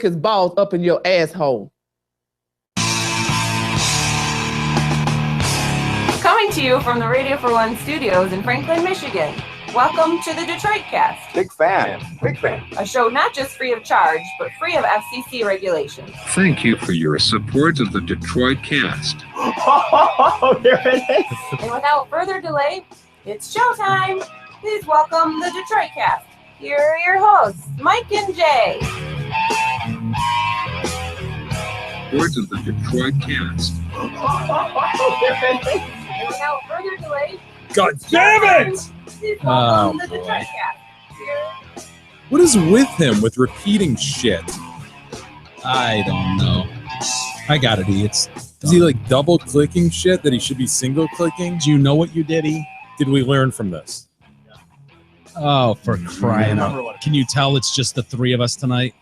stick his balls up in your asshole. Coming to you from the Radio for One studios in Franklin, Michigan. Welcome to the Detroit Cast. Big fan. Big fan. A show not just free of charge, but free of FCC regulations. Thank you for your support of the Detroit Cast. Oh, there it is. And without further delay, it's showtime. Please welcome the Detroit Cast. Here are your hosts, Mike and Jay. Support of the Detroit Cast. Oh, there it is. And without further delay, God damn it! please welcome the Detroit Cast. Here. What is with him with repeating shit? I don't know. I got it, E. It's Is he like double clicking shit that he should be single clicking? do you know what you did, E? Did we learn from this? Oh, for crying out. Can you tell it's just the three of us tonight?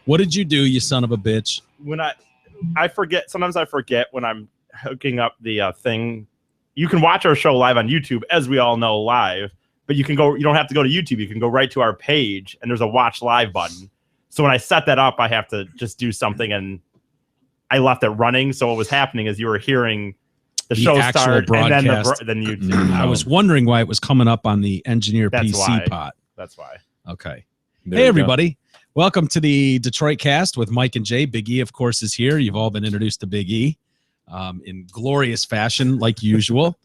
What did you do, you son of a bitch? When I forget, sometimes I forget when I'm hooking up the thing. You can watch our show live on YouTube, as we all know, live, but you don't have to go to YouTube. You can go right to our page and there's a watch live button. So when I set that up, I have to just do something and I left it running. So what was happening is you were hearing the show actual start broadcast. and then YouTube. I was wondering why it was coming up on the Engineer That's PC why. pot. That's why. Okay. There Hey, you go. everybody. Welcome to the Detroit Cast with Mike and Jay. Big E, of course, is here. You've all been introduced to Big E in glorious fashion, like usual.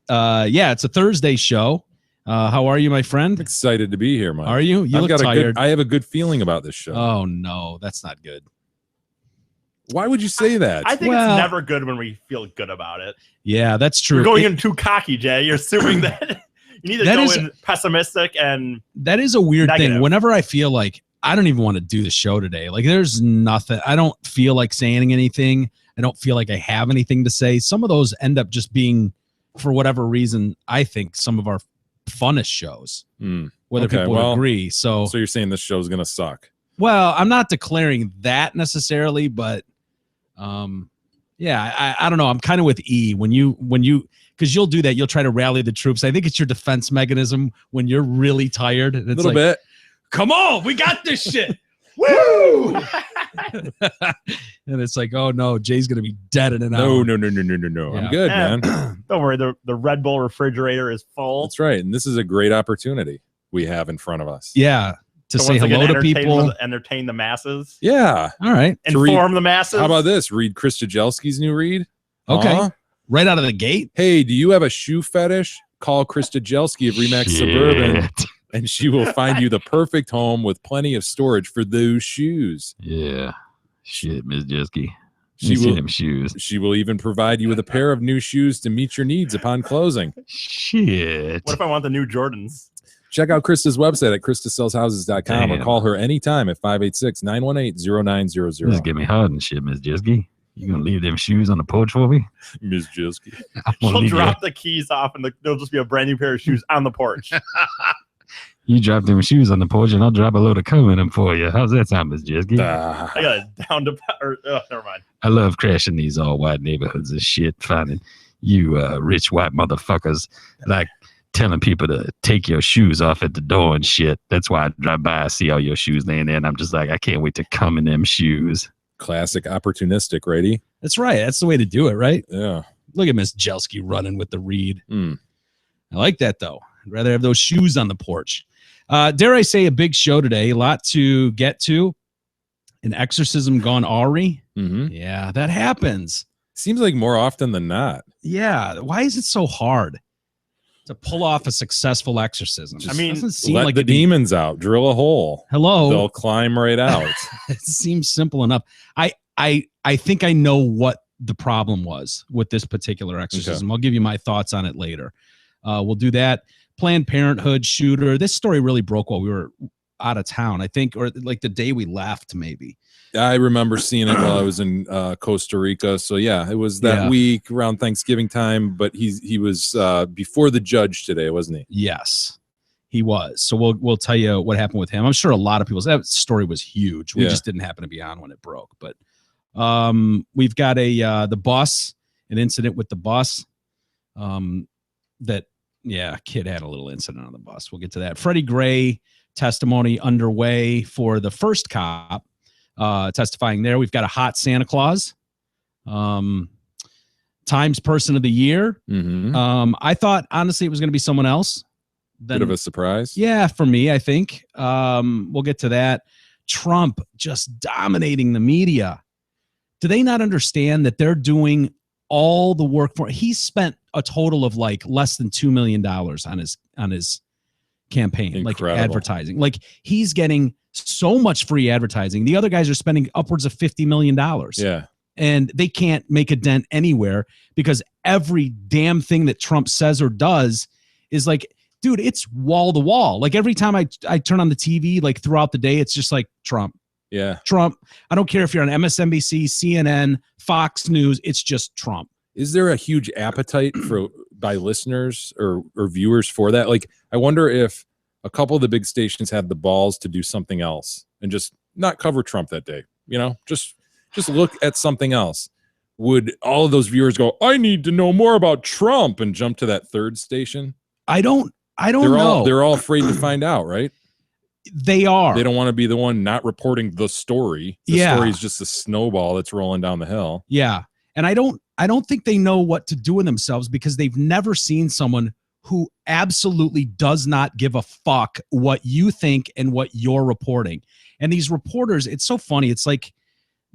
Yeah, it's a Thursday show. How are you, my friend? I'm excited to be here, Mike. Are you? You I've look got tired. I have a good feeling about this show. Oh, no, that's not good. Why would you say that? I think Well- it's never good when we feel good about it. Yeah, that's true. You're going It- in too cocky, Jay. You're assuming that you need to That go is- in pessimistic and That is a weird thing. Negative. Whenever I feel like I don't even want to do the show today, like there's nothing, I don't feel like saying anything. I don't feel like I have anything to say. Some of those end up just being, for whatever reason, I think some of our funnest shows, Hmm. whether Okay, people well, agree. So, So you're saying this show's gonna suck? well, I'm not declaring that necessarily, but yeah, I don't know. I'm kind of with E when you, because you'll do that. You'll try to rally the troops. I think it's your defense mechanism when you're really tired. A It's little like, bit. come on, we got this shit. woo! And it's like, oh no, Jay's gonna be dead in an No. hour. No. Yeah. I'm good, Yeah. man. Don't worry, the Red Bull refrigerator is full. That's right. And this is a great opportunity we have in front of us. Yeah, to So say once again, hello to people. entertain the masses, Yeah. All right, To read- inform the masses. How about this? Read Chris Stajelski's new read. okay, Huh? right out of the gate. Hey, do you have a shoe fetish? Call Chris Stajelski of Remax Suburban, and she will find you the perfect home with plenty of storage for those shoes. Yeah. Shit, Miss Jesky. She See will. them shoes. She will even provide you with a pair of new shoes to meet your needs upon closing. Shit. What if I want the new Jordans? Check out Krista's website at KristaSellsHouses.com or Damn. call her anytime at 586-918-0900. This get me hard and shit, Miss Jesky. You gonna leave them shoes on the porch for me? Ms. Jesky. I'm gonna She'll leave drop the keys off, and there'll just be a brand new pair of shoes on the porch. you drop them shoes on the porch, and I'll drop a load of cum in them for you. How's that sound, Miss Jesky? Ah, I got it down to. Never mind. I love crashing these all white neighborhoods and shit, finding you rich white motherfuckers like telling people to take your shoes off at the door and shit. That's why I drive by, I see all your shoes laying there, and I'm just like, I can't wait to come in them shoes. classic opportunistic, righty? That's right. That's the way to do it, right? Yeah. Look at Miss Jelski running with the read. Mm. I like that though. I'd rather have those shoes on the porch. Dare I say, a big show today. A lot to get to. An exorcism gone awry. Mm-hmm. Yeah, that happens. Seems like more often than not. Yeah. Why is it so hard to pull off a successful exorcism? I mean, doesn't seem Let like the it'd be- demons out. Drill a hole. Hello. They'll climb right out. It seems simple enough. I think I know what the problem was with this particular exorcism. I'll give you my thoughts on it later. We'll do that. Planned Parenthood shooter. This story really broke while we were out of town, I think, or like the day we left, maybe. I remember seeing it while I was in Costa Rica. So yeah, it was that Yeah. week around Thanksgiving time. But he was before the judge today, wasn't he? Yes, he was. So we'll tell you what happened with him. I'm sure a lot of people's that story was huge. We Yeah. just didn't happen to be on when it broke. But we've got the bus, an incident with the bus. That kid had a little incident on the bus. We'll get to that. Freddie Gray testimony underway for the first cop testifying there. We've got a hot Santa Claus. Times Person of the Year. I thought, honestly, it was going to be someone else. Bit of a surprise. Yeah, for me, I think. We'll get to that. Trump just dominating the media. Do they not understand that they're doing all the work for? He spent a total of like less than $2 million on his campaign, like advertising. Like he's getting so much free advertising. The other guys are spending upwards of $50 million. Yeah. And they can't make a dent anywhere because every damn thing that Trump says or does is like, dude, it's wall to wall. Like every time I turn on the TV, like throughout the day, it's just like Trump. Yeah. Trump. I don't care if you're on MSNBC, CNN, Fox News, it's just Trump. Is there a huge appetite by listeners or viewers for that? Like, I wonder if a couple of the big stations had the balls to do something else and just not cover Trump that day, just look at something else. Would all of those viewers go, I need to know more about Trump, and jump to that third station? I don't know. They're all afraid to find out, right? They are. They don't want to be the one not reporting the story. The story is just a snowball that's rolling down the hill. Yeah. And I don't think they know what to do with themselves because they've never seen someone who absolutely does not give a fuck what you think and what you're reporting. And these reporters, it's so funny. It's like,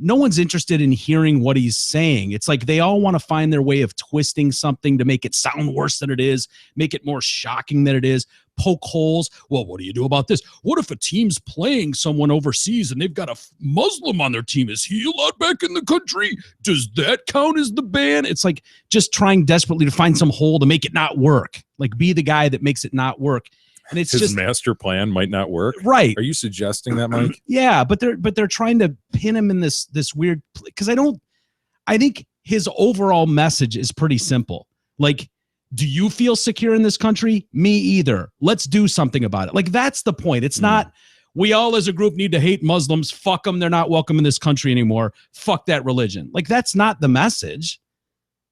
no one's interested in hearing what he's saying. It's like they all want to find their way of twisting something to make it sound worse than it is, make it more shocking than it is, poke holes. Well, what do you do about this? What if a team's playing someone overseas and they've got a Muslim on their team? Is he allowed back in the country? Does that count as the ban? It's like just trying desperately to find some hole to make it not work. Like be the guy that makes it not work. And it's his just master plan might not work. Right. Are you suggesting that, Mike? Yeah, but they're trying to pin him in this weird, because I think his overall message is pretty simple. Like, do you feel secure in this country? Me either. Let's do something about it. Like, that's the point. It's not we all as a group need to hate Muslims. Fuck them. They're not welcome in this country anymore. Fuck that religion. Like, that's not the message.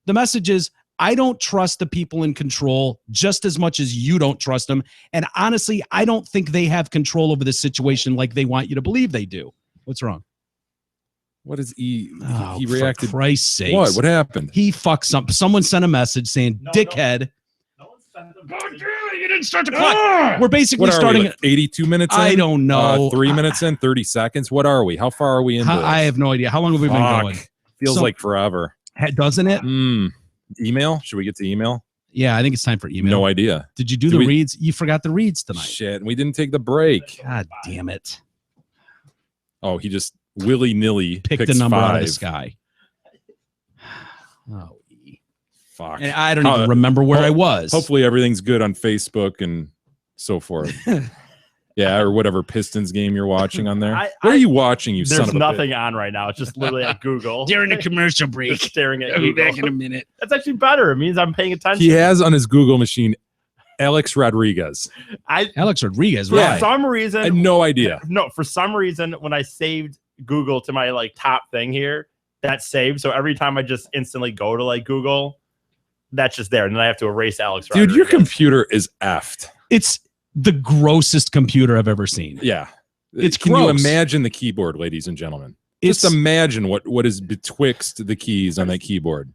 The message is, I don't trust the people in control just as much as you don't trust them. And honestly, I don't think they have control over this situation like they want you to believe they do. What's wrong? What is he For reacted? Christ's sakes. What happened? He fucked something. Someone sent a message saying, dickhead. No one sent them. God damn it, you didn't start the clock. We're basically What are starting we, like 82 minutes in? I don't know. 3 minutes in, 30 seconds. What are we? How far are we into this? I have no idea. How long have we been going? Feels like forever. Doesn't it? Email? Should we get to email? Yeah, I think it's time for email. No idea. Did you do the reads? You forgot the reads tonight. Shit, we didn't take the break. God damn it. Oh, he just willy-nilly picked a number out of the sky. Oh, fuck. And I don't even remember where I was. Hopefully everything's good on Facebook and so forth. Yeah, or whatever Pistons game you're watching on there. What are you watching, you son of a bitch? There's nothing on right now. It's just literally at Google. During the commercial break. Just staring at I'll be Google. back in a minute. That's actually better. It means I'm paying attention. He has on his Google machine Alex Rodriguez. Alex Rodriguez, For right? some reason. I had no idea. No, for some reason, when I saved Google to my like top thing here, that's saved. So every time I just instantly go to like Google, that's just there. And then I have to erase Alex Rodriguez. Dude, your computer is effed. It's the grossest computer I've ever seen. Yeah. It's Can gross. you imagine the keyboard, ladies and gentlemen? Just imagine what is betwixt the keys on that keyboard.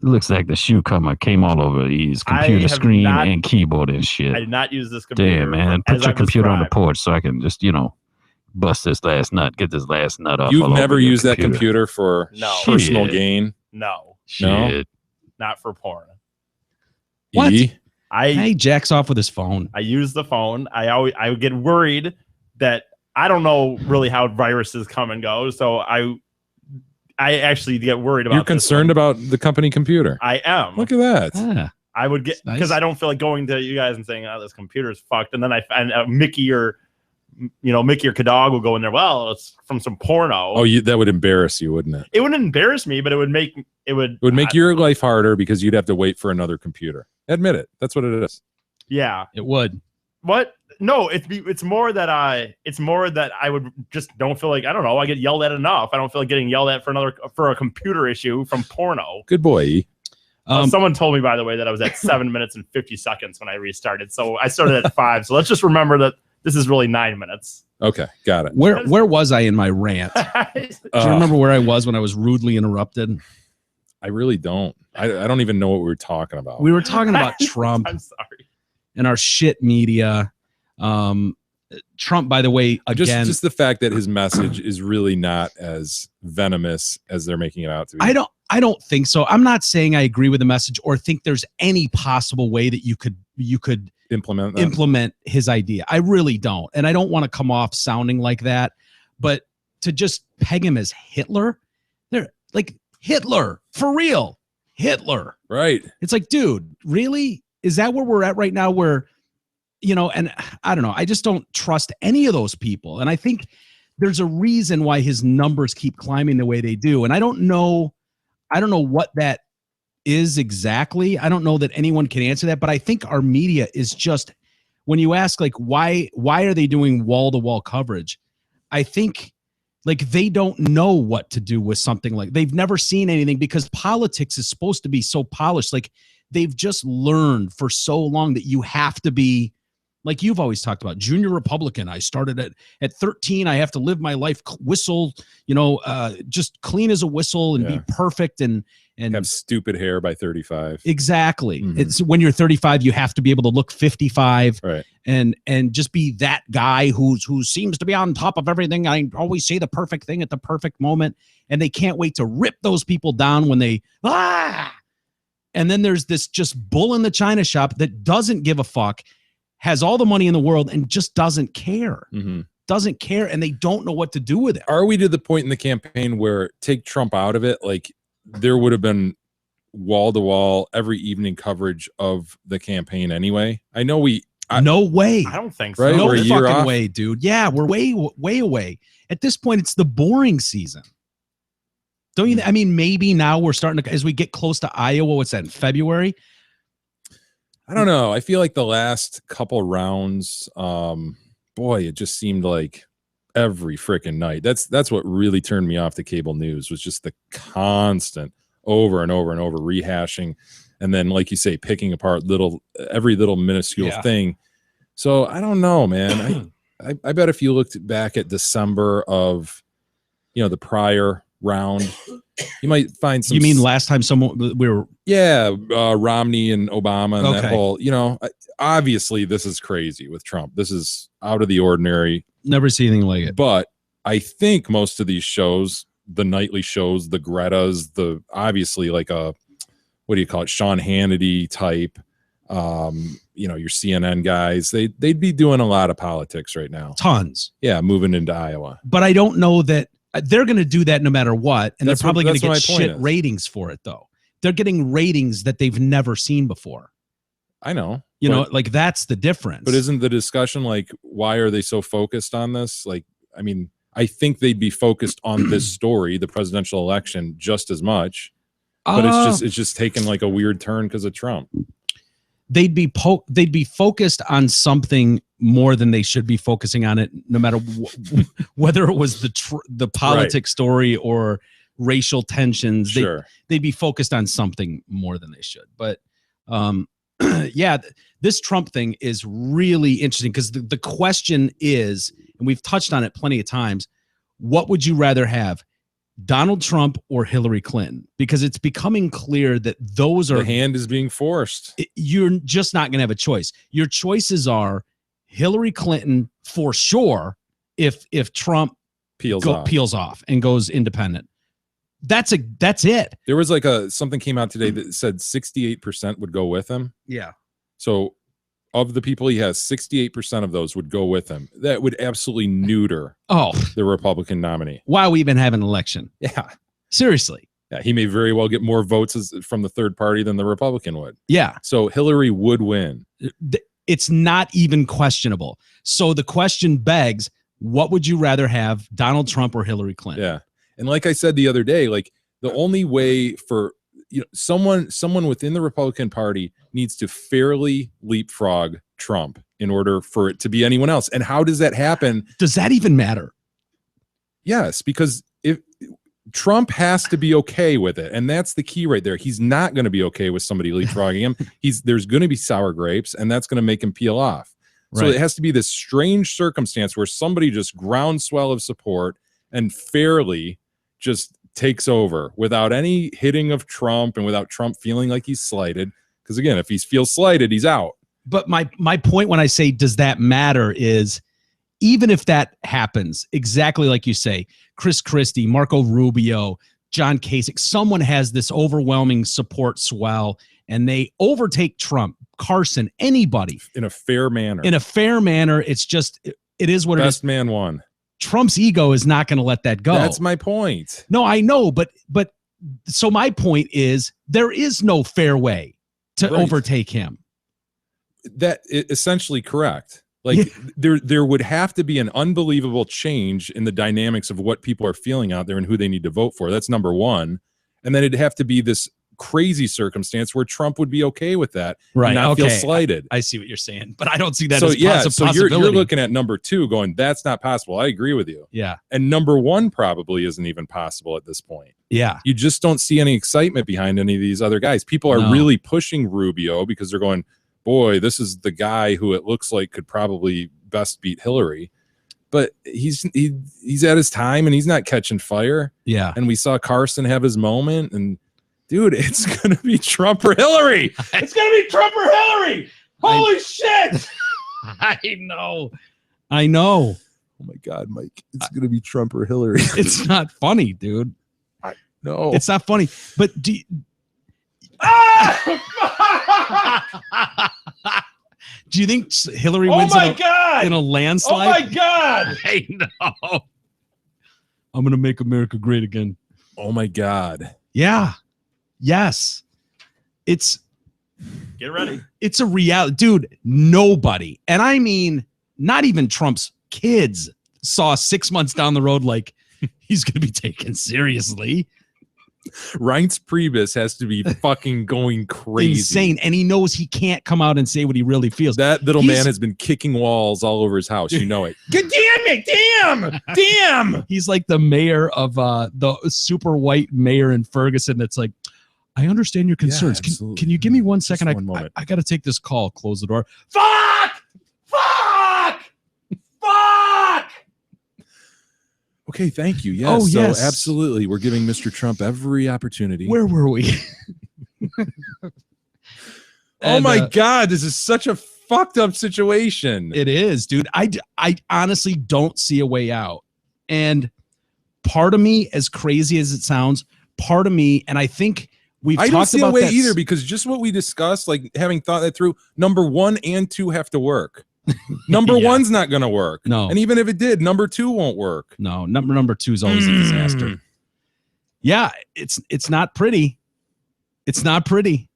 It looks like the shoe cover came all over his computer screen and keyboard and shit. I did not use this computer. Damn, man. Put your computer on the porch so I can just, bust this last nut, get this last nut off. You've never used that computer for personal gain? No. Shit. Not for porn. What? He jacks off with his phone. I use the phone. I would get worried that I don't know really how viruses come and go. So I actually get worried about. You're concerned about the company computer. I am. Look at that. I would get because I don't feel like going to you guys and saying, "Oh, this computer's fucked," and then I find Mickey or Kadog will go in there. Well, it's from some porno. Oh, that would embarrass you, wouldn't it? It wouldn't embarrass me, but it would make your life harder because you'd have to wait for another computer. Admit it. That's what it is. Yeah, it would. What? No, it's more that I would just don't feel like I don't know. I get yelled at enough. I don't feel like getting yelled at for a computer issue from porno. Good boy. Someone told me, by the way, that I was at 7 minutes and 50 seconds when I restarted. So I started at 5. So let's just remember that This is really 9 minutes. Okay, got it. Where was I in my rant? Do you remember where I was when I was rudely interrupted? I really don't. I don't even know what we were talking about. We were talking about Trump I'm sorry. and our shit media. Trump, by the way, again, just the fact that his message is really not as venomous as they're making it out to be. I don't think so. I'm not saying I agree with the message or think there's any possible way that you could implement his idea. I really don't. And I don't want to come off sounding like that, but to just peg him as Hitler, they're like Hitler for real. Hitler. Right. It's like, dude, really? Is that where we're at right now? Where, and I don't know. I just don't trust any of those people. And I think there's a reason why his numbers keep climbing the way they do. And I don't know what that is exactly. I don't know that anyone can answer that, but I think our media is just, when you ask like why are they doing wall-to-wall coverage, I think like they don't know what to do with something like, they've never seen anything, because politics is supposed to be so polished. Like they've just learned for so long that you have to be, like you've always talked about, junior Republican. I started at 13. I have to live my life whistle, just clean as a whistle and be perfect and have stupid hair by 35. Exactly. Mhm. It's when you're 35, you have to be able to look 55, right? And just be that guy who seems to be on top of everything. I always say the perfect thing at the perfect moment, and they can't wait to rip those people down when they And then there's this just bull in the china shop that doesn't give a fuck, has all the money in the world, and just doesn't care. Mm-hmm. Doesn't care, and they don't know what to do with it. Are we to the point in the campaign where, take Trump out of it, like there would have been wall-to-wall every evening coverage of the campaign anyway? I know no way. I don't think so. Right? No We're a year fucking off. way, dude. Yeah, we're way away. At this point, it's the boring season. Don't you? I mean, maybe now we're starting to, as we get close to Iowa. What's that, in February? I don't know. I feel like the last couple rounds, boy, it just seemed like every freaking night. That's what really turned me off the cable news, was just the constant over and over and over rehashing, and then, like you say, picking apart every little minuscule thing. So I don't know, man. I bet if you looked back at December of, the prior round, you might find some. You mean last time we were? Yeah, Romney and Obama and that whole, obviously this is crazy with Trump. This is out of the ordinary. Never seen anything like it. But I think most of these shows, the nightly shows, the Greta's, obviously like a, what do you call it, Sean Hannity type, your CNN guys, they'd be doing a lot of politics right now. Tons. Yeah, moving into Iowa. But I don't know that they're going to do that no matter what. And they're probably going to get shit is. ratings for it, though. They're getting ratings that they've never seen before. I know. Like that's the difference. But isn't the discussion like, why are they so focused on this? Like, I mean, I think they'd be focused on this story, the presidential election, just as much. But it's just taken like a weird turn because of Trump. They'd be focused on something more than they should be focusing on it, no matter whether it was the politics story or racial tensions. Sure. They'd be focused on something more than they should. But this Trump thing is really interesting, because the question is, and we've touched on it plenty of times, what would you rather have, Donald Trump or Hillary Clinton? Because it's becoming clear that those are, the hand is being forced. You're just not going to have a choice. Your choices are Hillary Clinton for sure if Trump peels off and goes independent. That's it. There was like something came out today that said 68% would go with him. Yeah. So of the people he has, 68% of those would go with him. That would absolutely neuter the Republican nominee. Why we even have an election? Yeah. Seriously. Yeah, he may very well get more votes from the third party than the Republican would. Yeah. So Hillary would win. It's not even questionable. So the question begs, what would you rather have, Donald Trump or Hillary Clinton? Yeah. And like I said the other day, like the only way for someone within the Republican Party needs to fairly leapfrog Trump in order for it to be anyone else. And how does that happen? Does that even matter? Yes, because if Trump has to be okay with it, and that's the key right there. He's not going to be okay with somebody leapfrogging him. There's going to be sour grapes, and that's going to make him peel off. So Right. it has to be this strange circumstance where somebody just groundswell of support and fairly just takes over without any hitting of Trump and without Trump feeling like he's slighted. Because again, if he feels slighted, he's out. But my point when I say does that matter is even if that happens, exactly like you say, Chris Christie, Marco Rubio, John Kasich, someone has this overwhelming support swell and they overtake Trump, Carson, anybody In a fair manner. in a fair manner. It's just, it is what it is. Best man won. Trump's ego is not going to let that go. That's my point. No, I know, but so my point is there is no fair way to Right. overtake him. That essentially correct. Like there would have to be an unbelievable change in the dynamics of what people are feeling out there and who they need to vote for. That's number one. And then it'd have to be this crazy circumstance where Trump would be okay with that, Right. and not feel Okay. slighted. I see what you're saying, but I don't see that So as yeah, a so possibility. you're looking at number two going, that's not possible. I agree with you. Yeah. And number one probably isn't even possible at this point. Yeah. You just don't see any excitement behind any of these other guys. People are No. really pushing Rubio because they're going, boy, this is the guy who it looks like could probably best beat Hillary. But he's at his time and he's not catching fire. Yeah. And we saw Carson have his moment. And dude, it's gonna be Trump or Hillary. It's gonna be Trump or Hillary. Holy shit! I know. I know. Oh my God, Mike, it's gonna be Trump or Hillary. It's not funny, dude. No, It's not funny. But do you, do you think Hillary Oh wins my in god! a Oh my landslide? god! I know. I'm gonna make America great again. oh my God. Yeah. Yes. It's Get ready. a reality, dude. Nobody, and I mean, not even Trump's kids, saw 6 months down the road like he's gonna be taken seriously. Reince Priebus has to be fucking going crazy. Insane, and he knows he can't come out and say what he really feels. That little He's- man has been kicking walls all over his house. You know it. God damn it! Damn! He's like the mayor of the super white mayor in Ferguson. That's like, I understand your concerns. absolutely. Can you give me 1 Just second? one moment. I got to take this call. Close the door. Fuck! Fuck! Fuck! Okay, thank you. Yes. Oh, so yes. absolutely. We're giving Mr. Trump every opportunity. Where were we? oh And, my God, this is such a fucked up situation. It is, dude. I honestly don't see a way out. And part of me, as crazy as it sounds, part of me, and I think we've I talked don't see a about way that either, because just what we discussed, like having thought that through, number 1 and 2 have to work. Number Yeah. one's not going to work. No. And even if it did, number 2 won't work. No, number 2 is always a disaster. Yeah, it's not pretty. It's not pretty.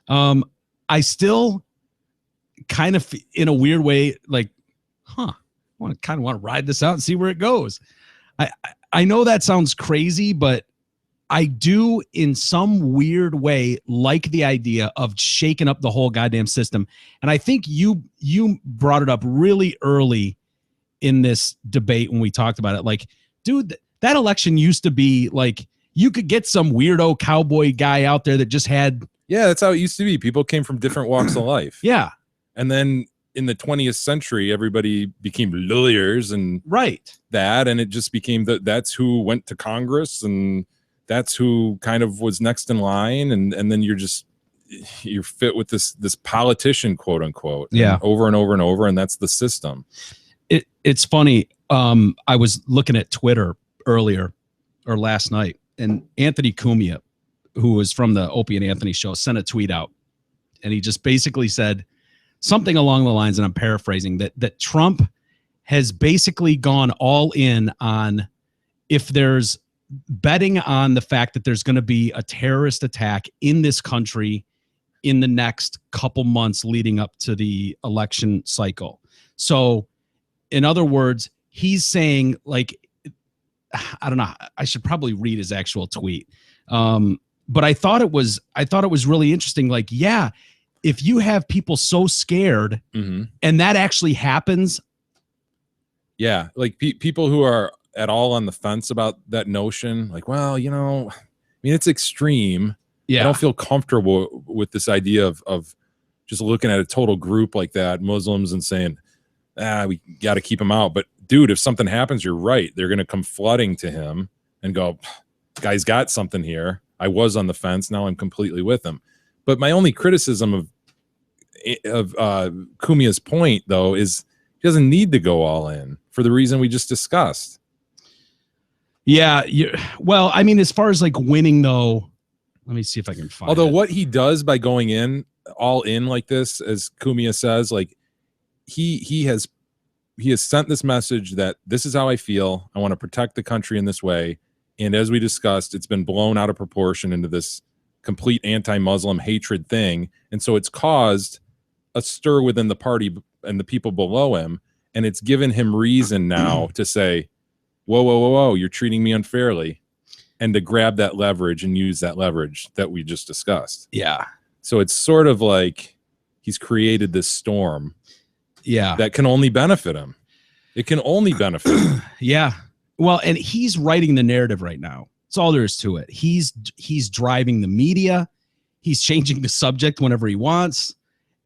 I still kind of, in a weird way, like, I want to ride this out and see where it goes. I know that sounds crazy, but I do, in some weird way, like the idea of shaking up the whole goddamn system. And I think you brought it up really early in this debate when we talked about it. Like, dude, that election used to be like, you could get some weirdo cowboy guy out there that just had, Yeah, that's how it used to be. People came from different walks of life. yeah, And then in the 20th century, everybody became lawyers and right. that, and it just became that's who went to Congress, and that's who kind of was next in line, and then you're fit with this politician, quote unquote, Yeah. and over and over and over, and that's the system. It's funny. I was looking at Twitter earlier or last night, and Anthony Cumia, who was from the Opie and Anthony show, sent a tweet out, and he just basically said something along the lines, and I'm paraphrasing, that Trump has basically gone all in on, if there's betting on the fact that there's going to be a terrorist attack in this country in the next couple months leading up to the election cycle. So, in other words, he's saying, like, I don't know, I should probably read his actual tweet. But I thought it was really interesting. Like, yeah, if you have people so scared and that actually happens. Yeah, like people who are at all on the fence about that notion, like, well, I mean, it's extreme. Yeah. I don't feel comfortable with this idea of just looking at a total group like that, Muslims, and saying, we got to keep him out. But dude, if something happens, you're right. They're going to come flooding to him and go, guy's got something here. I was on the fence. Now I'm completely with him. But my only criticism of Cumia's point, though, is he doesn't need to go all in for the reason we just discussed. Yeah. Well, I mean, as far as like winning, though, let me see if I can find Although it. what he does by going in all in like this, as Cumia says, like he has sent this message that this is how I feel. I want to protect the country in this way. And as we discussed, it's been blown out of proportion into this complete anti-Muslim hatred thing. And so it's caused a stir within the party and the people below him. And it's given him reason now to say, whoa, you're treating me unfairly. And to grab that leverage and use that leverage that we just discussed. Yeah. So it's sort of like he's created this storm. Yeah. That can only benefit him. It can only benefit him. Yeah. Well, and he's writing the narrative right now. That's all there is to it. He's driving the media. He's changing the subject whenever he wants.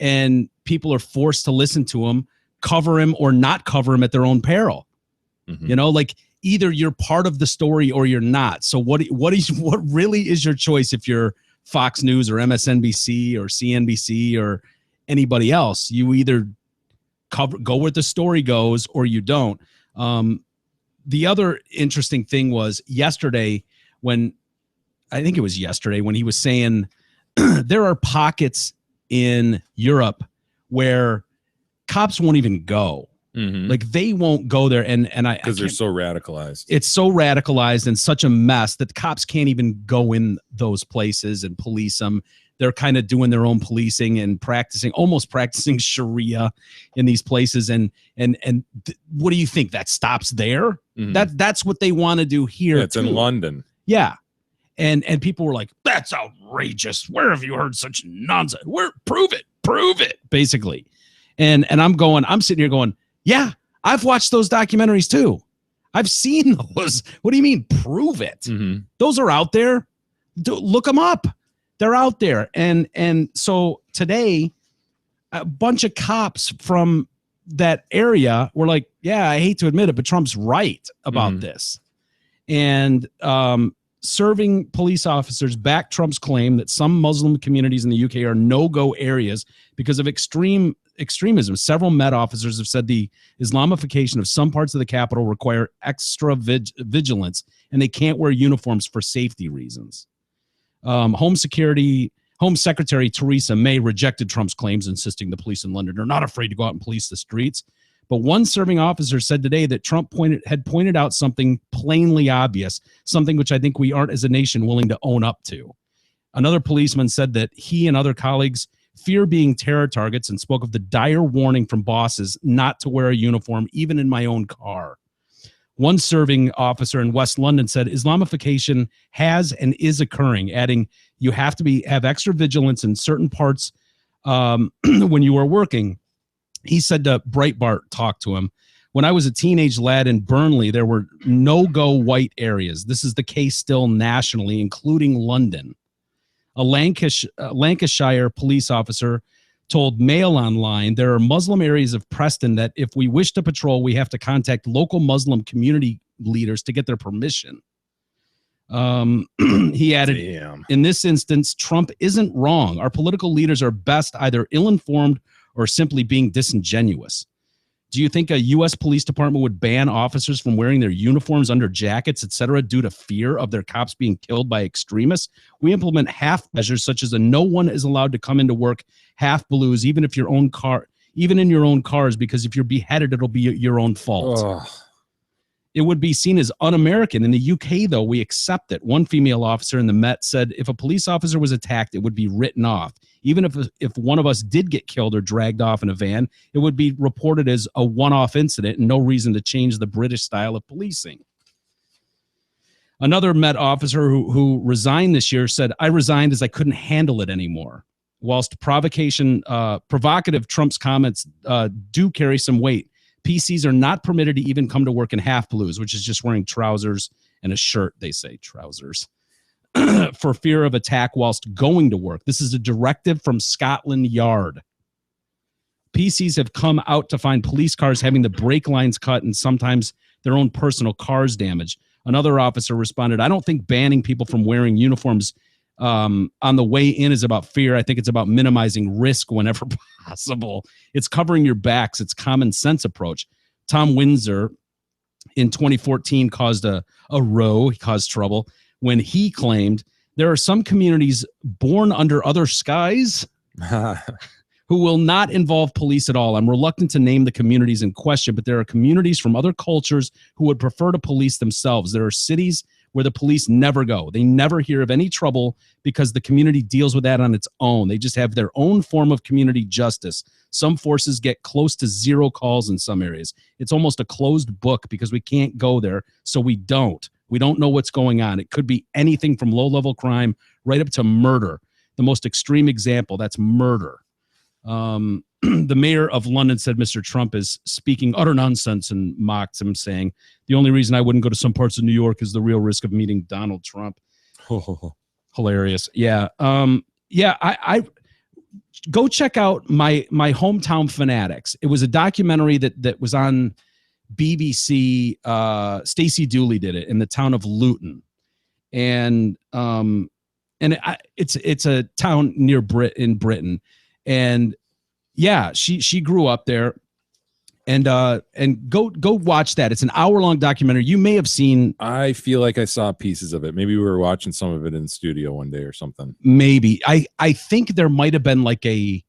And people are forced to listen to him, cover him or not cover him at their own peril. Mm-hmm. You know, like either you're part of the story or you're not. So what really is your choice if you're Fox News or MSNBC or CNBC or anybody else? You either go where the story goes or you don't. The other interesting thing was yesterday when he was saying there are pockets in Europe where cops won't even go. Mm-hmm. Like they won't go there. And because they're so radicalized. It's so radicalized and such a mess that cops can't even go in those places and police them. They're kind of doing their own policing and almost practicing Sharia in these places. And what do you think? That stops there? Mm-hmm. That's what they want to do here. Yeah, it's in London. Yeah. And people were like, that's outrageous. Where have you heard such nonsense? Prove it, basically. And I'm sitting here going, yeah, I've watched those documentaries too. I've seen those. What do you mean? Prove it. Mm-hmm. Those are out there. Look them up. They're out there. And so today, a bunch of cops from that area were like, yeah, I hate to admit it, but Trump's right about this. And serving police officers back Trump's claim that some Muslim communities in the UK are no-go areas because of extremism. Several Met officers have said the Islamification of some parts of the Capitol require extra vigilance, and they can't wear uniforms for safety reasons. Home Secretary Theresa May rejected Trump's claims, insisting the police in London are not afraid to go out and police the streets. But one serving officer said today that Trump had pointed out something plainly obvious, something which I think we aren't as a nation willing to own up to. Another policeman said that he and other colleagues fear being terror targets and spoke of the dire warning from bosses not to wear a uniform, even in my own car. One serving officer in West London said Islamification has and is occurring, adding, you have to have extra vigilance in certain parts when you are working. He said to Breitbart talked to him, when I was a teenage lad in Burnley, there were no-go white areas. This is the case still nationally, including London. A Lancashire police officer told Mail Online there are Muslim areas of Preston that if we wish to patrol, we have to contact local Muslim community leaders to get their permission. He added, in this instance, Trump isn't wrong. Our political leaders are best either ill-informed or simply being disingenuous. Do you think a U.S. police department would ban officers from wearing their uniforms under jackets, etc., due to fear of their cops being killed by extremists? We implement half measures such as no one is allowed to come into work half blues, even in your own cars, because if you're beheaded, it'll be your own fault. Ugh. It would be seen as un-American. In the UK, though, we accept it. One female officer in the Met said if a police officer was attacked, it would be written off. Even if one of us did get killed or dragged off in a van, it would be reported as a one-off incident and no reason to change the British style of policing. Another Met officer who resigned this year said, I resigned as I couldn't handle it anymore. Whilst provocative Trump's comments do carry some weight, PCs are not permitted to even come to work in half blues, which is just wearing trousers and a shirt, they say, trousers, for fear of attack whilst going to work. This is a directive from Scotland Yard. PCs have come out to find police cars having the brake lines cut and sometimes their own personal cars damaged. Another officer responded, I don't think banning people from wearing uniforms on the way in is about fear. I think it's about minimizing risk whenever possible. It's covering your backs. It's common sense approach. Tom Windsor in 2014 caused a row. He caused trouble when he claimed there are some communities born under other skies who will not involve police at all. I'm reluctant to name the communities in question, but there are communities from other cultures who would prefer to police themselves. There are cities where the police never go. They never hear of any trouble because the community deals with that on its own. They just have their own form of community justice. Some forces get close to zero calls in some areas. It's almost a closed book because we can't go there, so we don't. We don't know what's going on. It could be anything from low-level crime right up to murder. The most extreme example, that's murder. The mayor of London said Mr. Trump is speaking utter nonsense and mocked him, saying, the only reason I wouldn't go to some parts of New York is the real risk of meeting Donald Trump. Hilarious. Yeah. I go check out my Hometown Fanatics. It was a documentary that was on BBC. Stacey Dooley did it in the town of Luton. And it's a town near in Britain. And yeah, she grew up there, and go watch that. It's an hour-long documentary. You may have seen. I feel like I saw pieces of it. Maybe we were watching some of it in the studio one day or something. Maybe I think there might have been like a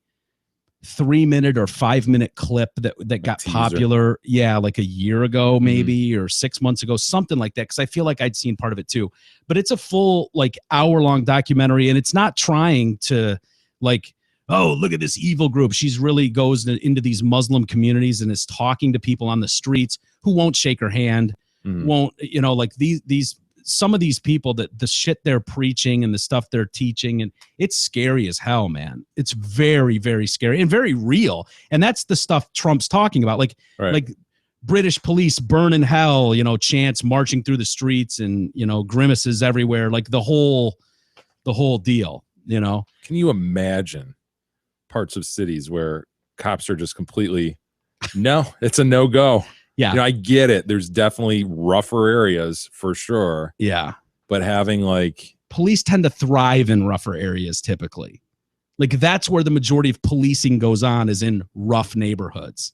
3-minute or 5-minute clip that got popular. Yeah, like a year ago, maybe, or 6 months ago, something like that. Because I feel like I'd seen part of it too. But it's a full like hour-long documentary, and it's not trying to like, oh, look at this evil group. She's really goes into these Muslim communities and is talking to people on the streets who won't shake her hand, won't, like these some of these people, that the shit they're preaching and the stuff they're teaching, and it's scary as hell, man. It's very, very scary and very real. And that's the stuff Trump's talking about. Like, like British police burn in hell, chants marching through the streets and, grimaces everywhere. Like the whole deal, Can you imagine parts of cities where cops are just completely, no, it's a no-go. Yeah. I get it. There's definitely rougher areas for sure. Yeah. But having like police tend to thrive in rougher areas typically. Like that's where the majority of policing goes on, is in rough neighborhoods.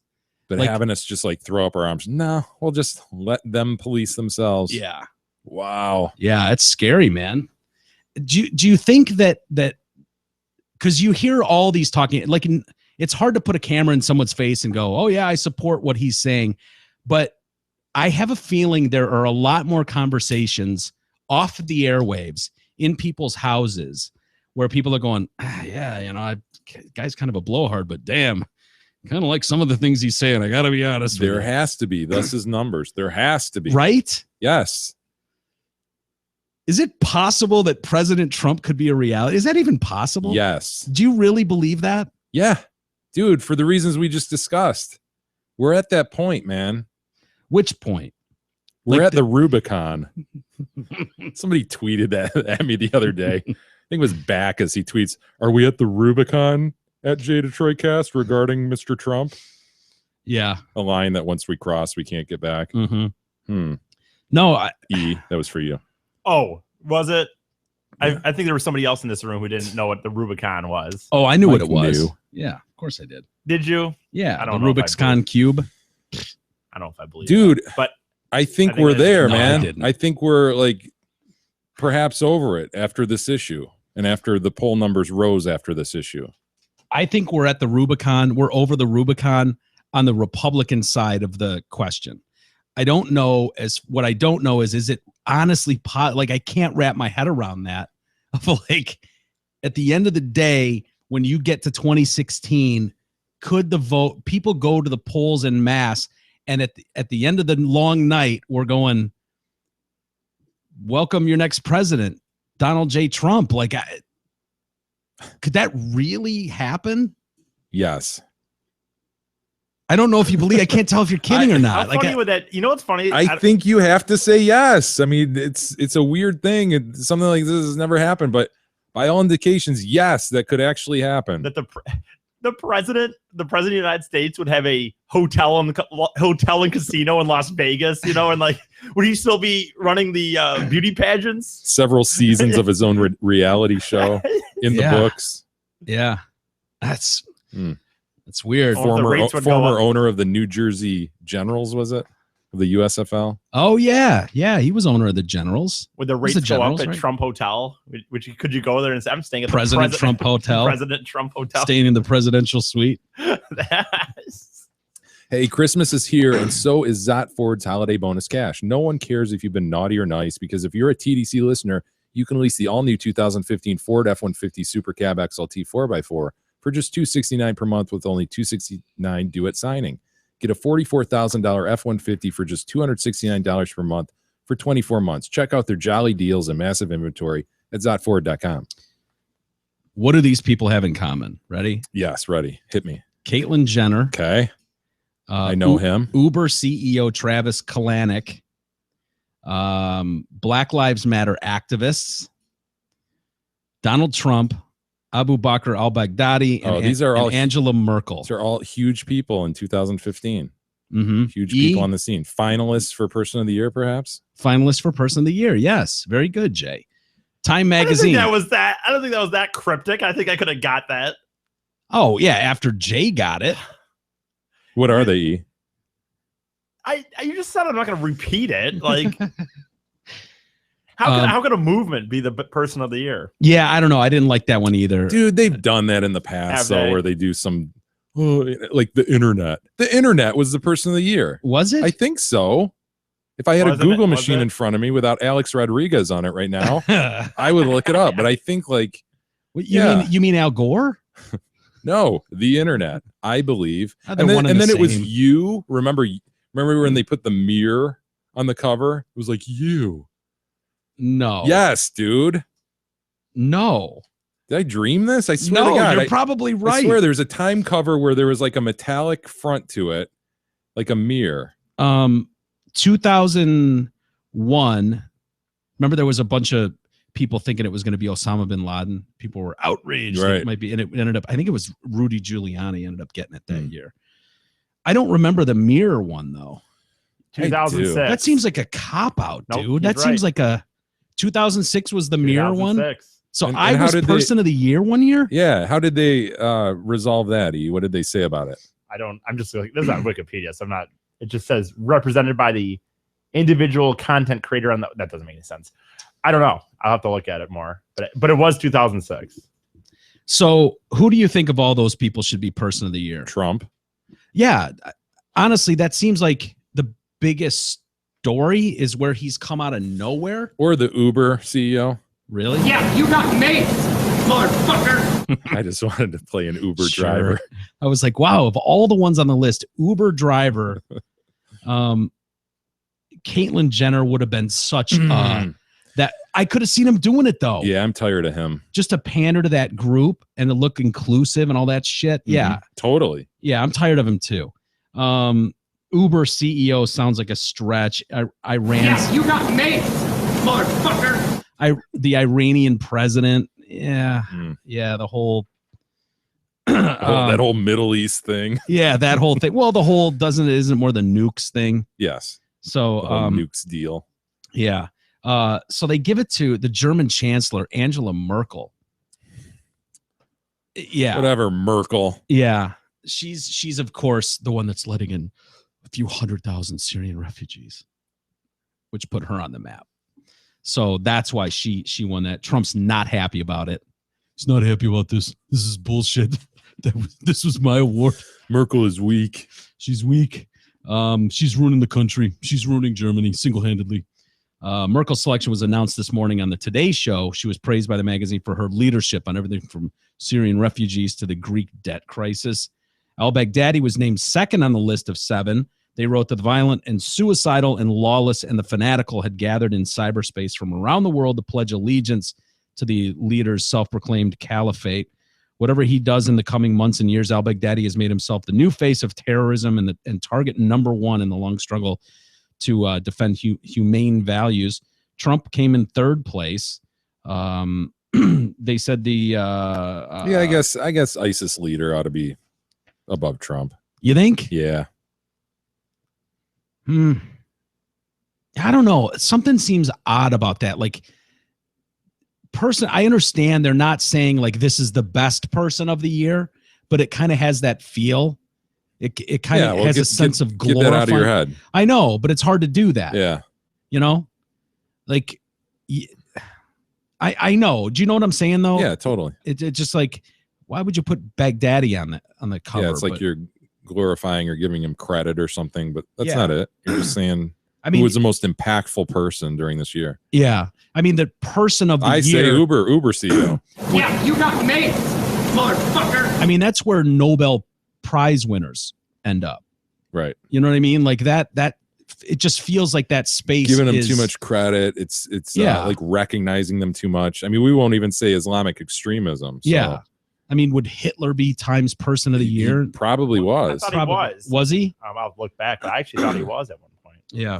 But like, having us just like throw up our arms, no, we'll just let them police themselves. Yeah. Wow. Yeah, it's scary, man. Do you think that because you hear all these talking, like it's hard to put a camera in someone's face and go, oh yeah, I support what he's saying. But I have a feeling there are a lot more conversations off the airwaves in people's houses where people are going, guy's kind of a blowhard, but damn, kind of like some of the things he's saying. I got to be honest. There has to be. Thus his numbers. There has to be. Right? Yes. Is it possible that President Trump could be a reality? Is that even possible? Yes. Do you really believe that? Yeah. Dude, for the reasons we just discussed. We're at that point, man. Which point? We're at the Rubicon. Somebody tweeted that at me the other day. I think it was Backus. He tweets, are we at the Rubicon at J Detroit Cast regarding Mr. Trump? Yeah. A line that once we cross, we can't get back. No, that was for you. Oh, was it? Yeah. I think there was somebody else in this room who didn't know what the Rubicon was. Oh, I knew Mike what it was. knew. Yeah, of course I did. Did you? Yeah, I don't the know Rubik's Con cube. I don't know if I believe Dude, that, but I think we're there, man. I I think we're like perhaps over it after this issue and after the poll numbers rose after this issue. I think we're at the Rubicon. We're over the Rubicon on the Republican side of the question. I don't know what I don't know is it honestly like I can't wrap my head around that. Of like at the end of the day, when you get to 2016, could the people go to the polls en masse, and at the end of the long night, we're going, welcome your next president, Donald J. Trump. Like, could that really happen? Yes. I don't know if you believe. I can't tell if you're kidding or not. How funny with that? You know what's funny? I think you have to say yes. I mean, it's a weird thing. Something like this has never happened, but by all indications, yes, that could actually happen. That the president of the United States would have a hotel and casino in Las Vegas, and like, would he still be running the beauty pageants? Several seasons of his own reality show in the books. Yeah, that's weird. Oh, the rates would go Former up. owner of the New Jersey Generals, was it? Of the USFL? Oh yeah, he was owner of the Generals. Would the He's rates the go Generals, up at right? Trump Hotel? Could you go there and say, I'm staying at President Trump Hotel. President Trump Hotel. Staying in the presidential suite. Hey, Christmas is here, and so is Zot Ford's holiday bonus cash. No one cares if you've been naughty or nice, because if you're a TDC listener, you can lease the all-new 2015 Ford F-150 Super Cab XLT 4x4 for just $269 per month with only $269 due at signing. Get a $44,000 F-150 for just $269 per month for 24 months. Check out their jolly deals and massive inventory at ZotFord.com. What do these people have in common? Ready? Yes, ready. Hit me. Caitlyn Jenner. Okay. I know him. Uber CEO Travis Kalanick. Black Lives Matter activists. Donald Trump. Abu Bakr al-Baghdadi, and, these are all Angela Merkel. These are all huge people in 2015. Mm-hmm. Huge people on the scene. Finalists for Person of the Year, perhaps? Finalists for Person of the Year, yes. Very good, Jay. Time Magazine. I don't think that was that cryptic. I think I could have got that. Oh, yeah, after Jay got it. What are they, E? You just said I'm not going to repeat it. Like, how could a movement be the Person of the Year? Yeah, I don't know. I didn't like that one either. Dude, they've done that in the past, where they do some, like the internet. The internet was the Person of the Year. Was it? I think so. If I had a Google machine in front of me without Alex Rodriguez on it right now, I would look it up. But I think you mean Al Gore? No, the internet, I believe. And then it was you. Remember when they put the mirror on the cover? It was like you. No. Yes, dude. No. Did I dream this? I swear no, to God. You're probably right. I swear there's a time cover where there was like a metallic front to it, like a mirror. 2001. Remember, there was a bunch of people thinking it was going to be Osama bin Laden. People were outraged. Right. It might be, and it ended up, I think it was Rudy Giuliani ended up getting it that year. I don't remember the mirror one though. 2006. That seems like a cop out, Nope, dude. That he's seems right. like a 2006 was the mirror one. 2006. So And I how was did Person of the Year one year. Yeah. How did they resolve that, E? What did they say about it? I'm just like, this is on Wikipedia, so I'm not. It just says represented by the individual content creator on that doesn't make any sense. I don't know. I'll have to look at it more. But it was 2006. So who do you think of all those people should be Person of the Year? Trump. Yeah, honestly, that seems like the biggest story is where he's come out of nowhere. Or the Uber CEO. Really? Yeah, you got me, motherfucker. I just wanted to play an Uber Sure. driver. I was like, wow, of all the ones on the list, Uber driver, Caitlyn Jenner would have been such that I could have seen him doing it though. Yeah, I'm tired of him. Just to pander to that group and to look inclusive and all that shit. Yeah. Mhm. Totally. Yeah, I'm tired of him too. Uber CEO sounds like a stretch. Iran. Yeah, you got me, motherfucker. The Iranian president. Yeah. Mm. Yeah, the whole that whole Middle East thing. yeah, that whole thing. Well, the whole isn't more the nukes thing. Yes. So The whole nukes deal. yeah. So they give it to the German chancellor, Angela Merkel. Yeah. Whatever, Merkel. Yeah. She's of course the one that's letting in a few 100,000 Syrian refugees, which put her on the map. So that's why she won that. Trump's not happy about it. He's not happy about this. This is bullshit. This was my award. Merkel is weak. She's weak. She's ruining the country. She's ruining Germany single-handedly. Merkel's selection was announced this morning on the Today Show. She was praised by the magazine for her leadership on everything from Syrian refugees to the Greek debt crisis. Al-Baghdadi was named second on the list of 7. They wrote that the violent and suicidal and lawless and the fanatical had gathered in cyberspace from around the world to pledge allegiance to the leader's self-proclaimed caliphate. Whatever he does in the coming months and years, al-Baghdadi has made himself the new face of terrorism and target number 1 in the long struggle to defend humane values. Trump came in 3rd place. they said the yeah, I guess ISIS leader ought to be above Trump. You think? Yeah. I don't know. Something seems odd about that. Like, I understand they're not saying like this is the best person of the year, but it kind of has that feel. It kind of has a sense of glorifying. Get that out of your head. I know, but it's hard to do that. Yeah. You know, like, I know. Do you know what I'm saying though? Yeah, totally. It's just like, why would you put Baghdadi on the cover? Yeah, it's like you're glorifying or giving him credit or something, but that's Yeah. not it. You're just saying I mean, who was the most impactful person during this year. yeah. I mean, the person of the I year. say Uber CEO. Yeah, you got me, motherfucker. I mean, that's where Nobel Prize winners end up. Right. You know what I mean? Like that it just feels like that space Giving them is, too much credit. It's Yeah. like recognizing them too much. I mean, we won't even say Islamic extremism. So Yeah. I mean, would Hitler be Times Person of the he Year? probably I was. thought he was. Was he? I'll look back, but I actually thought he was at one point. Yeah.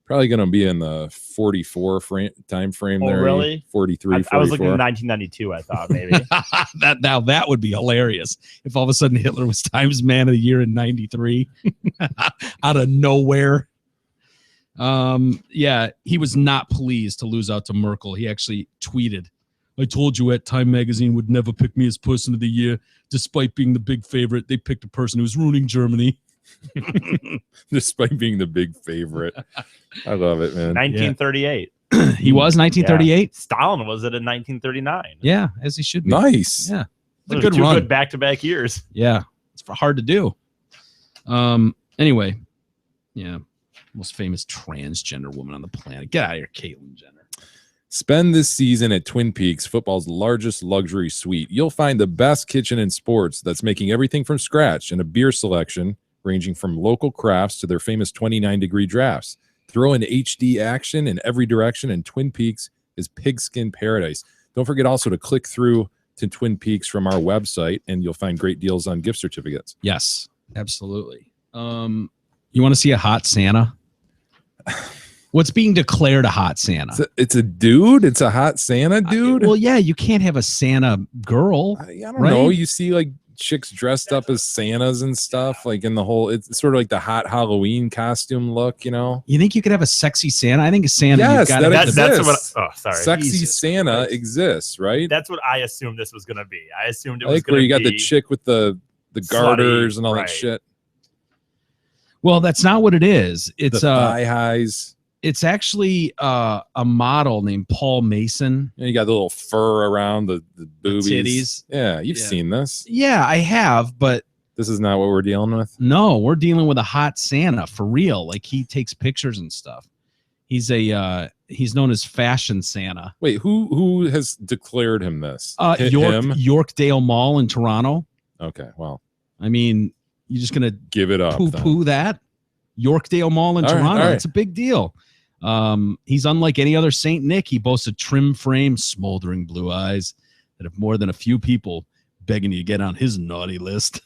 Probably going to be in the 44 time frame Oh, there. really? 43, I was looking 44. at 1992. I thought maybe. that would be hilarious if all of a sudden Hitler was Times Man of the Year in '93 out of nowhere. Yeah, he was not pleased to lose out to Merkel. He actually tweeted, "I told you at Time Magazine would never pick me as Person of the Year, despite being the big favorite. They picked a person who's ruining Germany." Despite being the big favorite. I love it, man. 1938. He was 1938. Stalin was it in 1939? Yeah, as he should be. Nice. Yeah, it's a Those are good two run. good back-to-back years. Yeah, it's hard to do. Anyway, yeah, most famous transgender woman on the planet. Get out of here, Caitlyn Jenner. Spend this season at Twin Peaks, football's largest luxury suite. You'll find the best kitchen in sports that's making everything from scratch and a beer selection ranging from local crafts to their famous 29-degree drafts. Throw in HD action in every direction, and Twin Peaks is pigskin paradise. Don't forget also to click through to Twin Peaks from our website, and you'll find great deals on gift certificates. Yes, absolutely. You want to see a hot Santa? What's being declared a hot Santa? It's a dude? It's a hot Santa dude? Well, yeah, you can't have a Santa girl. I don't right? know. You see like chicks dressed up as Santas and stuff, like in the whole, it's sort of like the hot Halloween costume look, you know? You think you could have a sexy Santa? I think a Santa. Yes, you've got that to That's what. exists. Oh, sorry. Sexy Jesus Santa Christ. exists, right? That's what I assumed this was going to be. I assumed it I was like going where to you got be the chick with the garters and all right. that shit. Well, that's not what it is. The It's thigh highs. it's actually a model named Paul Mason. And you got the little fur around the boobies. titties. Yeah, you've Yeah. seen this. Yeah, I have, but This is not what we're dealing with. no, we're dealing with a hot Santa for real. Like he takes pictures and stuff. He's he's known as Fashion Santa. Wait, who has declared him this? Him? Yorkdale Mall in Toronto. Okay, well, I mean, you're just gonna give it up. then. poo that? Yorkdale Mall in All right, Toronto. all right. It's a big deal. He's unlike any other Saint Nick. He boasts a trim frame, smoldering blue eyes that have more than a few people begging you to get on his naughty list.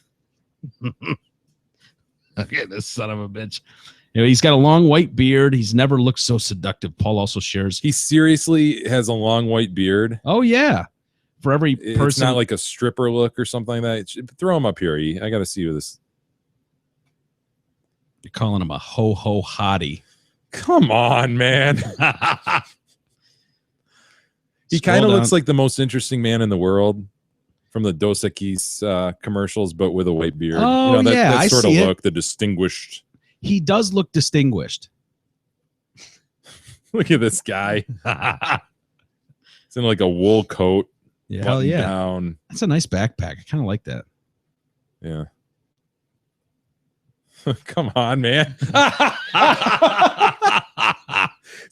Okay, this son of a bitch. You know, he's got a long white beard. He's never looked so seductive. Paul also shares. He seriously has a long white beard. Oh yeah, for every It's person. not like a stripper look or something like that. Throw him up here. I got to see this. You're calling him a ho ho hottie. Come on, man. He kind of looks like the most interesting man in the world from the Dos Equis commercials, but with a white beard. Oh, yeah, I that sort of see it. look, the distinguished. He does look distinguished. Look at this guy. It's in like a wool coat. Yeah, hell buttoned yeah. Down. That's a nice backpack. I kind of like that. Yeah. Come on, man. He's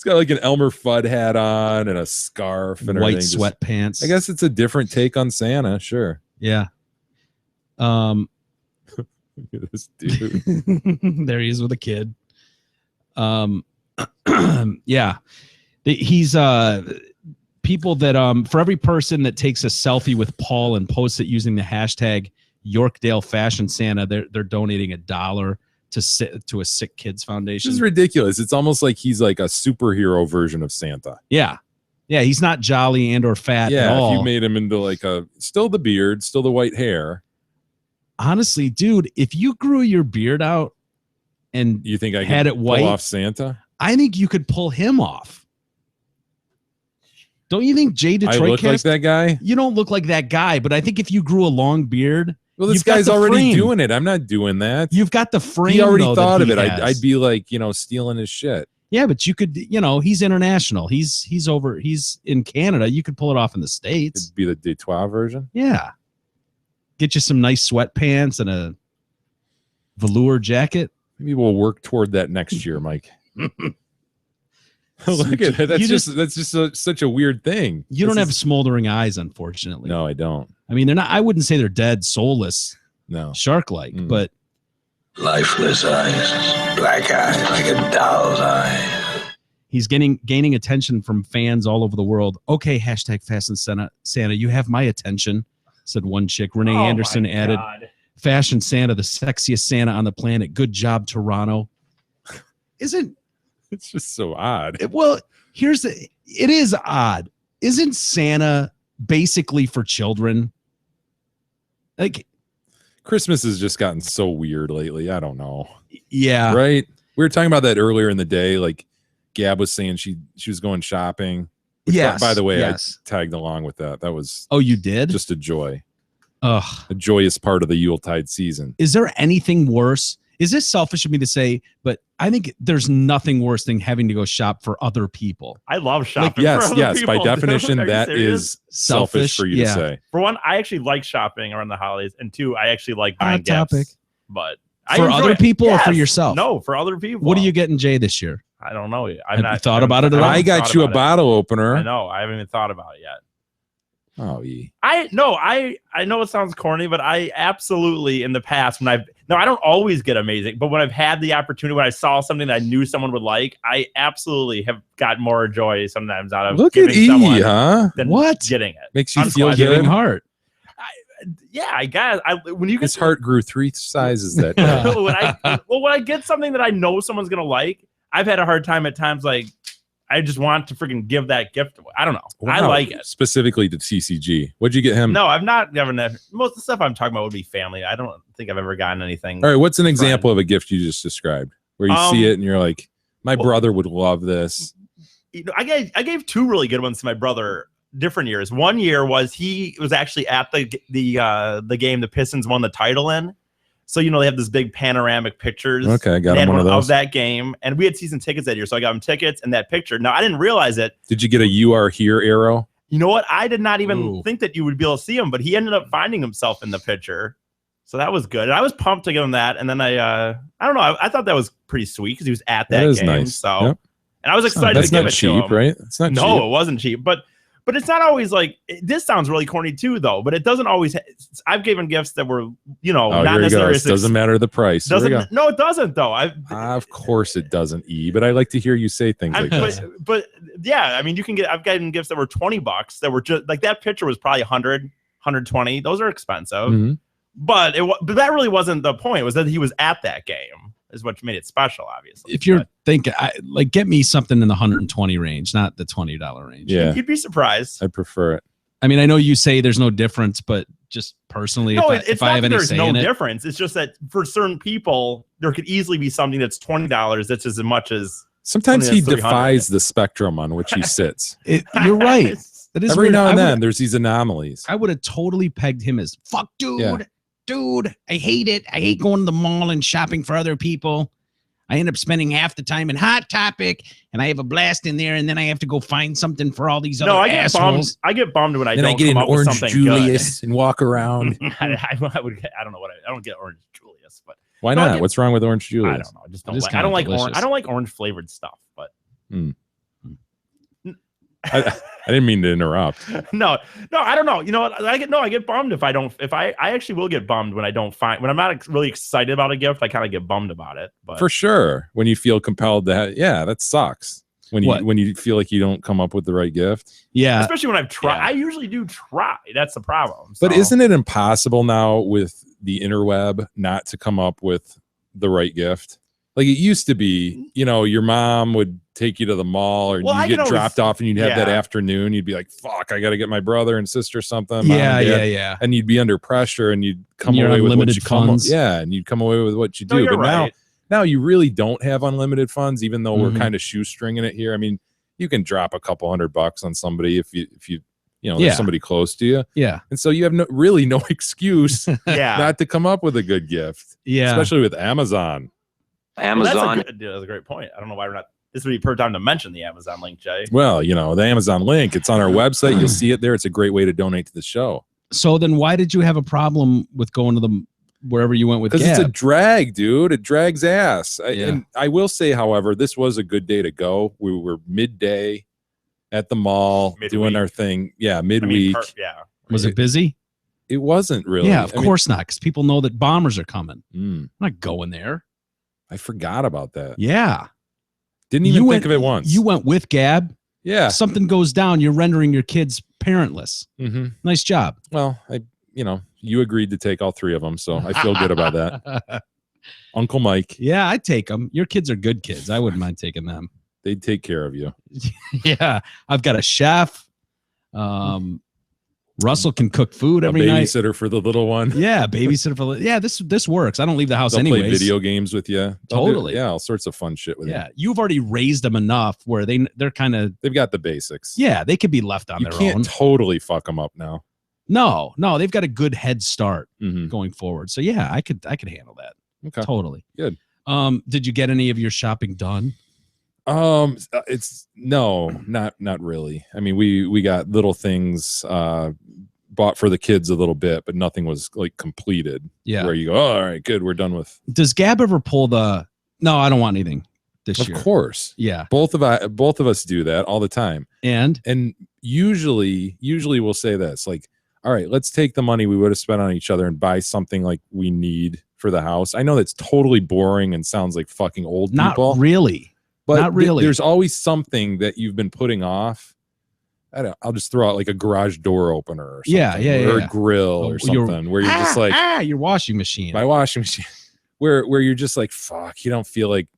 got like an Elmer Fudd hat on and a scarf and White everything. sweatpants. I guess it's a different take on Santa. Sure. Yeah. Look at this dude. There he is with a kid. Yeah. He's people that for every person that takes a selfie with Paul and posts it using the hashtag Yorkdale Fashion Santa, they're donating $1 to a Sick Kids This Foundation. is ridiculous. It's almost like he's like a superhero version of Santa. Yeah. Yeah, he's not jolly and or fat at Yeah, all. if you made him into like still the beard, still the white hair. Honestly, dude, if you grew your beard out and You think I had could it white, pull off Santa? I think you could pull him off. Don't you think Jay I Detroit look like Cast? that guy. You don't look like that guy, but I think if you grew a long beard, Well, this you've got guy's the already frame. doing it. I'm not doing that. You've got the frame. He already though, thought that of he it. has. I'd be like, stealing his shit. Yeah, but you could, he's international. He's in Canada. You could pull it off in the States. It'd be the Detroit version. Yeah. Get you some nice sweatpants and a velour jacket. Maybe we'll work toward that next year, Mike. Look at it. That's just such a weird thing. You don't have smoldering eyes, unfortunately. No, I don't. I mean, they're not. I wouldn't say they're dead, soulless, No. shark-like, Mm. but Lifeless eyes, black eyes like a doll's eye. he's gaining attention from fans all over the world. Okay, hashtag Fast and Santa, you have my attention, said one chick. Renee Oh, Anderson my added, God. Fashion Santa, the sexiest Santa on the planet. Good job, Toronto. Isn't It's just so odd. well? It is odd. Isn't Santa basically for children? Like, Christmas has just gotten so weird lately. I don't know. yeah, Right? We were talking about that earlier in the day. Like Gab was saying she was going shopping. Which, yes. by the way, yes. I tagged along with that. That was Oh, you did? just a joy. Ugh. A joyous part of the Yuletide season. Is there anything worse? Is this selfish of me to say? But I think there's nothing worse than having to go shop for other people. I love shopping. Yes, for other yes. By people, dude. definition, Are you that serious? is selfish for you Yeah. to say. For one, I actually like shopping around the holidays, and two, I actually like Hot buying topic. gifts. But I For enjoy other it. people or for Yes. yourself? No, for other people. What are you getting, Jay, this year? I don't know. Have I've you not thought about it at all? I got you a bottle opener. I know. I haven't even thought about it yet. Oh, yeah. I know it sounds corny, but I absolutely in the past I don't always get amazing, but when I've had the opportunity, when I saw something that I knew someone would like, I absolutely have got more joy sometimes out of Look at giving E, someone huh? than What? getting it. Makes you I'm feel glad Giving good. heart. Yeah, I guess when you His get heart grew 3 sizes that day. when I get something that I know someone's gonna like, I've had a hard time at times. Like I just want to freaking give that gift away. I don't know. I Wow. like it. Specifically to TCG. What'd you get him? No, I've not given that. Most of the stuff I'm talking about would be family. I don't think I've ever gotten anything. All right. What's an example of a gift you just described where you see it and you're like, my brother would love this? I gave two really good ones to my brother. Different years. One year he was actually at the game the Pistons won the title in. So they have this big panoramic pictures. Okay, I got They him had one of those. that game, and we had season tickets that year, so I got him tickets and that picture. Now I didn't realize it. Did you get a "You Are Here" arrow? You know what? I did not even Ooh. think that you would be able to see him, but he ended up finding himself in the picture. So that was good. And I was pumped to give him that. And then I don't know. I thought that was pretty sweet because he was at that is game. nice. So, Yep. And I was excited That's to give not it to cheap, him. right? It's not No, cheap. it wasn't cheap. But it's not always like this sounds really corny too, though. But it doesn't always. I've given gifts that were, Oh, not here you go. necessarily. It doesn't matter the price. Here we go. No, it doesn't though. Of course it doesn't, E. But I like to hear you say things like that. but yeah, I mean, you can get. I've gotten gifts that were $20 that were just like that picture was probably 100, 120. Those are expensive, Mhm. but that really wasn't the point. It was that he was at that game is what made it special. Obviously, If you're thinking, get me something in the 120 range, not the $20 range. Yeah, you'd be surprised. I prefer it. I mean, I know you say there's no difference, but just personally, No, if it's I not have that any there's say no in it, difference. It's just that for certain people, there could easily be something that's $20 that's as much as Sometimes Something he that's 300. defies the spectrum on which he sits. you're right. That is Every weird. now and I then, would- there's these anomalies. I would have totally pegged him as fuck, dude. Yeah. Dude, I hate it. I hate going to the mall and shopping for other people. I end up spending half the time in Hot Topic, and I have a blast in there, and then I have to go find something for all these other no. I get bummed. assholes. I get bummed when I Then don't I get come an up with orange something Julius and walk around. good. I would. I don't know what I don't get orange Julius, but Why No, I not? get- What's wrong with orange Julius? I don't know. I just It don't. is Like, I kinda don't like delicious. orange. I don't like orange flavored stuff, but I didn't mean to interrupt. no, I don't know. You know what? I get bummed if I don't. If I actually will get bummed when I don't find when I'm not really excited about a gift. I kind of get bummed about it. But For sure. When you feel compelled to have, yeah, that sucks. When What? you feel like you don't come up with the right gift. Yeah. especially when I've tried, yeah. I usually do try. That's the problem. But So- isn't it impossible now with the interweb not to come up with the right gift? Like it used to be, you know, your mom would take you to the mall or Well, I you can get dropped always- off and you'd have that yeah. afternoon. You'd be like, fuck, I got to get my brother and sister something. mom and Yeah, dad. yeah. And you'd be under pressure and you'd come You're away with what unlimited you come. funds. Yeah. And you'd come away with what you No, do. you're But right. now you really don't have unlimited funds, even though we're Mhm. kind of shoestringing it here. I mean, you can drop a couple $100 on somebody if you know, there's Yeah. somebody close to you. Yeah. And so you have really no excuse Yeah. not to come up with a good gift, Yeah. especially with Amazon. Well, Amazon. that's a great point. I don't know why we're not. This would be per time to mention the Amazon link, Jay. Well, you know, the Amazon link, it's on our website. You'll see it there. It's a great way to donate to the show. So then why did you have a problem with going to the wherever you went with Because it's a Gab? drag, dude. It drags ass. Yeah. And I will say, however, this was a good day to go. We were midday at the mall doing Midweek. our thing. Yeah, I midweek. mean, yeah. Was it busy? It wasn't really. Yeah, of I mean, course not, because people know that bombers are coming. mm, I'm not going there. I forgot about that. Yeah. Didn't even You think went- of it once. You went with Gab. yeah. Something goes down, you're rendering your kids parentless. hmm Nice job. Well, you agreed to take all three of them, so I feel good about that. Uncle Mike, Yeah, I'd take them. Your kids are good kids. I wouldn't mind taking them. they'd take care of you. Yeah. I've got a chef. Russell can cook food A every night. babysitter for the little one. Yeah, babysitter for this works. I don't leave the house They'll anyways. play video games with you. They'll do- Totally. yeah, all sorts of fun shit with you. Yeah, you've already raised them enough where they're kind of They've got the basics. they could be left on You their can't own. totally fuck them up now. No, they've got a good head start Mhm. going forward. So yeah, I could handle that. Okay. Totally. Good. Did you get any of your shopping done? It's no, not really. I mean, we got little things bought for the kids a little bit, but nothing was like completed. Yeah. Where you go, oh, all right, good, we're done with. Does Gab ever pull the no, I don't want anything this Of year? course, Yeah. both of us do that all the time. And And usually we'll say this, like, all right, let's take the money we would have spent on each other and buy something like we need for the house. I know that's totally boring and sounds like fucking old not people, really. but not really. there's always something that you've been putting off. I'll just throw out like a garage door opener or something, Yeah, or yeah. a grill Oh, or your- something where you're just like your washing machine. my washing machine, where you're just like, fuck, you don't feel like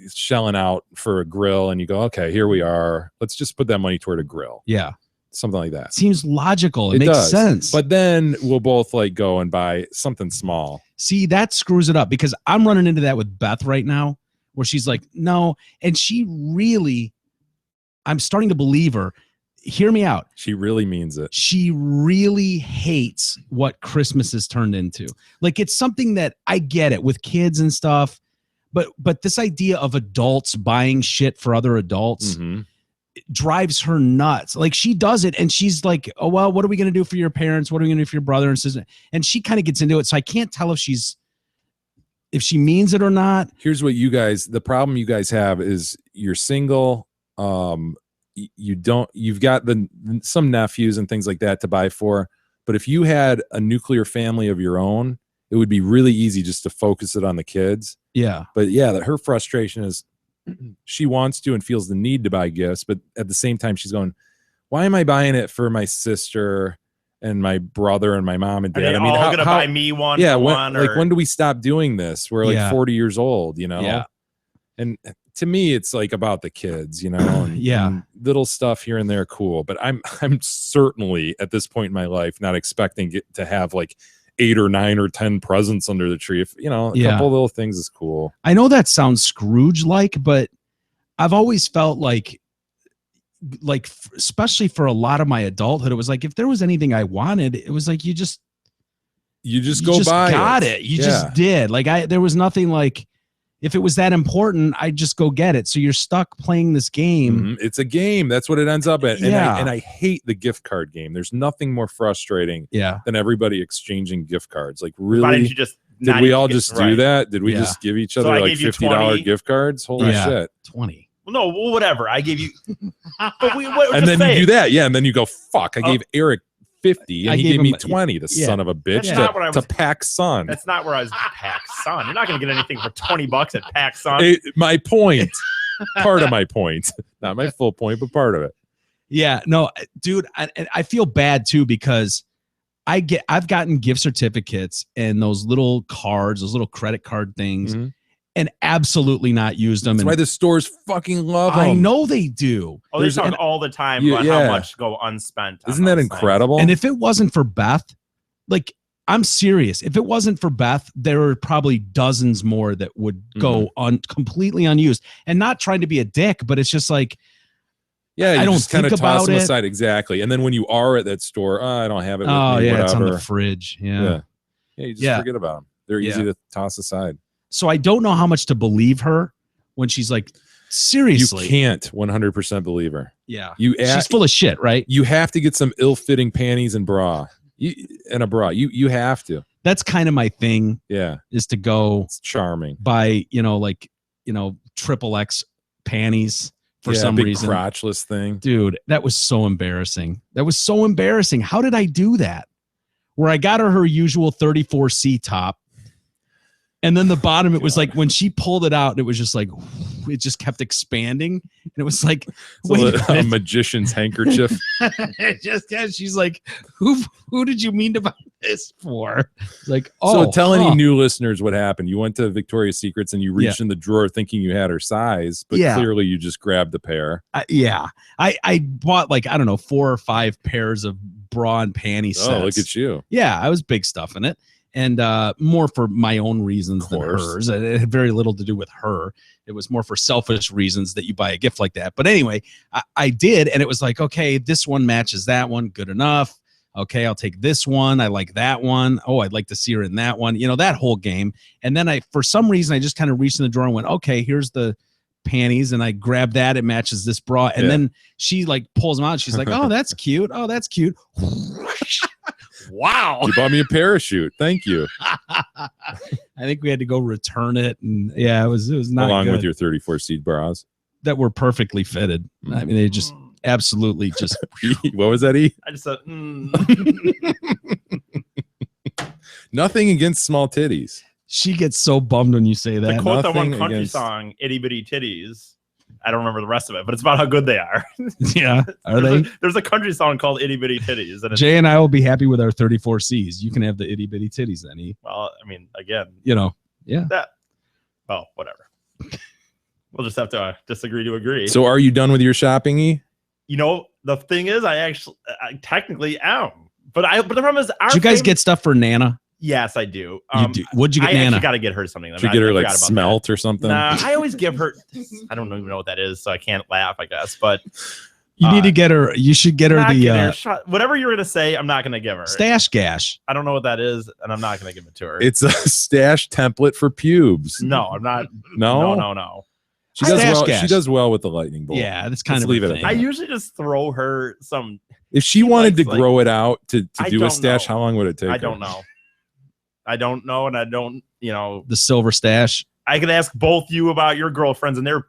shelling out for a grill, and you go, okay, here we are. Let's just put that money toward a grill, Yeah. something like that. Seems logical. It, It makes does, sense. But then we'll both like go and buy something small. See, that screws it up because I'm running into that with Beth right now, where she's like, no. And she really, I'm starting to believe her. Hear me out. She really means it. She really hates what Christmas has turned into. Like, it's something that I get it with kids and stuff, but this idea of adults buying shit for other adults Mhm. drives her nuts. Like, she does it and she's like, oh, well, what are we going to do for your parents? What are we going to do for your brother and sister? And she kind of gets into it. So I can't tell if she means it or not. Here's what the problem you guys have is you're single. You've got some nephews and things like that to buy for. But if you had a nuclear family of your own, it would be really easy just to focus it on the kids. Yeah. But yeah, her frustration is she wants to and feels the need to buy gifts, but at the same time she's going, why am I buying it for my sister and my brother and my mom and Are dad? they I mean, all gonna buy me one? yeah, for when, one, like or- when do we stop doing this? We're like Yeah. 40 years old, you know? Yeah. And to me, it's like about the kids, you know, and, Yeah. and little stuff here and there, cool. But I'm certainly at this point in my life not expecting it to have like 8 or 9 or 10 presents under the tree. If a Yeah. couple little things is cool. I know that sounds Scrooge-like, but I've always felt like especially for a lot of my adulthood, it was like if there was anything I wanted, it was like you just go buy got it. You just did. Like there was nothing like if it was that important, I'd just go get it. So you're stuck playing this game. Mhm. It's a game. That's what it ends up at. Yeah. And I hate the gift card game. There's nothing more frustrating Yeah. than everybody exchanging gift cards. Like, Why didn't really? you just? Did not we even all get- just do right. that? Did we Yeah. just give each So other I like gave you $50 20. gift cards? Holy Yeah. shit. 20. No, well, whatever. I gave you. But And then you do that. Yeah. And then you go, fuck, I Oh. gave Eric 50 and I he gave gave me him- 20, the yeah. son of a bitch, That's not what I to was- pack Sun. That's not where I was. PacSun. You're not going to get anything for $20 at PacSun. My point, part of my point, not my full point, but part of it. Yeah, no, dude, I feel bad too because I've gotten gift certificates and those little cards, those little credit card things, Mhm. and absolutely not used them. That's And why the stores fucking love them. I know they do. Oh, they There's- talk and- all the time Yeah, about yeah. how much go unspent. on Isn't that those things. incredible? And if it wasn't for Beth, like I'm serious, if it wasn't for Beth, there are probably dozens more that would go completely unused. And not trying to be a dick, but it's just like, yeah, you I don't just kind of think toss about them it. aside. Exactly. And then when you are at that store, I don't have it with oh me, yeah, it's on the whatever. fridge. Yeah. Yeah, you just Yeah. forget about them. They're easy to toss aside. So I don't know how much to believe her when she's like, seriously. You can't 100% believe her. Yeah. You She's full of shit, right? You have to get some ill-fitting panties and bra. And a bra. You have to. That's kind of my thing. Yeah. Is to go It's charming. buy, triple X panties for some big reason. crotchless thing. Dude, that was so embarrassing. How did I do that? Where I got her usual 34C top. And then the bottom, it was like when she pulled it out, it was just like, it just kept expanding. And it was like, wait A a minute. magician's handkerchief. She's like, who did you mean to buy this for? Like, oh. So tell any new listeners what happened. You went to Victoria's Secrets and you reached in the drawer thinking you had her size, but clearly you just grabbed the pair. I bought like, I don't know, 4 or 5 pairs of bra and panty sets. Oh, look at you. Yeah, I was big stuff in it. And more for my own reasons than hers. It had very little to do with her. It was more for selfish reasons that you buy a gift like that. But anyway, I did. And it was like, okay, this one matches that one. Good enough. Okay, I'll take this one. I like that one. Oh, I'd like to see her in that one. That whole game. And then for some reason, I just kind of reached in the drawer and went, okay, here's the panties. And I grabbed that. It matches this bra. And then she like pulls them out. She's like, oh, that's cute. Oh, that's cute. Wow. You bought me a parachute. Thank you. I think we had to go return it. And yeah, it was not Along good. with your 34 seed bras. That were perfectly fitted. I mean, they just absolutely just. What was that, E? I just said, Nothing against small titties. She gets so bummed when you say that. To quote that one Nothing country against- song, "Itty Bitty Titties." I don't remember the rest of it, but it's about how good they are. Yeah, are they? There's a country song called "Itty Bitty Titties," and it's, Jay and I will be happy with our 34Cs. You can have the itty bitty titties then. well, I mean, again, Yeah. well, whatever. We'll just have to disagree to agree. So are you done with your shopping, E? The thing is, I technically am, but the problem is, Did you guys get stuff for Nana? Yes, I do. You do. What'd you get I Nana? actually got to get her something. Should you get her like smelt or something? Nah, I always give her. I don't even know what that is, so I can't laugh. I guess, but You need to get her. You should get her not the giving her whatever you're gonna say. I'm not gonna give her. stash gash. I don't know what that is, and I'm not gonna give it to her. It's a stash template for pubes. No, I'm not. No? No. She does Stash well. gash. She does well with the lightning bolt. Yeah, that's kind Let's of leave a it at thing. I usually just throw her some. If she wanted to likes, grow it out to I do a don't stash, know. how long would it take? I her? don't know. And I don't. The silver stash. I could ask both you about your girlfriends and their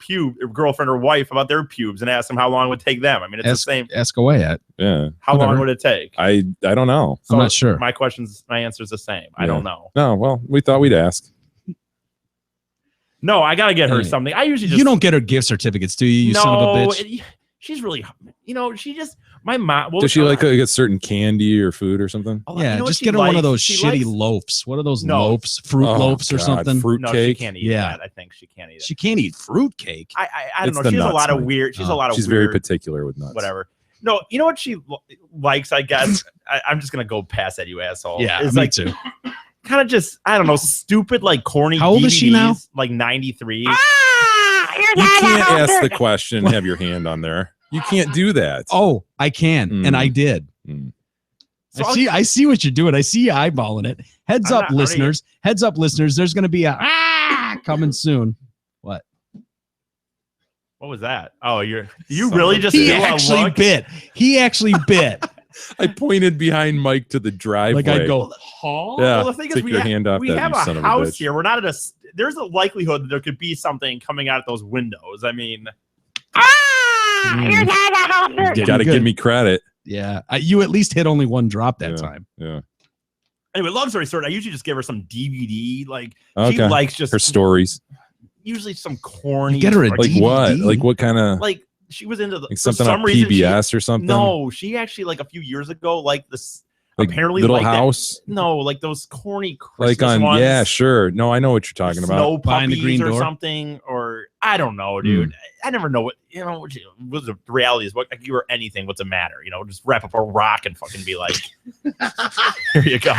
girlfriend or wife about their pubes, and ask them how long it would take them. I mean, it's the same. Ask away at. Yeah. How long whatever. would it take? I don't know. I'm not sure. My answer is the same. I Yeah. don't know. No, well, we thought we'd ask. No, I gotta get her Hey, something. I usually just You don't get her gift certificates, do you? You son of a bitch. She's really, she just my mom. Does she like get certain candy or food or something? Oh, Yeah, you know what just she get her one of likes? those She shitty likes- loaves. What are those No. loaves? Fruit Oh, loaves or God, something? fruit No, cake. she can't eat Yeah. that. I think she can't eat it. She can't eat fruit cake. I It's don't know. the She has a nuts, lot of Mike. weird. She's a Oh, lot of. She's weird, very particular with nuts. Whatever. No, you know what she likes. I guess I'm just gonna go past that, you asshole. Yeah, it's me like too. kind of just I don't know, stupid like corny. How old is she now? DVDs, Like 93. You can't ask the question and have your hand on there. You can't do that. Oh, I can, and I did. Mm. So I see what you're doing. I see you eyeballing it. Heads I'm up, not- I don't listeners. Heads up, listeners. There's going to be a coming soon. What? What was that? Oh, you Son really of just He do a actually look? bit. He actually bit. I pointed behind Mike to the driveway. Like I'd go, huh? Yeah. Well, the thing is, Take we, your hand off we that, have you son a of a house bitch. here. We're not at a. There's a likelihood that there could be something coming out of those windows. I mean, Mm. Got to Good. give me credit. Yeah. You at least hit only one drop that Yeah. time. Yeah. anyway, long story short, I usually just give her some DVD. Like Okay. she likes just Her stories. usually some corny. You get her a Like DVD? what? Like what kind of Like she was into the like for something some on reason, PBS or something? No, she actually like a few years ago, like this. apparently Little like that. House, No, like those corny Christmas like on ones. yeah, sure. No, I know what you're talking about. Snow Behind the puppies green or door? something, or I don't know, dude. I never know what what the reality is. What like you or anything? What's the matter? Just wrap up a rock and fucking be like, here you go.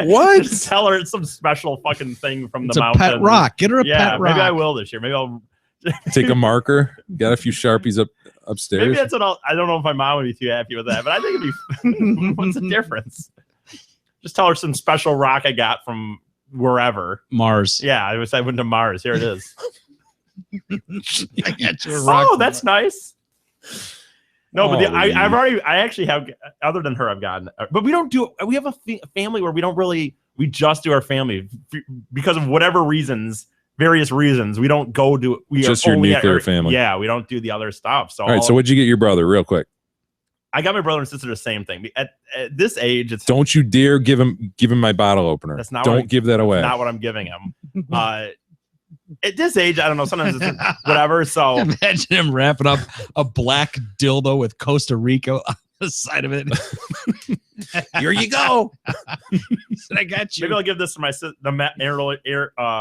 What? Just tell her it's some special fucking thing from It's the a mountain. pet rock. Get her a Yeah, pet rock. maybe I will this year. Maybe I'll. Take a marker. Got a few Sharpies upstairs. Maybe that's what I don't know if my mom would be too happy with that, but I think it'd be. What's the difference? Just tell her some special rock I got from wherever. Mars. Yeah, I went to Mars. Here it is. I got you a rock. Oh, that's nice. No, but Holy. I actually have, other than her, I've gotten, but we don't do, we have a family where we don't really, we just do our family because of whatever reasons, various reasons. We don't go do, we Just are your only nuclear family. Yeah, we don't do the other stuff. So, All right. So what'd you get your brother, real quick? I got my brother and sister the same thing. At this age, it's Don't you dare give him my bottle opener. That's not what Don't give that away. not what I'm giving him. At this age, I don't know. Sometimes it's whatever. So Imagine him wrapping up a black dildo with Costa Rica on the side of it. Here you go. He said, I got you. maybe I'll give this to my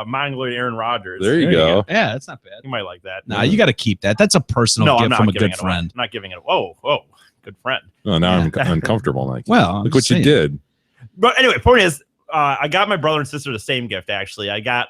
Mongoloid Aaron Rodgers. There you go. Yeah, that's not bad. You might like that. Nah, you got to keep that. That's a personal No, I'm gift not from a giving good it away. friend. I'm not giving it. Whoa, good friend. Oh, now I'm uncomfortable, Mike. Well, I'm Look what just you saying. did. But anyway, point is, I got my brother and sister the same gift. Actually, I got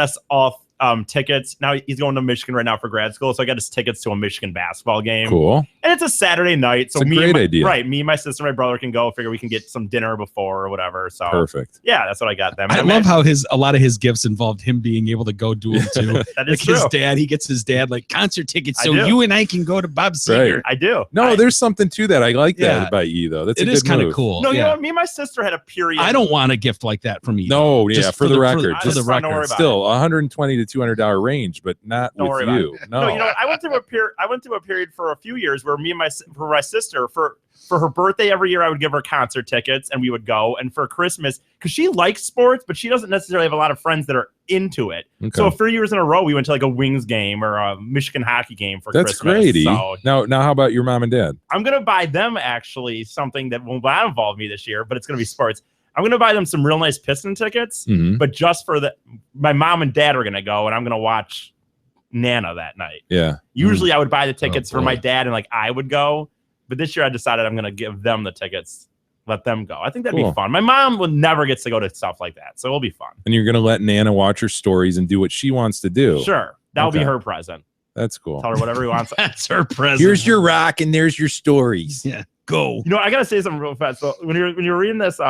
us all tickets. Now he's going to Michigan right now for grad school, so I got his tickets to a Michigan basketball game. Cool. And it's a Saturday night, so It's a me great and my, idea. right? Me, my sister, my brother can go. Figure we can get some dinner before or whatever. So Perfect. yeah, that's what I got them. I And love how a lot of his gifts involved him being able to go do them too. that Like is true. his dad, he gets his dad like concert tickets, I so do. you and I can go to Bob Seger. Right. I do. No, there's something to that. I like Yeah. that by E though. That's It a is good kind of move. cool. No, you know yeah. what? Me and my sister had a period. I don't want a gift like that from you. No, yeah, Just for the for record, for just the fine, don't worry record. about still $120 to $200 range, but not Don't with worry about you. No, No, you know what? I went through a period for a few years where me and my sister for her birthday every year I would give her concert tickets and we would go. And for Christmas, because she likes sports, but she doesn't necessarily have a lot of friends that are into it. Okay. So a few years in a row, we went to like a Wings game or a Michigan hockey game for That's Christmas. great. E. So Now, how about your mom and dad? I'm gonna buy them actually something that will not involve me this year, but it's gonna be sports. I'm gonna buy them some real nice Piston tickets, Mhm. but just for my mom and dad are gonna go, and I'm gonna watch Nana that night. Yeah. Usually I would buy the tickets for boy. my dad and like I would go, but this year I decided I'm gonna give them the tickets, let them go. I think that'd Cool. be fun. My mom would never gets to go to stuff like that, so it'll be fun. And you're gonna let Nana watch her stories and do what she wants to do. Sure, that'll be Okay. her present. That's cool. Tell her whatever he wants. That's her present. Here's your rock, and there's your stories. Yeah, go. You know, I gotta say something real fast. So when you're reading this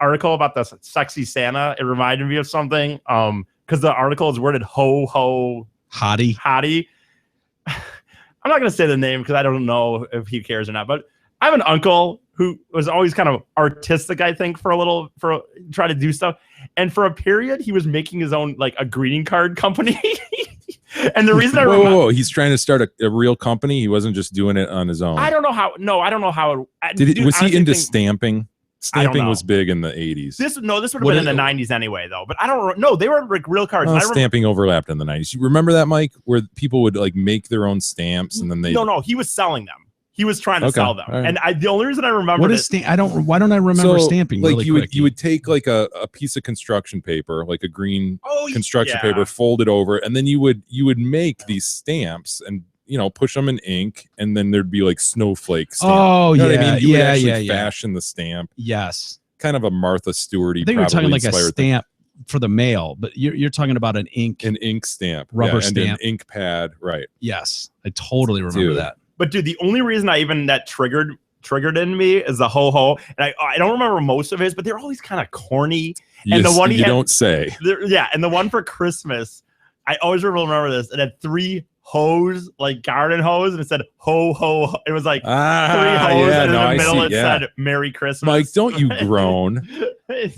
article about the sexy Santa, it reminded me of something. Because the article is worded ho ho Hottie. hottie. I'm not gonna say the name because I don't know if he cares or not. But I have an uncle who was always kind of artistic, I think, for try to do stuff. And for a period, he was making his own like a greeting card company. And the reason I remember, Whoa, he's trying to start a real company. He wasn't just doing it on his own. I don't know how. No, I don't know how. Was he honestly into think- stamping? I don't Stamping know. was big in the 80s. This would have What been in is- the 90s anyway, though. But I don't know. They were like real cards. Well, I remember, stamping overlapped in the 90s. You remember that, Mike, where people would like make their own stamps and then they no, he was selling them. He was trying to Okay, sell them. all right. And the only reason I remember What is why don't I remember stamping like really you quick? would you would take like a piece of construction paper, like a green construction yeah. paper, fold it over, and then you would make these stamps and push them in ink, and then there'd be like snowflake stamp. Oh, You know what yeah, I mean? You would yeah, actually yeah. fashion the stamp, Yes. kind of a Martha Stewart-y. I think we're talking probably like a inspired thing. stamp for the mail, but you're talking about an ink. An ink stamp, Rubber and an stamp. ink pad, right? Yes, I totally remember Dude. that. But dude, the only reason that triggered in me is the ho ho. And I don't remember most of his, but they're always kind of corny. And the Yes, one he you had- don't say. Yeah, and the one for Christmas, I always remember this. It had 3 hose, like garden hose, and it said ho ho. Ho. It was like 3 hose, and in the middle it said Merry Christmas. Mike, don't you groan.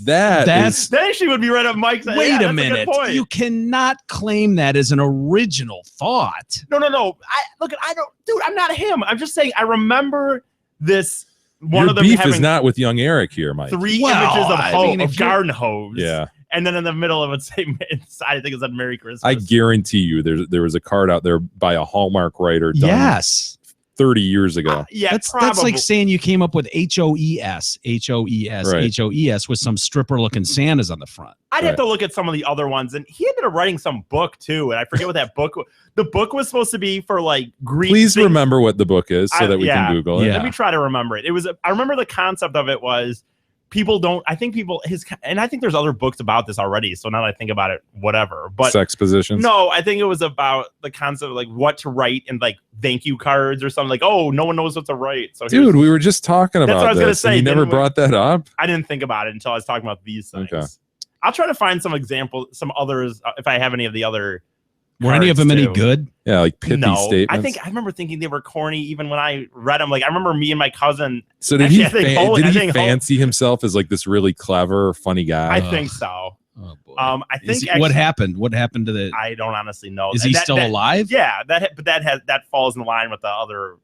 That's that actually would be right up Mike's. wait yeah, a that's minute. good point. You cannot claim that as an original thought. No. I don't, dude. I'm not him. I'm just saying. I remember this. One Your of them beef having is not with young Eric here, Mike. 3 Well, images of, I ho- mean, of if you're- garden hose. Yeah. And then in the middle of it, say, I think it said Merry Christmas. I guarantee you there was a card out there by a Hallmark writer done Yes. 30 years ago. Yeah, That's probably. like saying you came up with HOES with some stripper looking Santas on the front. I'd have to look at some of the other ones, and he ended up writing some book too, and I forget what that book. The book was supposed to be for like Greek. Please things. remember what the book is so that we can Google it. Yeah. Let me try to remember it. It was. I remember the concept of it was people don't. I think people and I think there's other books about this already. So now that I think about it, whatever. But Sex positions. no, I think it was about the concept of like what to write and like thank you cards or something. Like, oh, no one knows what to write. So Dude, we were just talking That's about what I was gonna this. say, And you never didn't we? brought that up. I didn't think about it until I was talking about these things. Okay. I'll try to find some examples, some others, if I have any of the other. Were any of cards, them any too. good? Yeah, like pithy No, statements. I remember thinking they were corny even when I read them. Like I remember me and my cousin. So did Actually, I think he bowling- I did he think fancy himself as like this really clever, funny guy? I think so. Oh boy. I think what actually- happened? What happened to the? I don't honestly know. Is he still alive? Yeah, but that falls in line with the other.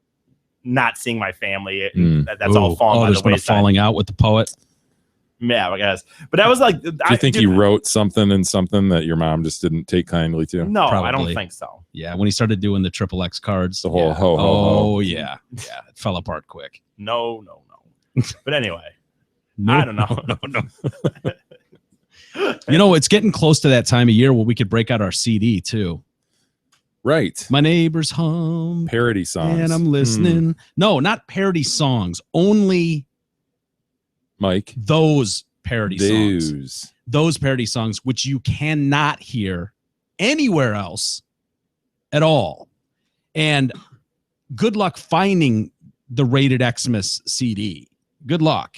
Not seeing my family. Mm. That's all falling by there's the been a wayside. falling out with the poet. Yeah, I guess. But that was like. Do you think he wrote something in something that your mom just didn't take kindly to? No, I Probably. don't think so. Yeah, when he started doing the XXX cards, The whole yeah. ho, ho, Oh ho. yeah, it fell apart quick. No. But anyway, No, I don't know. no. You know, it's getting close to that time of year where we could break out our CD too. Right. My neighbors hum, Parody songs. and I'm listening. No, not parody songs. Only Mike. those parody songs. Those. Those parody songs, which you cannot hear anywhere else at all. And good luck finding the Rated Xmas CD. Good luck.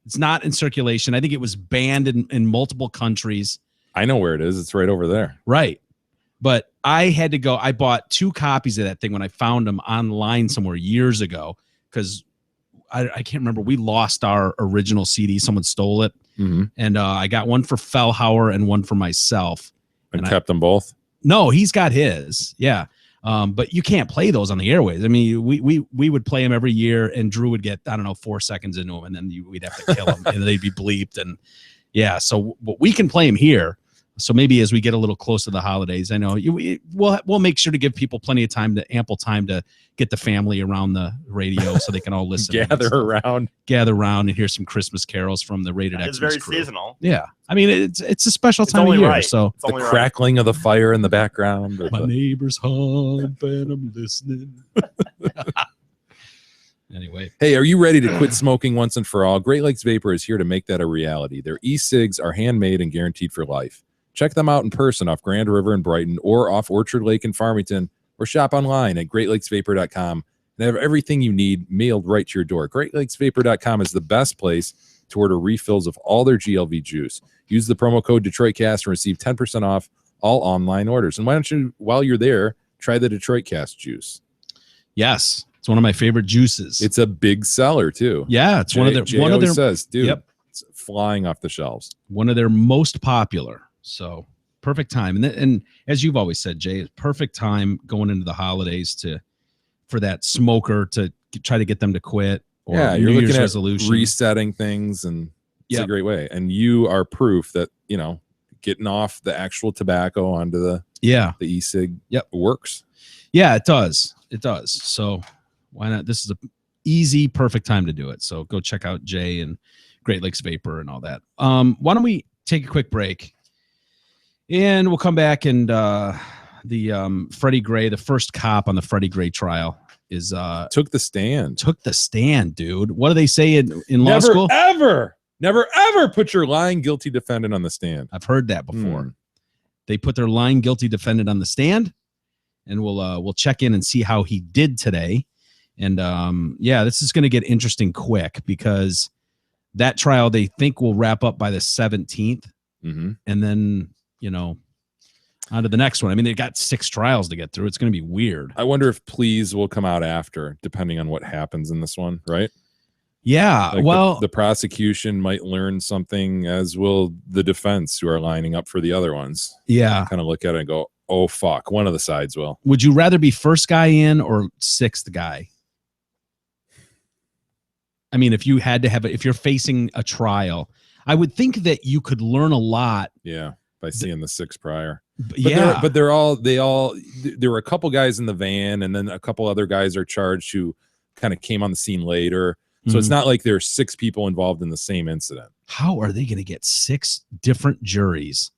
It's not in circulation. I think it was banned in multiple countries. I know where it is. It's right over there. Right. But I had to go. I bought 2 copies of that thing when I found them online somewhere years ago because I can't remember. We lost our original CD. Someone stole it. Mm-hmm. And I got one for Fellhauer and one for myself. And kept them both. No, he's got his. Yeah. But you can't play those on the airways. I mean, we would play them every year, and Drew would get, I don't know, 4 seconds into them, and then we'd have to kill them, and they'd be bleeped. And yeah, so but we can play them here. So maybe as we get a little close to the holidays, I know we'll make sure to give people plenty of time, ample time to get the family around the radio so they can all listen. Gather around and hear some Christmas carols from the Rated Xmas It's very crew. seasonal. Yeah, I mean it's a special It's time of only year. right. So It's the only right. crackling of the fire in the background. or my the- neighbors hump and I'm listening. Anyway, Hey, are you ready to quit smoking once and for all? Great Lakes Vapor is here to make that a reality. Their e-cigs are handmade and guaranteed for life. Check them out in person off Grand River in Brighton or off Orchard Lake in Farmington, or shop online at greatlakesvapor.com and have everything you need mailed right to your door. Greatlakesvapor.com is the best place to order refills of all their GLV juice. Use the promo code DetroitCast and receive 10% off all online orders. And why don't you, while you're there, try the Detroit Cast juice. yes, it's one of my favorite juices. It's a big seller too. yeah, it's one of their Jay one of always their says, dude, Yep. it's flying off the shelves. one of their most popular. So perfect time, and as you've always said, Jay, it's perfect time going into the holidays for that smoker to try to get them to quit. Or Yeah, New you're Year's looking at resolution. resetting things, and it's a Yep. great way. And you are proof that, you know, getting off the actual tobacco onto the e-cig works. Yeah, it does. It does. So why not? This is a easy, perfect time to do it. So go check out Jay and Great Lakes Vapor and all that. Why don't we take a quick break? And we'll come back, and the Freddie Gray, the first cop on the Freddie Gray trial, is Took the stand. took the stand, dude. What do they say in law school? Never ever put your lying guilty defendant on the stand. I've heard that before. Hmm. They put their lying guilty defendant on the stand, and we'll check in and see how he did today. And this is going to get interesting quick because that trial they think will wrap up by the 17th, Mm-hmm. and then on to the next one. I mean, they got 6 trials to get through. It's going to be weird. I wonder if pleas will come out after, depending on what happens in this one, right? Yeah. Like well, the prosecution might learn something, as will the defense, who are lining up for the other ones. yeah. Kind of look at it and go, oh, fuck. One of the sides will. Would you rather be first guy in or 6th guy? I mean, if you had to have if you're facing a trial, I would think that you could learn a lot Yeah. by seeing the 6 prior. But Yeah. there were a couple guys in the van, and then a couple other guys are charged who kind of came on the scene later. So it's not like there's 6 people involved in the same incident. How are they going to get 6 different juries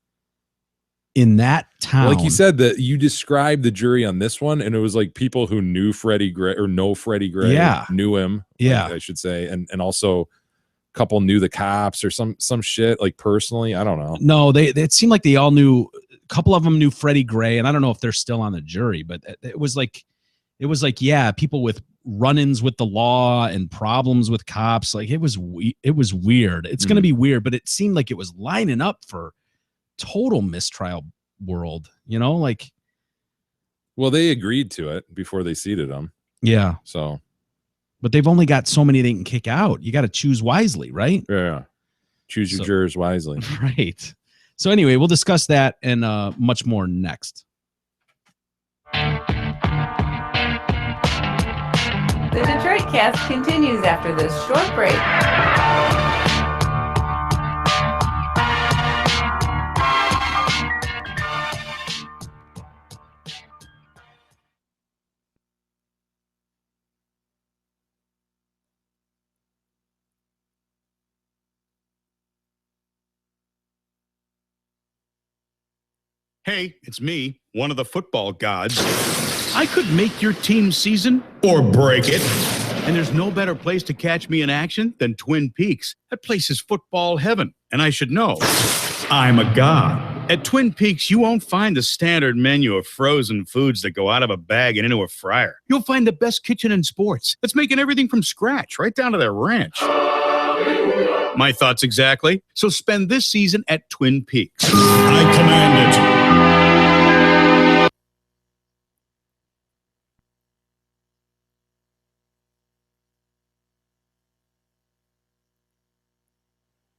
in that town? Like you said, that you described the jury on this one, and it was like people who knew Freddie Gray or know Freddie Gray, Yeah. knew him, Yeah. like I should say, and also a couple knew the cops or some shit, like personally. I don't know. No, it seemed like they all knew. A couple of them knew Freddie Gray, and I don't know if they're still on the jury, but it was like, yeah, people with run-ins with the law and problems with cops. Like it was weird. It's going to be weird, but it seemed like it was lining up for total mistrial world, like. Well, they agreed to it before they seated him. Yeah. So. But they've only got so many they can kick out. You got to choose wisely, right? Yeah. Choose your jurors wisely. Right. So anyway, we'll discuss that and much more next. The Detroit Cast continues after this short break. Hey, it's me, one of the football gods. I could make your team's season or break it. And there's no better place to catch me in action than Twin Peaks. That place is football heaven, and I should know. I'm a god. At Twin Peaks, you won't find the standard menu of frozen foods that go out of a bag and into a fryer. You'll find the best kitchen in sports that's making everything from scratch, right down to their ranch. My thoughts exactly. So spend this season at Twin Peaks. I command it.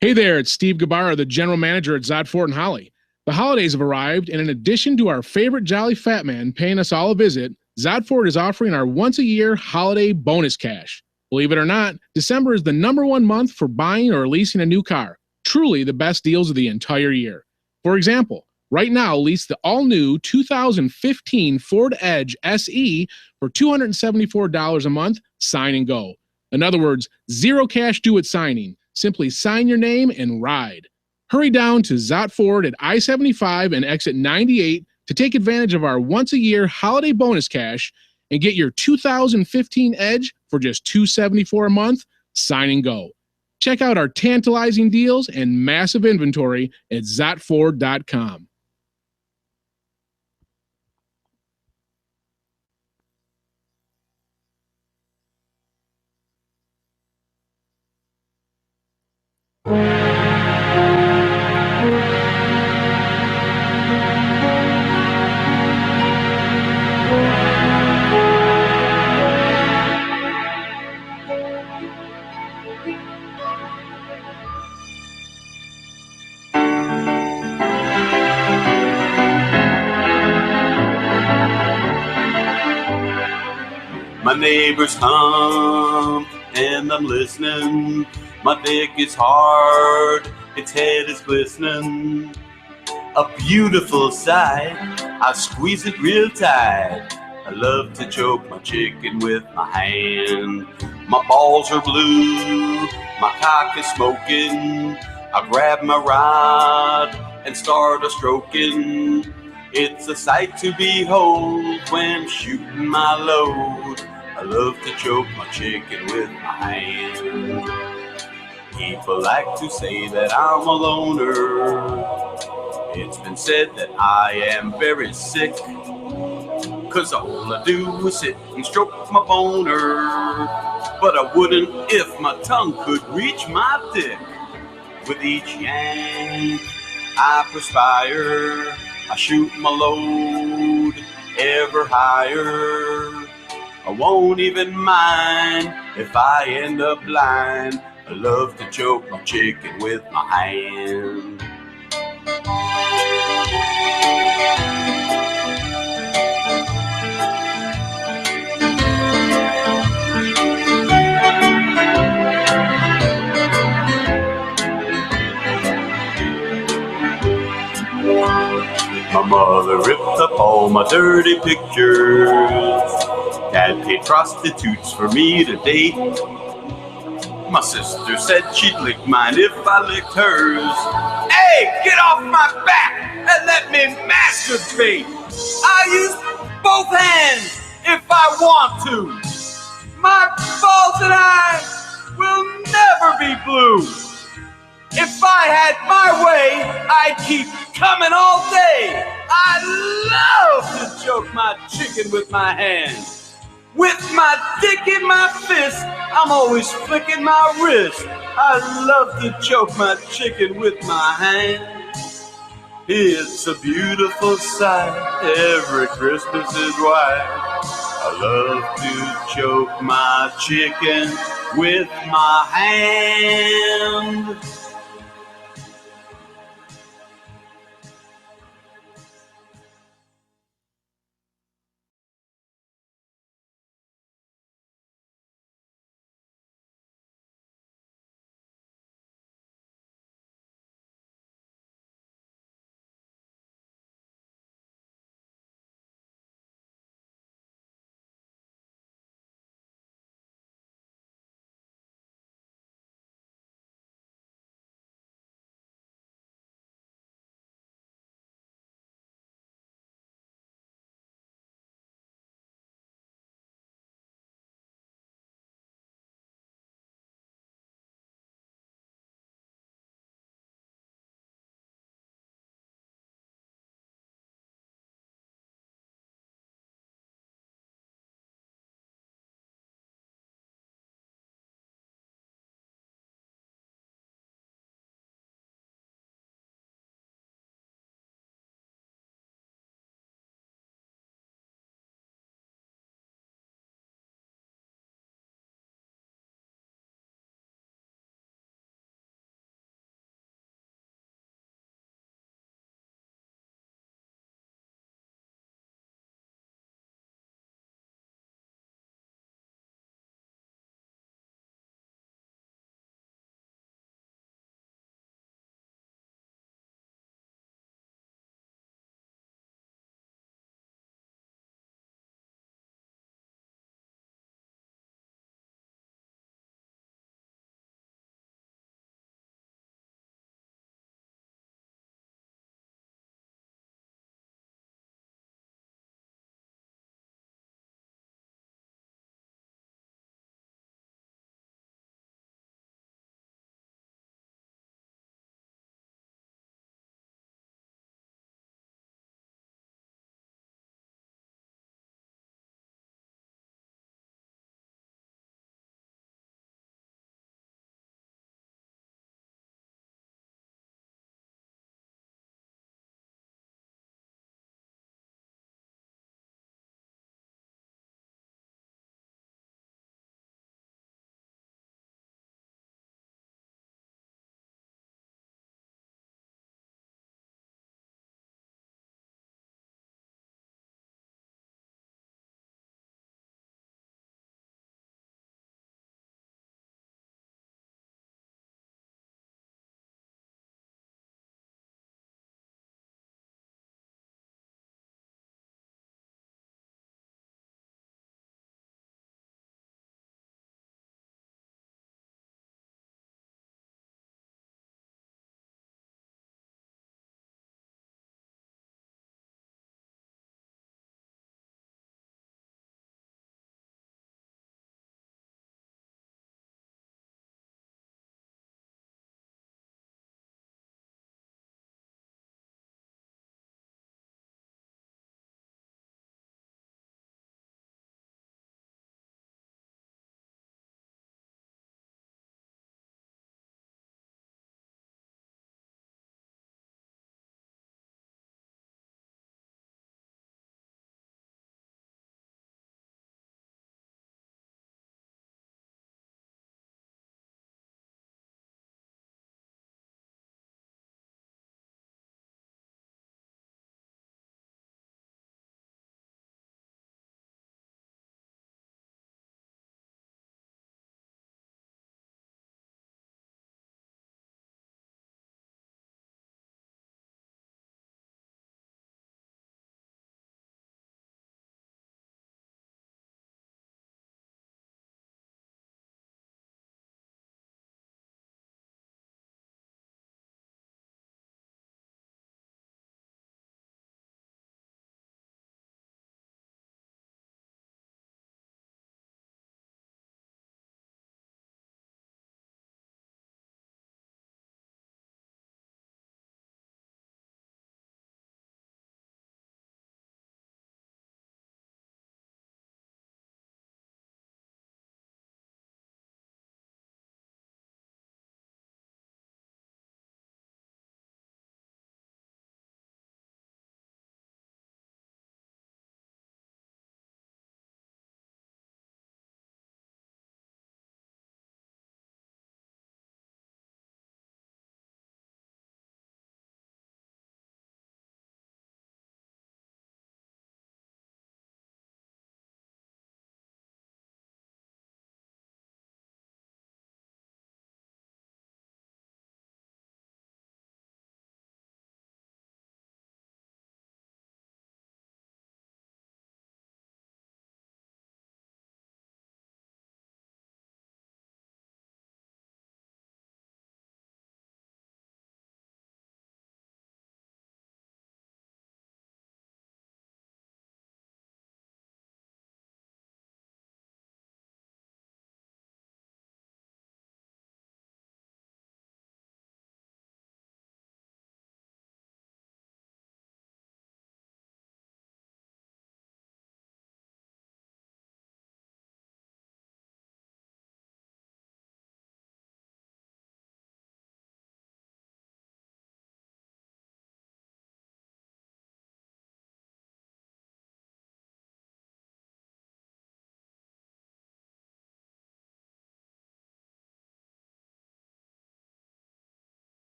Hey there, it's Steve Gabarra, the general manager at Zot Ford and Holly. The holidays have arrived, and in addition to our favorite jolly fat man paying us all a visit, Zot Ford is offering our once-a-year holiday bonus cash. Believe it or not, December is the #1 month for buying or leasing a new car. Truly the best deals of the entire year. For example, right now, lease the all-new 2015 Ford Edge SE for $274 a month, sign and go. In other words, zero cash due at signing. Simply sign your name and ride. Hurry down to Zot Ford at I-75 and exit 98 to take advantage of our once-a-year holiday bonus cash and get your 2015 Edge for just $274 a month, sign and go. Check out our tantalizing deals and massive inventory at ZotFord.com. My neighbors hum, and I'm listening. My dick is hard, its head is glistening. A beautiful sight, I squeeze it real tight. I love to choke my chicken with my hand. My balls are blue, my cock is smoking. I grab my rod and start a stroking. It's a sight to behold when shooting my load. I love to choke my chicken with my hand. People like to say that I'm a loner. It's been said that I am very sick, 'cause all I do is sit and stroke my boner. But I wouldn't if my tongue could reach my dick. With each yank, I perspire. I shoot my load ever higher. I won't even mind if I end up blind. I love to choke my chicken with my hand. mother ripped up all my dirty pictures. Dad paid prostitutes for me to date. My sister said she'd lick mine if I licked hers. Hey, get off my back and let me masturbate. I use both hands if I want to. My balls and I will never be blue. If I had my way, I'd keep coming all day. I love to choke my chicken with my hand. With my dick in my fist, I'm always flicking my wrist. I love to choke my chicken with my hand. It's a beautiful sight, every Christmas is white. I love to choke my chicken with my hand.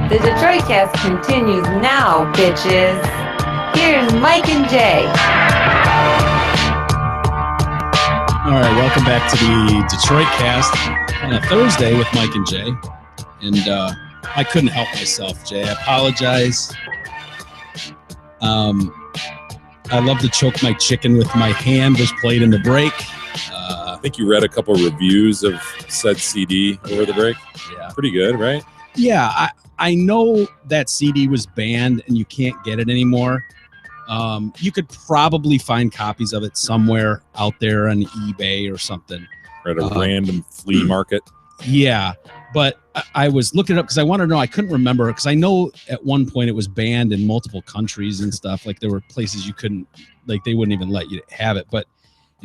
The Detroit Cast continues now, bitches. Here's Mike and Jay. All right, welcome back to the Detroit Cast on a Thursday with Mike and Jay. And I couldn't help myself, Jay. I apologize. I love to choke my chicken with my hand, was played in the break. I think you read a couple reviews of said CD over the break. Yeah. Pretty good, right? Yeah, I know that CD was banned and you can't get it anymore. You could probably find copies of it somewhere out there on eBay or something. Or at a random flea market. Yeah, but I was looking it up because I wanted to know. I couldn't remember because I know at one point it was banned in multiple countries and stuff. Like there were places you couldn't, like they wouldn't even let you have it. But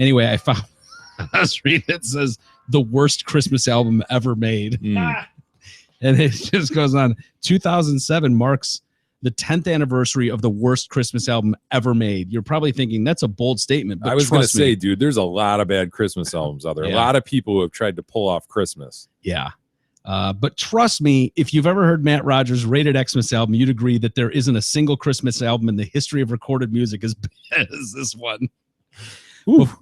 anyway, I found, I was reading it says the worst Christmas album ever made. And it just goes on. 2007 marks the 10th anniversary of the worst Christmas album ever made. You're probably thinking that's a bold statement. But I was going to trust me. say, dude, there's a lot of bad Christmas albums out there. Yeah. A lot of people who have tried to pull off Christmas. Yeah. But trust me, if you've ever heard Matt Rogers' Rated Xmas album, you'd agree that there isn't a single Christmas album in the history of recorded music as bad as this one.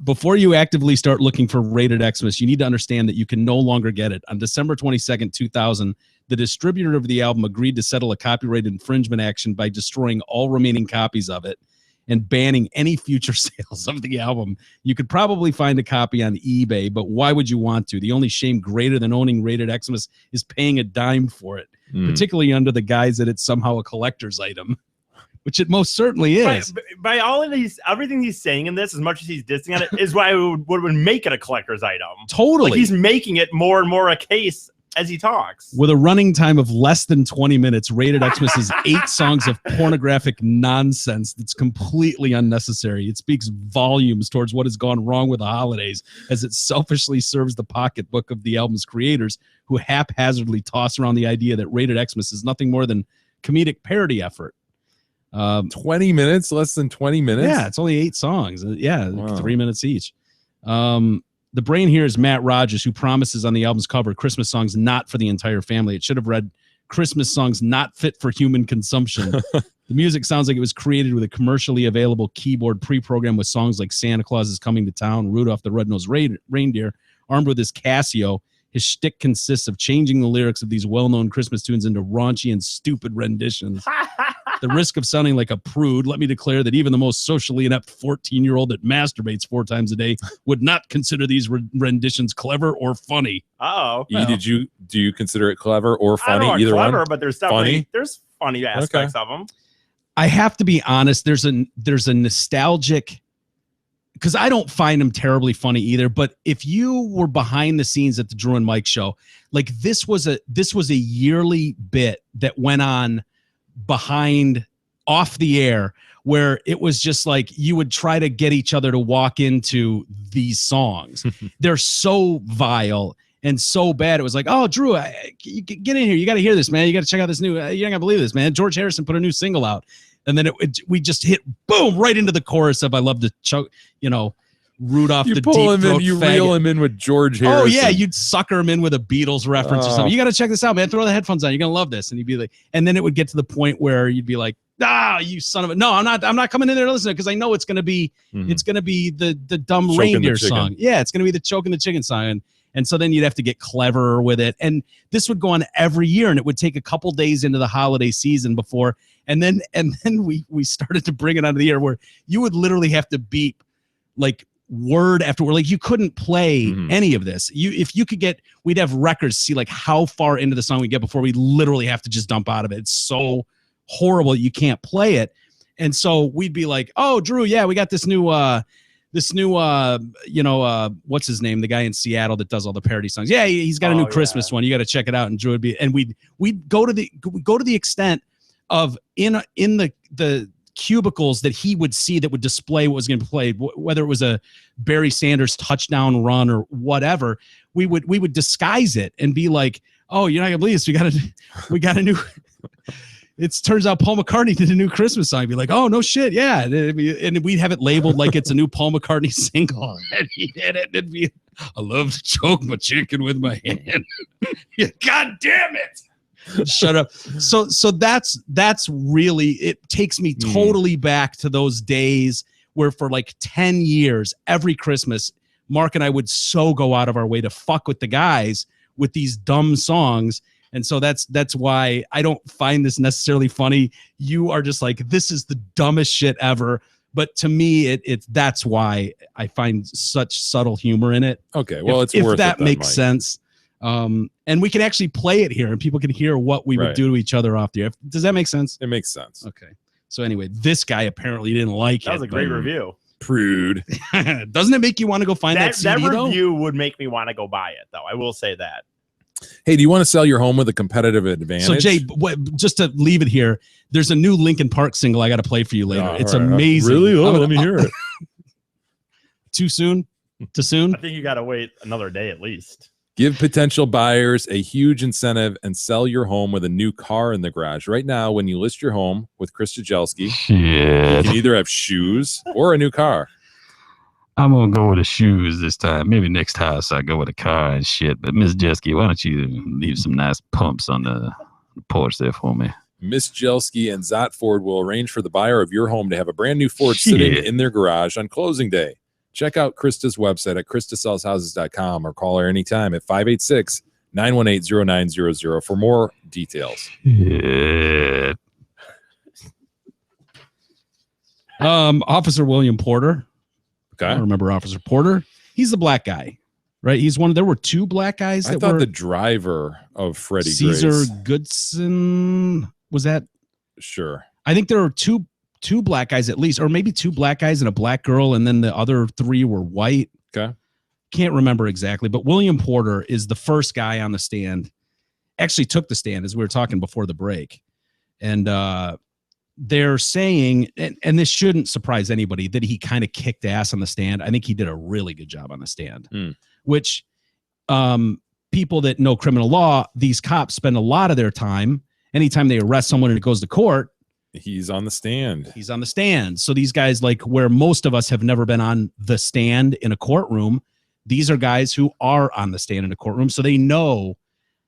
Before you actively start looking for Rated Xmas, you need to understand that you can no longer get it. On December 22nd, 2000, the distributor of the album agreed to settle a copyright infringement action by destroying all remaining copies of it and banning any future sales of the album. You could probably find a copy on eBay, but why would you want to? The only shame greater than owning Rated Xmas is paying a dime for it, particularly under the guise that it's somehow a collector's item, which it most certainly is. By all of these, everything he's saying in this, as much as he's dissing on it, is why would make it a collector's item. Totally. Like he's making it more and more a case as he talks. With a running time of less than 20 minutes, Rated Xmas is 8 songs of pornographic nonsense that's completely unnecessary. It speaks volumes towards what has gone wrong with the holidays, as it selfishly serves the pocketbook of the album's creators, who haphazardly toss around the idea that Rated Xmas is nothing more than comedic parody effort. 20 minutes, less than 20 minutes. Yeah, it's only 8 songs. Yeah, Wow. 3 minutes each. The brain here is Matt Rogers, who promises on the album's cover Christmas songs not for the entire family. It should have read Christmas songs not fit for human consumption. The music sounds like it was created with a commercially available keyboard pre-programmed with songs like Santa Claus is Coming to Town, Rudolph the Red-Nosed Reindeer. Armed with his Casio, his shtick consists of changing the lyrics of these well-known Christmas tunes into raunchy and stupid renditions. The risk of sounding like a prude, let me declare that even the most socially inept 14-year-old that masturbates 4 times a day would not consider these renditions clever or funny. Oh, Do you consider it clever or funny? I don't know, Either clever, one, but there's definitely funny? funny aspects of them. I have to be honest. There's a nostalgic, because I don't find them terribly funny either. But if you were behind the scenes at the Drew and Mike show, like this was a yearly bit that went on behind off the air, where it was just like you would try to get each other to walk into these songs. They're so vile and so bad. It was like, oh, Drew, you get in here. You got to hear this, man. You got to check out this new. You're not gonna believe this, man. George Harrison put a new single out, and then we just hit boom right into the chorus of "I love to choke," Rudolph You the pull deep him throat in, you faggot. reel him in with George Harrison. Oh yeah, you'd sucker him in with a Beatles reference or Oh. something. You got to check this out, man. Throw the headphones on. You're gonna love this. And he'd be like, and then it would get to the point where you'd be like, you son of a. No, I'm not coming in there to listen to it because I know it's gonna be the dumb Choking the reindeer chicken. song. Yeah, it's gonna be the choking the chicken song. And so then you'd have to get cleverer with it. And this would go on every year, and it would take a couple days into the holiday season before. And then we started to bring it onto the air where you would literally have to beep like word after word. Like you couldn't play any of this. We'd have records see like how far into the song we get before we literally have to just dump out of it. It's so horrible you can't play it. And so we'd be like, oh, Drew, yeah, we got this new what's his name, the guy in Seattle that does all the parody songs. Yeah, he's got a new Christmas one. You got to check it out. And Drew would be, and we'd go to the extent of in the cubicles that he would see that would display what was going to be played, whether it was a Barry Sanders touchdown run or whatever. We would disguise it and be like, oh, you're not gonna believe this. We got a new. It turns out Paul McCartney did a new Christmas song. Be like, oh, no shit, yeah. And we'd have it labeled like it's a new Paul McCartney single. And he did it. It'd be, I love to choke my chicken with my hand. God damn it. Shut up. So that's really, it takes me totally back to those days where for like 10 years, every Christmas, Mark and I would so go out of our way to fuck with the guys with these dumb songs. And so that's why I don't find this necessarily funny. You are just like, this is the dumbest shit ever. But to me, that's why I find such subtle humor in it. Okay, well, if worth that it then, makes Mike. sense. And we can actually play it here, and people can hear what we would do to each other off the air. Does that make sense? It makes sense. Okay. So anyway, this guy apparently didn't like it. That was a great review. Prude. Doesn't it make you want to go find that CD, that though? review would make me want to go buy it, though. I will say that. Hey, do you want to sell your home with a competitive advantage? So Jay, just to leave it here, there's a new Linkin Park single I got to play for you later. It's amazing. Really? Oh, let me hear it. Too soon? Too soon? I think you got to wait another day at least. Give potential buyers a huge incentive and sell your home with a new car in the garage. Right now, when you list your home with Chris Jajelski, you can either have shoes or a new car. I'm gonna go with the shoes this time. Maybe next house I go with a car and shit. But Miss Jesky, why don't you leave some nice pumps on the porch there for me? Miss Jelski and Zott Ford will arrange for the buyer of your home to have a brand new Ford sitting in their garage on closing day. Check out Krista's website at KristaSellsHouses.com or call her anytime at 586-918-0900 for more details. Yeah. Officer William Porter. Okay. I remember Officer Porter. He's the black guy, right? He's one. There were two black guys. I thought the driver of Freddie Caesar Grace. Goodson was that? Sure. I think there were two black guys at least, or maybe two black guys and a black girl, and then the other three were white. Okay. Can't remember exactly, but William Porter is the first guy on the stand. Actually took the stand as we were talking before the break. And they're saying, and this shouldn't surprise anybody, that he kind of kicked ass on the stand. I think he did a really good job on the stand, which people that know criminal law, these cops spend a lot of their time, anytime they arrest someone and it goes to court, he's on the stand. He's on the stand. So these guys, like where most of us have never been on the stand in a courtroom, these are guys who are on the stand in a courtroom. So they know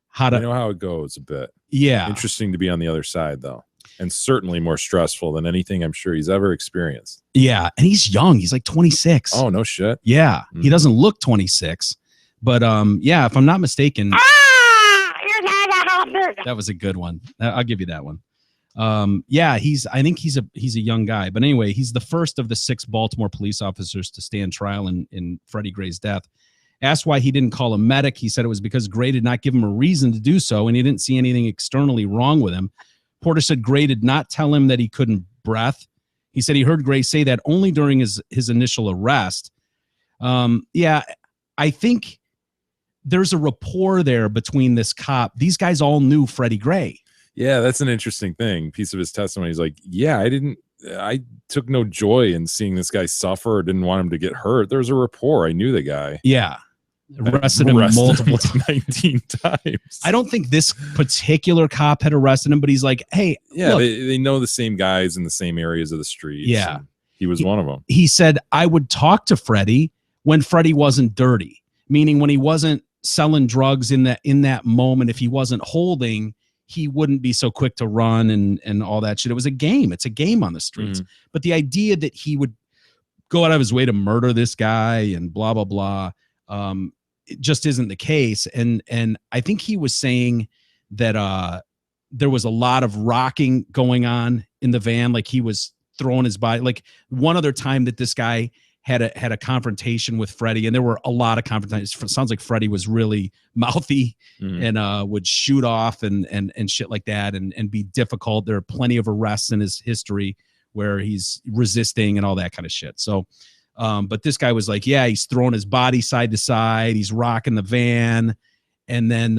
how to. I know how it goes a bit. Yeah. Interesting to be on the other side, though. And certainly more stressful than anything I'm sure he's ever experienced. Yeah. And he's young. He's like 26. Oh, no shit. Yeah. He doesn't look 26. But yeah, if I'm not mistaken. That was a good one. I'll give you that one. Yeah, I think he's a young guy. But anyway, he's the first of the 6 Baltimore police officers to stand trial in Freddie Gray's death. Asked why he didn't call a medic, he said it was because Gray did not give him a reason to do so, and he didn't see anything externally wrong with him. Porter said Gray did not tell him that he couldn't breath. He said he heard Gray say that only during his initial arrest. Yeah, I think there's a rapport there between this cop. These guys all knew Freddie Gray. Yeah, that's an interesting thing. Piece of his testimony. He's like, yeah, I took no joy in seeing this guy suffer or didn't want him to get hurt. There was a rapport. I knew the guy. Yeah. Arrested him multiple times. 19 times. I don't think this particular cop had arrested him, but he's like, hey, yeah, look. they know the same guys in the same areas of the streets. Yeah. He was one of them. He said, I would talk to Freddie when Freddie wasn't dirty, meaning when he wasn't selling drugs in that moment. If he wasn't holding, he wouldn't be so quick to run and all that shit. It was a game. It's a game on the streets. But the idea that he would go out of his way to murder this guy and blah, blah, blah, it just isn't the case. And I think he was saying that there was a lot of rocking going on in the van. Like he was throwing his body. Like one other time that this guy had a confrontation with Freddie, and there were a lot of confrontations. It sounds like Freddie was really mouthy and would shoot off and shit like that and be difficult. There are plenty of arrests in his history where he's resisting and all that kind of shit. So, but this guy was like, yeah, he's throwing his body side to side. He's rocking the van. And then,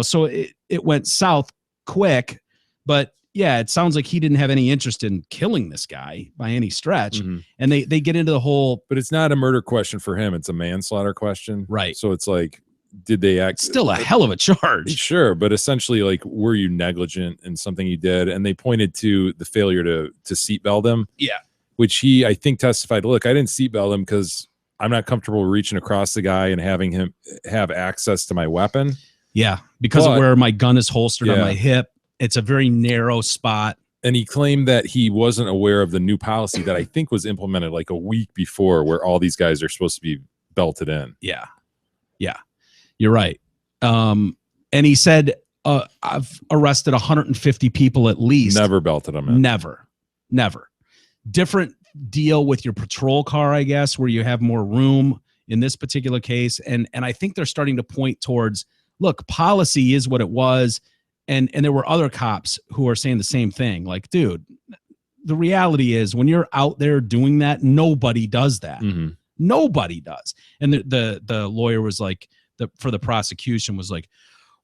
so it went south quick, but yeah, it sounds like he didn't have any interest in killing this guy by any stretch. And they get into the whole. But it's not a murder question for him. It's a manslaughter question. Right. So it's like, did they act? Still a hell of a charge. Sure. But essentially, like, were you negligent in something you did? And they pointed to the failure to seatbelt him. Yeah. Which he, I think, testified, look, I didn't seatbelt him because I'm not comfortable reaching across the guy and having him have access to my weapon. Yeah, because of But- where my gun is holstered on Yeah. my hip. It's a very narrow spot. And he claimed that he wasn't aware of the new policy that I think was implemented like a week before, where all these guys are supposed to be belted in. Yeah. Yeah. You're right. And he said, I've arrested 150 people at least. Never belted them in. Never. Different deal with your patrol car, I guess, where you have more room in this particular case. And I think they're starting to point towards, look, policy is what it was. And there were other cops who are saying the same thing. Like, dude, the reality is when you're out there doing that, nobody does that. Mm-hmm. Nobody does. And the lawyer was like, for the prosecution was like,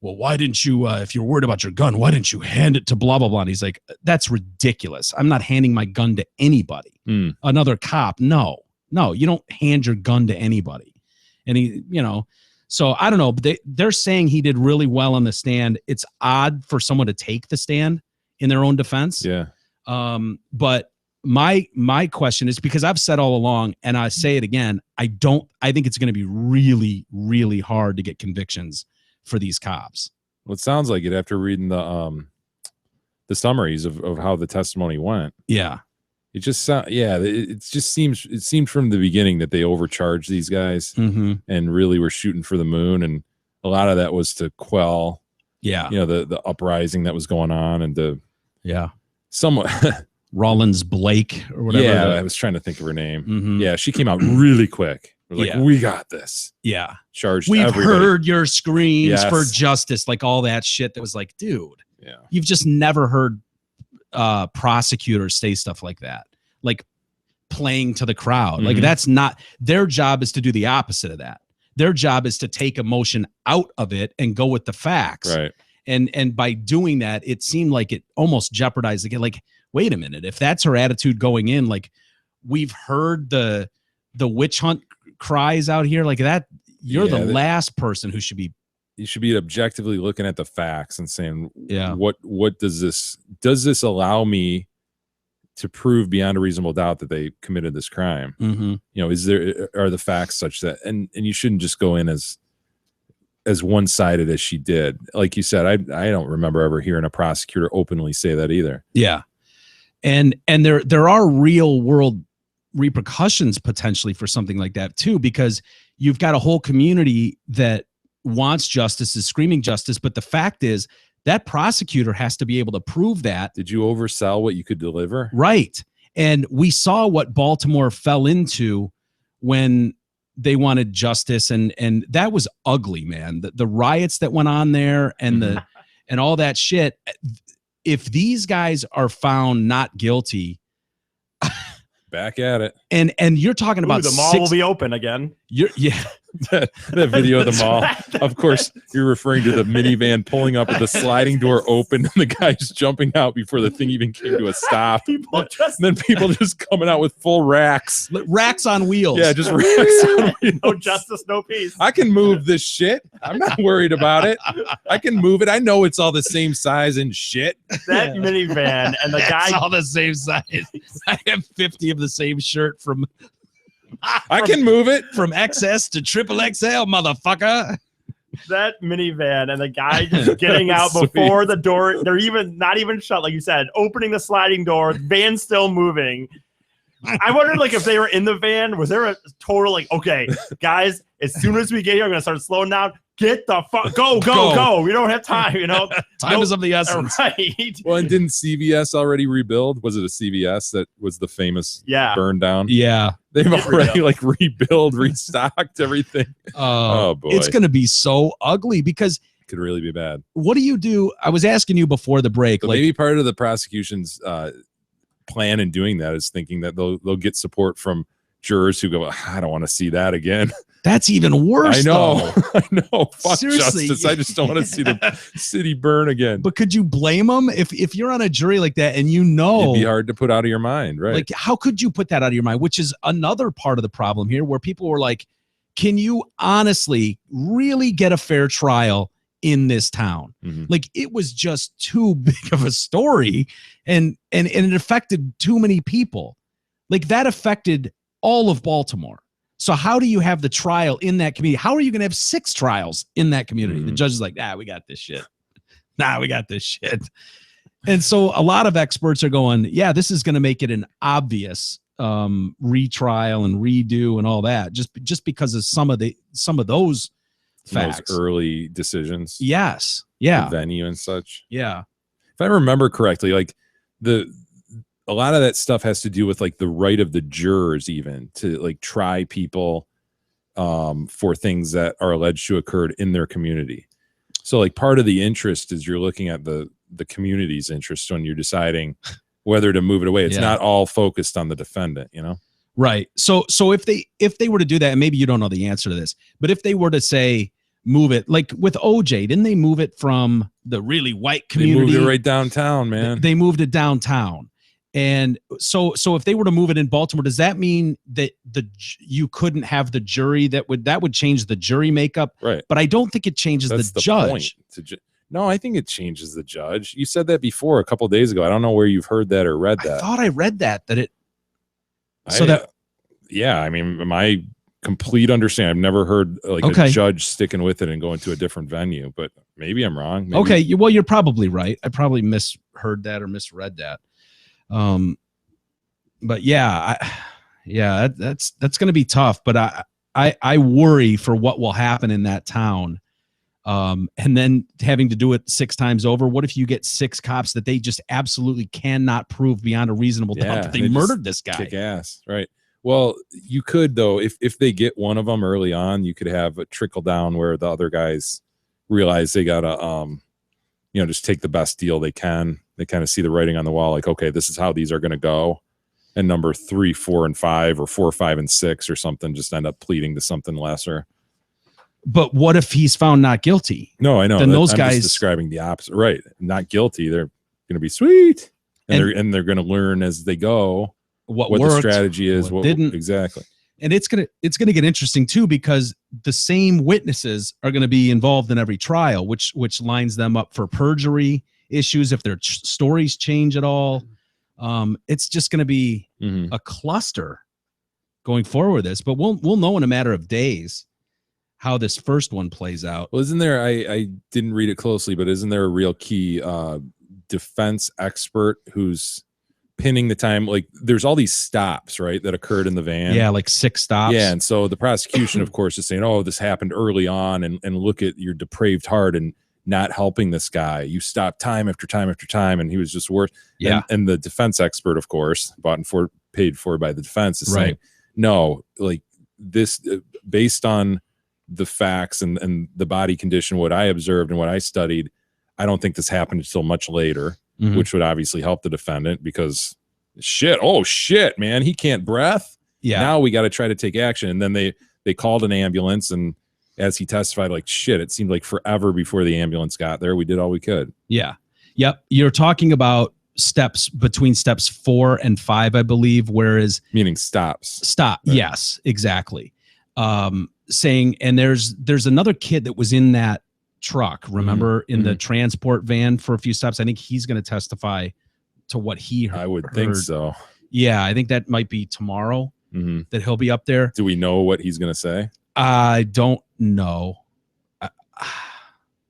well, why didn't you, if you're worried about your gun, why didn't you hand it to blah, blah, blah? And he's like, that's ridiculous. I'm not handing my gun to anybody. Another cop. No, you don't hand your gun to anybody. And he, so I don't know, but they're saying he did really well on the stand. It's odd for someone to take the stand in their own defense. Yeah. But my question is, because I've said all along, and I say it again, I think it's going to be really, really hard to get convictions for these cops. Well, it sounds like it after reading the summaries of how the testimony went. Yeah. It just it seemed from the beginning that they overcharged these guys and really were shooting for the moon, and a lot of that was to quell the uprising that was going on, and somewhat Rollins Blake or whatever. Yeah, I was trying to think of her name. Yeah, she came out really quick. Like, we got this. Yeah. Charged We've everybody. heard your screams Yes. for justice, like all that shit that was like, dude, yeah, you've just never heard prosecutors say stuff like that, like playing to the crowd. Like, that's not their job. Is to do the opposite of that. Their job is to take emotion out of it and go with the facts. Right. And by doing that, it seemed like it almost jeopardized again. Like, wait a minute, if that's her attitude going in, like, we've heard the witch hunt cries out here like that. You're the last person who should be. You should be objectively looking at the facts and saying, yeah, what does this allow me to prove beyond a reasonable doubt that they committed this crime? Are the facts such that, and you shouldn't just go in as one-sided as she did. Like you said, I don't remember ever hearing a prosecutor openly say that either. Yeah. And there are real world repercussions potentially for something like that too, because you've got a whole community that wants justice, is screaming justice, but the fact is that prosecutor has to be able to prove that. Did you oversell what you could deliver? Right. And we saw what Baltimore fell into when they wanted justice, and that was ugly, man. The riots that went on there and and all that shit. If these guys are found not guilty, back at it. And you're talking about the mall will be open again. that video of the mall. Of course, you're referring to the minivan pulling up with the sliding door open and the guys jumping out before the thing even came to a stop. And then people just coming out with full racks. Racks on wheels. Yeah, just racks on wheels. No justice, no peace. I can move this shit. I'm not worried about it. I can move it. I know it's all the same size and shit. That minivan and the guy. It's all the same size. I have 50 of the same shirt from I can move it from XS to triple XL, motherfucker. That minivan and the guy just getting out before the door. They're not even shut, like you said, opening the sliding door, van still moving. I wondered, like, if they were in the van, was there a total, like, okay, guys, as soon as we get here, I'm going to start slowing down. Get the fuck, go. We don't have time, Time is of the essence. Right. Well, and didn't CVS already rebuild? Was it a CVS that was the famous burn down? Yeah. They've already restocked everything. Oh boy. It's going to be so ugly because it could really be bad. What do you do? I was asking you before the break. So maybe part of the prosecution's plan in doing that is thinking that they'll get support from jurors who go, I don't want to see that again. That's even worse. I know. Though. I know. Fuck Seriously. justice. I just don't want to see the city burn again. But could you blame them if you're on a jury like that and it'd be hard to put out of your mind, right? Like, how could you put that out of your mind? Which is another part of the problem here, where people were like, "Can you honestly really get a fair trial in this town?" Like, it was just too big of a story, and it affected too many people. Like, that affected all of Baltimore. So how do you have the trial in that community? How are you going to have 6 trials in that community? The judge is like, we got this shit. We got this shit. And so a lot of experts are going, this is going to make it an obvious retrial and redo and all that, just because of some of those facts. Those early decisions. Yes. Yeah. The venue and such. Yeah. If I remember correctly, like a lot of that stuff has to do with like the right of the jurors even to like try people for things that are alleged to occurred in their community. So like part of the interest is you're looking at the community's interest when you're deciding whether to move it away. It's not all focused on the defendant, you know? Right. So if they were to do that, and maybe you don't know the answer to this, but if they were to say move it, like with OJ, didn't they move it from the really white community? They moved it right downtown, man. They moved it downtown. And so if they were to move it in Baltimore, does that mean that you couldn't have the jury that would change the jury makeup? Right. But I don't think it changes the judge. No, I think it changes the judge. You said that before a couple of days ago. I don't know where you've heard that or read that. I thought I read that it. I mean, my complete understanding. I've never heard like a judge sticking with it and going to a different venue, but maybe I'm wrong. Maybe. Okay. Well, you're probably right. I probably misheard that or misread that. But that's going to be tough, but I worry for what will happen in that town. And then having to do it 6 times over. What if you get 6 cops that they just absolutely cannot prove beyond a reasonable doubt that they murdered this guy? Kick ass. Right. Well, you could though, if they get one of them early on, you could have a trickle down where the other guys realize they gotta, just take the best deal they can. They kind of see the writing on the wall, like, okay, this is how these are going to go. And number 3, 4, and 5, or 4, 5, and 6, or something, just end up pleading to something lesser. But what if he's found not guilty? No, I know. Then those I'm guys just describing the opposite, right? Not guilty. They're going to be sweet, and they're going to learn as they go what worked, the strategy is, what didn't exactly. And it's gonna get interesting too, because the same witnesses are going to be involved in every trial, which lines them up for perjury issues if their stories change at all. It's just going to be a cluster going forward with this, but we'll know in a matter of days how this first one plays out. Well, isn't there, I didn't read it closely, but isn't there a real key defense expert who's pinning the time? Like there's all these stops, right, that occurred in the van. Yeah, like 6 stops. Yeah, and so the prosecution, of course, is saying, oh, this happened early on, and look at your depraved heart and not helping this guy. You stopped time after time after time, and he was just worse. Yeah. And the defense expert, of course, bought and paid for by the defense, is saying, no, like this, based on the facts and the body condition, what I observed and what I studied, I don't think this happened until much later, which would obviously help the defendant because shit, man, he can't breath. Yeah. Now we got to try to take action. And then they called an ambulance, and as he testified, like shit, it seemed like forever before the ambulance got there. We did all we could. Yeah. Yep. You're talking about steps between steps 4 and 5, I believe, whereas meaning stops. Stop. Right. Yes, exactly. Saying, and there's another kid that was in that truck, remember, in the transport van for a few stops. I think he's going to testify to what he heard. I would think so. Yeah, I think that might be tomorrow that he'll be up there. Do we know what he's going to say? I don't know.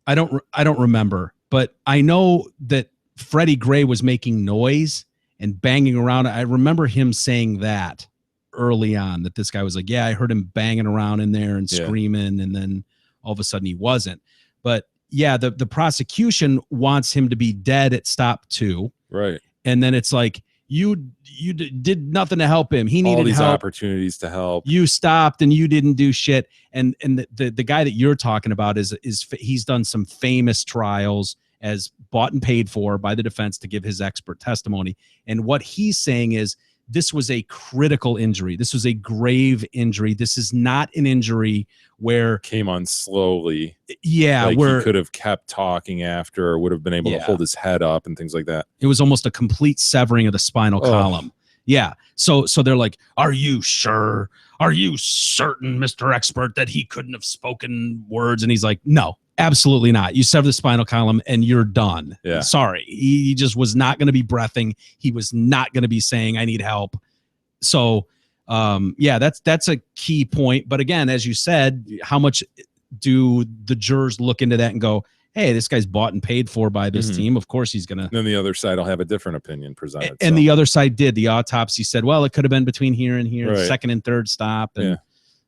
I don't remember, but I know that Freddie Gray was making noise and banging around. I remember him saying that early on, that this guy was like, yeah, I heard him banging around in there and screaming, and then all of a sudden he wasn't. But yeah, the prosecution wants him to be dead at stop 2. Right. And then it's like, you did nothing to help him. He needed all these help. Opportunities to help. You stopped and you didn't do shit. And the guy that you're talking about is he's done some famous trials as bought and paid for by the defense to give his expert testimony. And what he's saying is, this was a critical injury. This was a grave injury. This is not an injury where came on slowly. Yeah, like where he could have kept talking after, or would have been able to hold his head up and things like that. It was almost a complete severing of the spinal column. Yeah. So they're like, are you sure? Are you certain, Mr. Expert, that he couldn't have spoken words? And he's like, no, absolutely not. You sever the spinal column and you're done. Yeah. Sorry. He just was not going to be breathing. He was not going to be saying, I need help. So Yeah, that's a key point. But again, as you said, how much do the jurors look into that and go, hey, this guy's bought and paid for by this team. Of course he's going to. Then the other side will have a different opinion presented. And the other side did. The autopsy said, well, it could have been between here and here, Right. second and third stop. And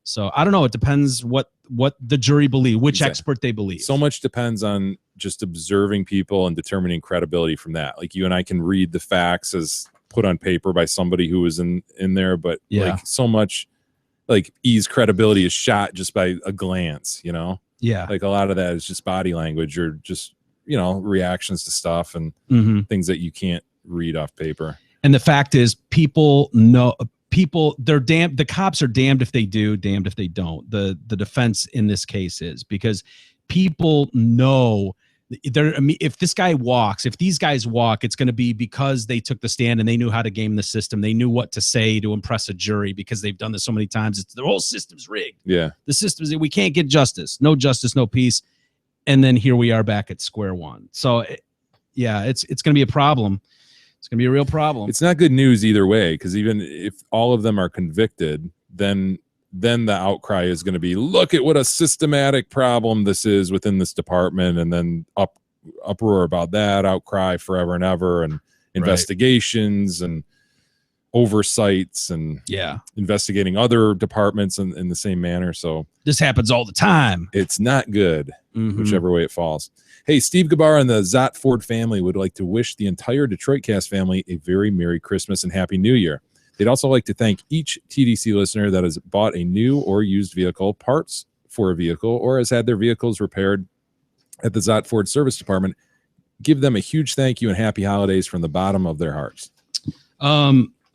so I don't know. It depends what the jury believe, which expert they believe. So much depends on just observing people and determining credibility from that. Like you and I can read the facts as put on paper by somebody who was in there, but like so much like E's credibility is shot just by a glance, you know? Yeah. Like a lot of that is just body language or just, you know, reactions to stuff and things that you can't read off paper. And the fact is people know they're damned. The cops are damned if they do, damned if they don't. The defense in this case is because people know if this guy walks, if these guys walk, it's going to be because they took the stand and they knew how to game the system. They knew what to say to impress a jury because they've done this so many times. It's the whole system's rigged. Yeah. The system's, we can't get justice, no peace. And then here we are back at square one. So yeah, it's going to be a problem. It's going to be a real problem. It's not good news either way, because even if all of them are convicted, then the outcry is going to be, look at what a systematic problem this is within this department, and then uproar about that, outcry forever and ever, and investigations and oversights and investigating other departments in the same manner. So this happens all the time. It's not good, whichever way it falls. Hey, Steve Gabar and the Zott Ford family would like to wish the entire Detroit Cast family a very Merry Christmas and Happy New Year. They'd also like to thank each TDC listener that has bought a new or used vehicle, parts for a vehicle, or has had their vehicles repaired at the Zott Ford Service Department. Give them a huge thank you and happy holidays from the bottom of their hearts.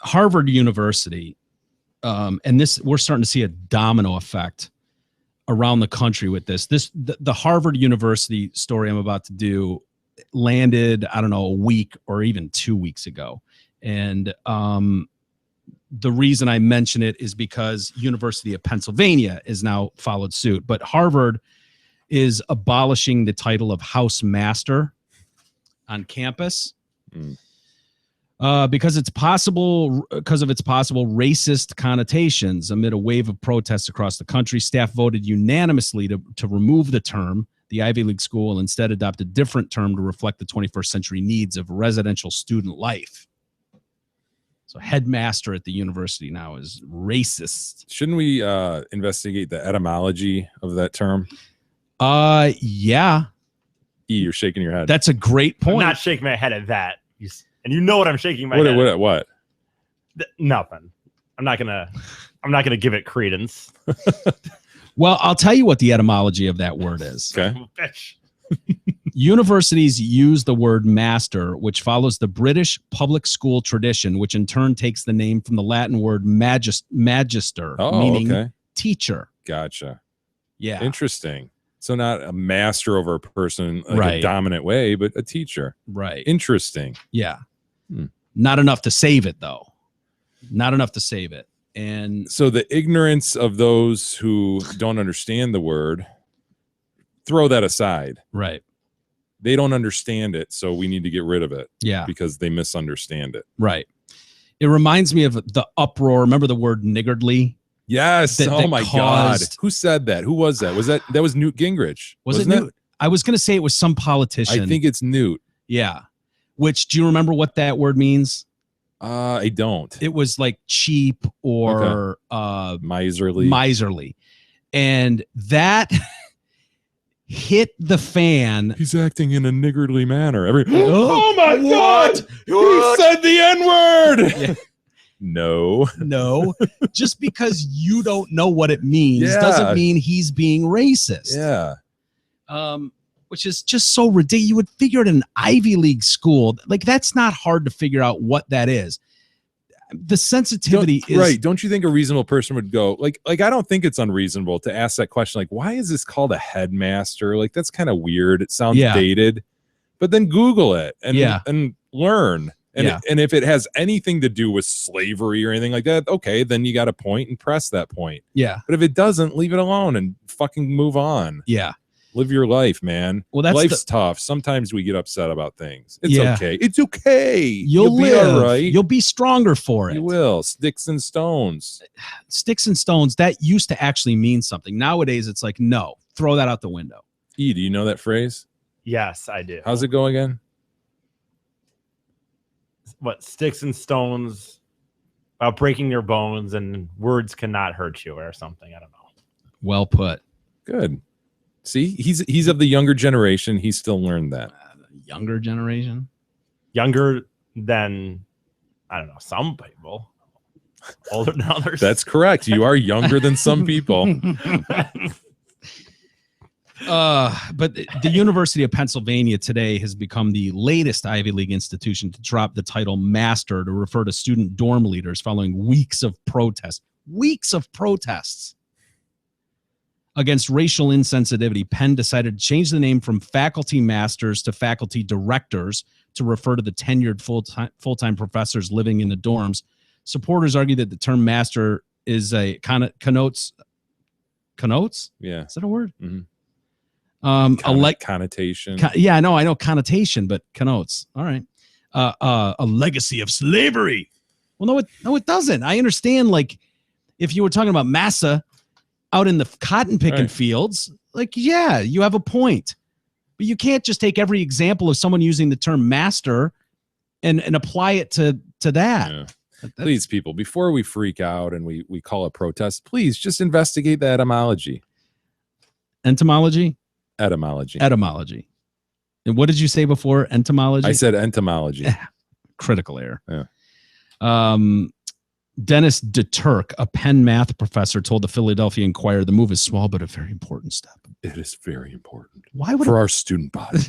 Harvard University, and this, we're starting to see a domino effect around the country with this. The Harvard University story I'm about to do landed, I don't know, a week or even 2 weeks ago. And the reason I mention it is because University of Pennsylvania is now followed suit, but Harvard is abolishing the title of house master on campus because of its possible racist connotations. Amid a wave of protests across the country, staff voted unanimously to remove the term. The Ivy League school will instead adopt a different term to reflect the 21st century needs of residential student life. So headmaster at the university now is racist. Shouldn't we investigate the etymology of that term? Yeah. E, you're shaking your head. That's a great point. I'm not shaking my head at that. And you know what I'm shaking my head. What? Nothing. I'm not gonna give it credence. Well, I'll tell you what the etymology of that word is. Okay. Universities use the word master, which follows the British public school tradition, which in turn takes the name from the Latin word magister, meaning teacher. Gotcha. Yeah. Interesting. So not a master over a person like a dominant way, but a teacher. Right. Interesting. Yeah. Not enough to save it, though. Not enough to save it. And so the ignorance of those who don't understand the word, throw that aside. Right. They don't understand it, so we need to get rid of it. Yeah. Because they misunderstand it. Right. It reminds me of the uproar. Remember the word niggardly? Yes. That my God. Who said that? Who was that? That was Newt Gingrich? Was it Newt? I was going to say it was some politician. I think it's Newt. Yeah. Which, do you remember what that word means? I don't. It was like cheap or miserly. And that hit the fan. He's acting in a niggardly manner. Oh my God! He said the N-word! Yeah. No. Just because you don't know what it means doesn't mean he's being racist. Yeah. Which is just so ridiculous. You would figure it in an Ivy League school. Like, that's not hard to figure out what that is. The sensitivity is right. Don't you think a reasonable person would go like I don't think it's unreasonable to ask that question. Like, why is this called a headmaster? Like, that's kind of weird. It sounds dated. But then Google it and learn. And if it has anything to do with slavery or anything like that, okay, then you got to point and press that point. Yeah. But if it doesn't, leave it alone and fucking move on. Yeah. Live your life, man. Well, that's life's tough. Sometimes we get upset about things. It's Yeah. okay. It's okay. You'll be live. all right. You'll be stronger for it. You will. Sticks and stones. Sticks and stones, that used to actually mean something. Nowadays, it's like, no, throw that out the window. E, do you know that phrase? Yes, I do. How's it go again? What, sticks and stones about breaking your bones and words cannot hurt you or something. I don't know. Well put. Good. See, he's of the younger generation. He still learned that. Younger generation? Younger than, I don't know, some people. Older than others. That's correct. You are younger than some people. But the University of Pennsylvania today has become the latest Ivy League institution to drop the title master to refer to student dorm leaders following weeks of protests. Weeks of protests against racial insensitivity. Penn decided to change the name from faculty masters to faculty directors to refer to the tenured full-time professors living in the dorms. Supporters argue that the term master is a connotes. Yeah. Is that a word? Mm-hmm. Connotation. Yeah, I know connotation, but connotes. All right. A legacy of slavery. Well, no, it doesn't. I understand. Like, if you were talking about massa out in the cotton picking fields, like, yeah, you have a point. But you can't just take every example of someone using the term master and apply it to that. Yeah. Please, people, before we freak out and we call a protest, please just investigate the etymology. Entomology? Etymology. And what did you say before entomology? I said entomology. Critical error. Yeah. Dennis DeTurk, a Penn math professor, told the Philadelphia Inquirer the move is small but a very important step. It is very important. Why would for our student body?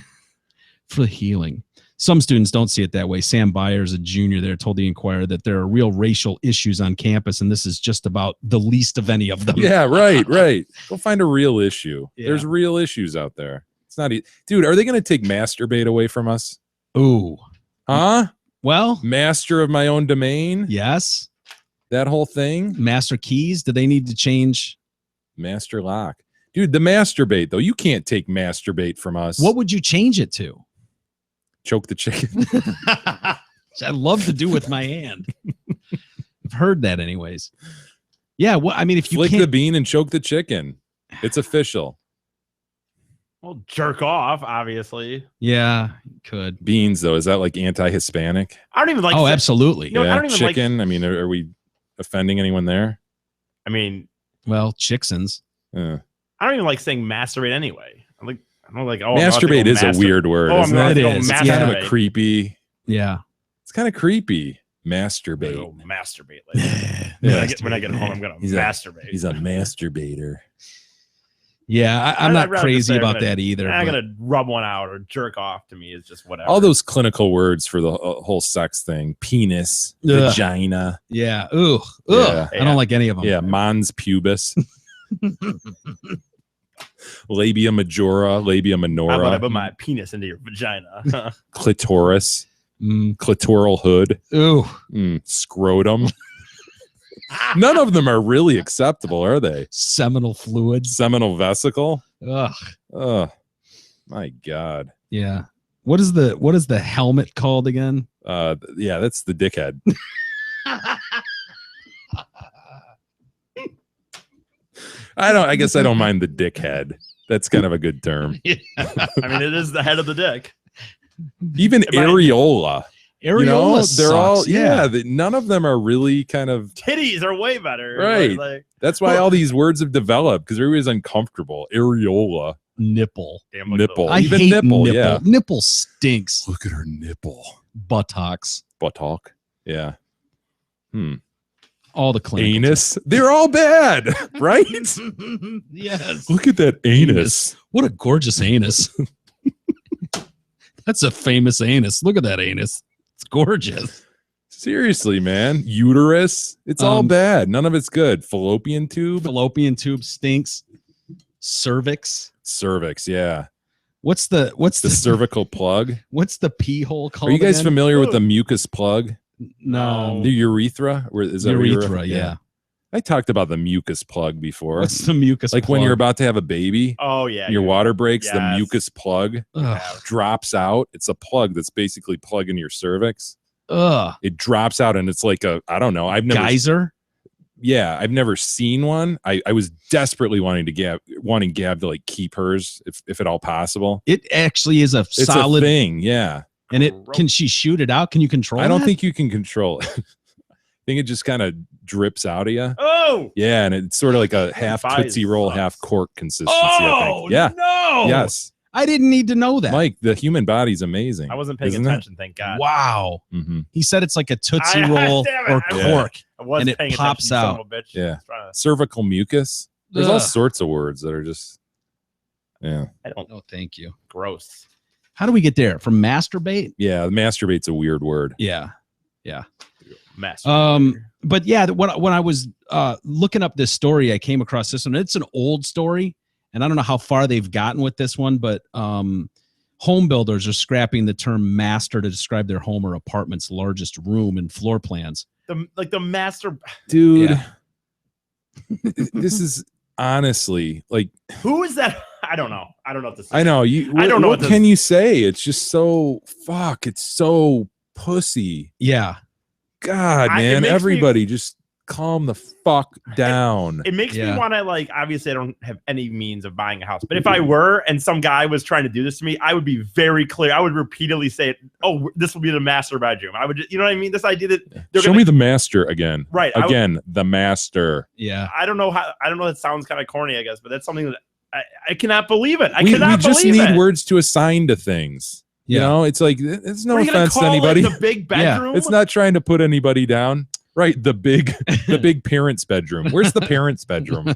For healing. Some students don't see it that way. Sam Byers, a junior there, told the Inquirer that there are real racial issues on campus, and this is just about the least of any of them. Yeah, right. Go find a real issue. Yeah. There's real issues out there. It's not, dude. Are they going to take masturbate away from us? Ooh, huh? Well, master of my own domain. Yes, that whole thing. Master keys. Do they need to change? Master lock, dude. The masturbate though. You can't take masturbate from us. What would you change it to? Choke the chicken. I love to do with my hand. I've heard that anyways. Yeah, well, I mean, if you flick can't... the bean and choke the chicken, it's official. Well, jerk off, obviously. Yeah, could. Beans though, is that like anti-Hispanic? I don't even like. Oh, absolutely. You know, yeah, I don't even chicken. like. I mean, are we offending anyone there? I mean, well, chicksons. I don't even like saying masturbate anyway. I'm like, oh, masturbate is a weird word. Oh, isn't I'm it? it is. It's kind of a creepy. Yeah, it's kind of creepy. Masturbate. Go masturbate. Later. When I get home, I'm gonna masturbate. He's a masturbator. Yeah, I'm not crazy about that either. I'm gonna rub one out or jerk off. To me is just whatever. All those clinical words for the whole sex thing: penis, vagina. Yeah. Ooh. Yeah. I don't like any of them. Yeah. Mons pubis. Labia majora, labia minora. I'm gonna put my penis into your vagina. Clitoris, clitoral hood. Ooh. Scrotum. None of them are really acceptable, are they? Seminal fluid. Seminal vesicle. Ugh. My God. Yeah. What is the helmet called again? Yeah, that's the dickhead. I guess I don't mind the dickhead. That's kind of a good term. Yeah. I mean, it is the head of the dick. Even areola. Areola they're all sucks, none of them are really kind of titties are way better. Right. Like, that's why all these words have developed because everybody's uncomfortable. Areola. Nipple. Nipple. I Even hate nipple. Yeah. Nipple stinks. Look at her nipple. Buttocks. Buttock. Yeah. All the clinical anus. They're all bad, right? Yes. Look at that anus. What a gorgeous anus. That's a famous anus. Look at that anus. It's gorgeous. Seriously, man. Uterus. It's all bad. None of it's good. Fallopian tube. Fallopian tube stinks. Cervix. Cervix, yeah. What's the cervical plug? What's the pee hole called? Are you guys again? familiar with the mucus plug? No. The urethra? Or is that urethra? Yeah. I talked about the mucus plug before. What's the mucus like plug? when you're about to have a baby? Oh yeah. Your water breaks, the Yes. mucus plug drops out. It's a plug that's basically plugging your cervix. Ugh. It drops out and it's like I don't know. I've never Geyser? Yeah, I've never seen one. I was desperately wanting Gab to like keep hers if at all possible. It actually is a It's solid a thing, yeah. And can she shoot it out? Can you control it? I don't think you can control it. I think it just kind of drips out of you. Oh, yeah, and it's sort of like a half Tootsie Roll, half cork consistency. I think. Yeah, no. Yes, I didn't need to know that. Mike, the human body's amazing. I wasn't paying isn't it? attention. Thank God. Wow. Mm-hmm. He said it's like a Tootsie Roll or cork, I was and it paying pops attention, you son out. of a bitch. Yeah, Trying to- cervical mucus. There's all Ugh. sorts of words that are just, yeah. I don't. Oh, thank you. Gross. How do we get there? From masturbate? Yeah, masturbate's a weird word. Yeah. Mess. But yeah, when I was looking up this story, I came across this one. It's an old story, and I don't know how far they've gotten with this one, but home builders are scrapping the term master to describe their home or apartment's largest room and floor plans. The master. Dude, Yeah. this is honestly like, Who is that? I don't know. I don't know what to say. I know you. I don't know What what can you say? It's just so fuck. It's so pussy. Yeah. God, It man, makes me- everybody just calm the fuck down. It makes me Yeah. want to, like, obviously I don't have any means of buying a house, but if I were and some guy was trying to do this to me, I would be very clear. I would repeatedly say, oh, this will be the master bedroom. I would, you know what I mean? This idea that they're Show gonna, me the master again. Right, I would- Again, the master. Yeah. I don't know how, I don't know. That sounds kind of corny, I guess, but that's something that I cannot believe it. I We cannot just believe need it. words to assign to things. You Yeah. know, it's like, it's no What are you gonna offense to call it, anybody. the big bedroom? It's not trying to put anybody down. Right. The big parents' bedroom. Where's the parents' bedroom?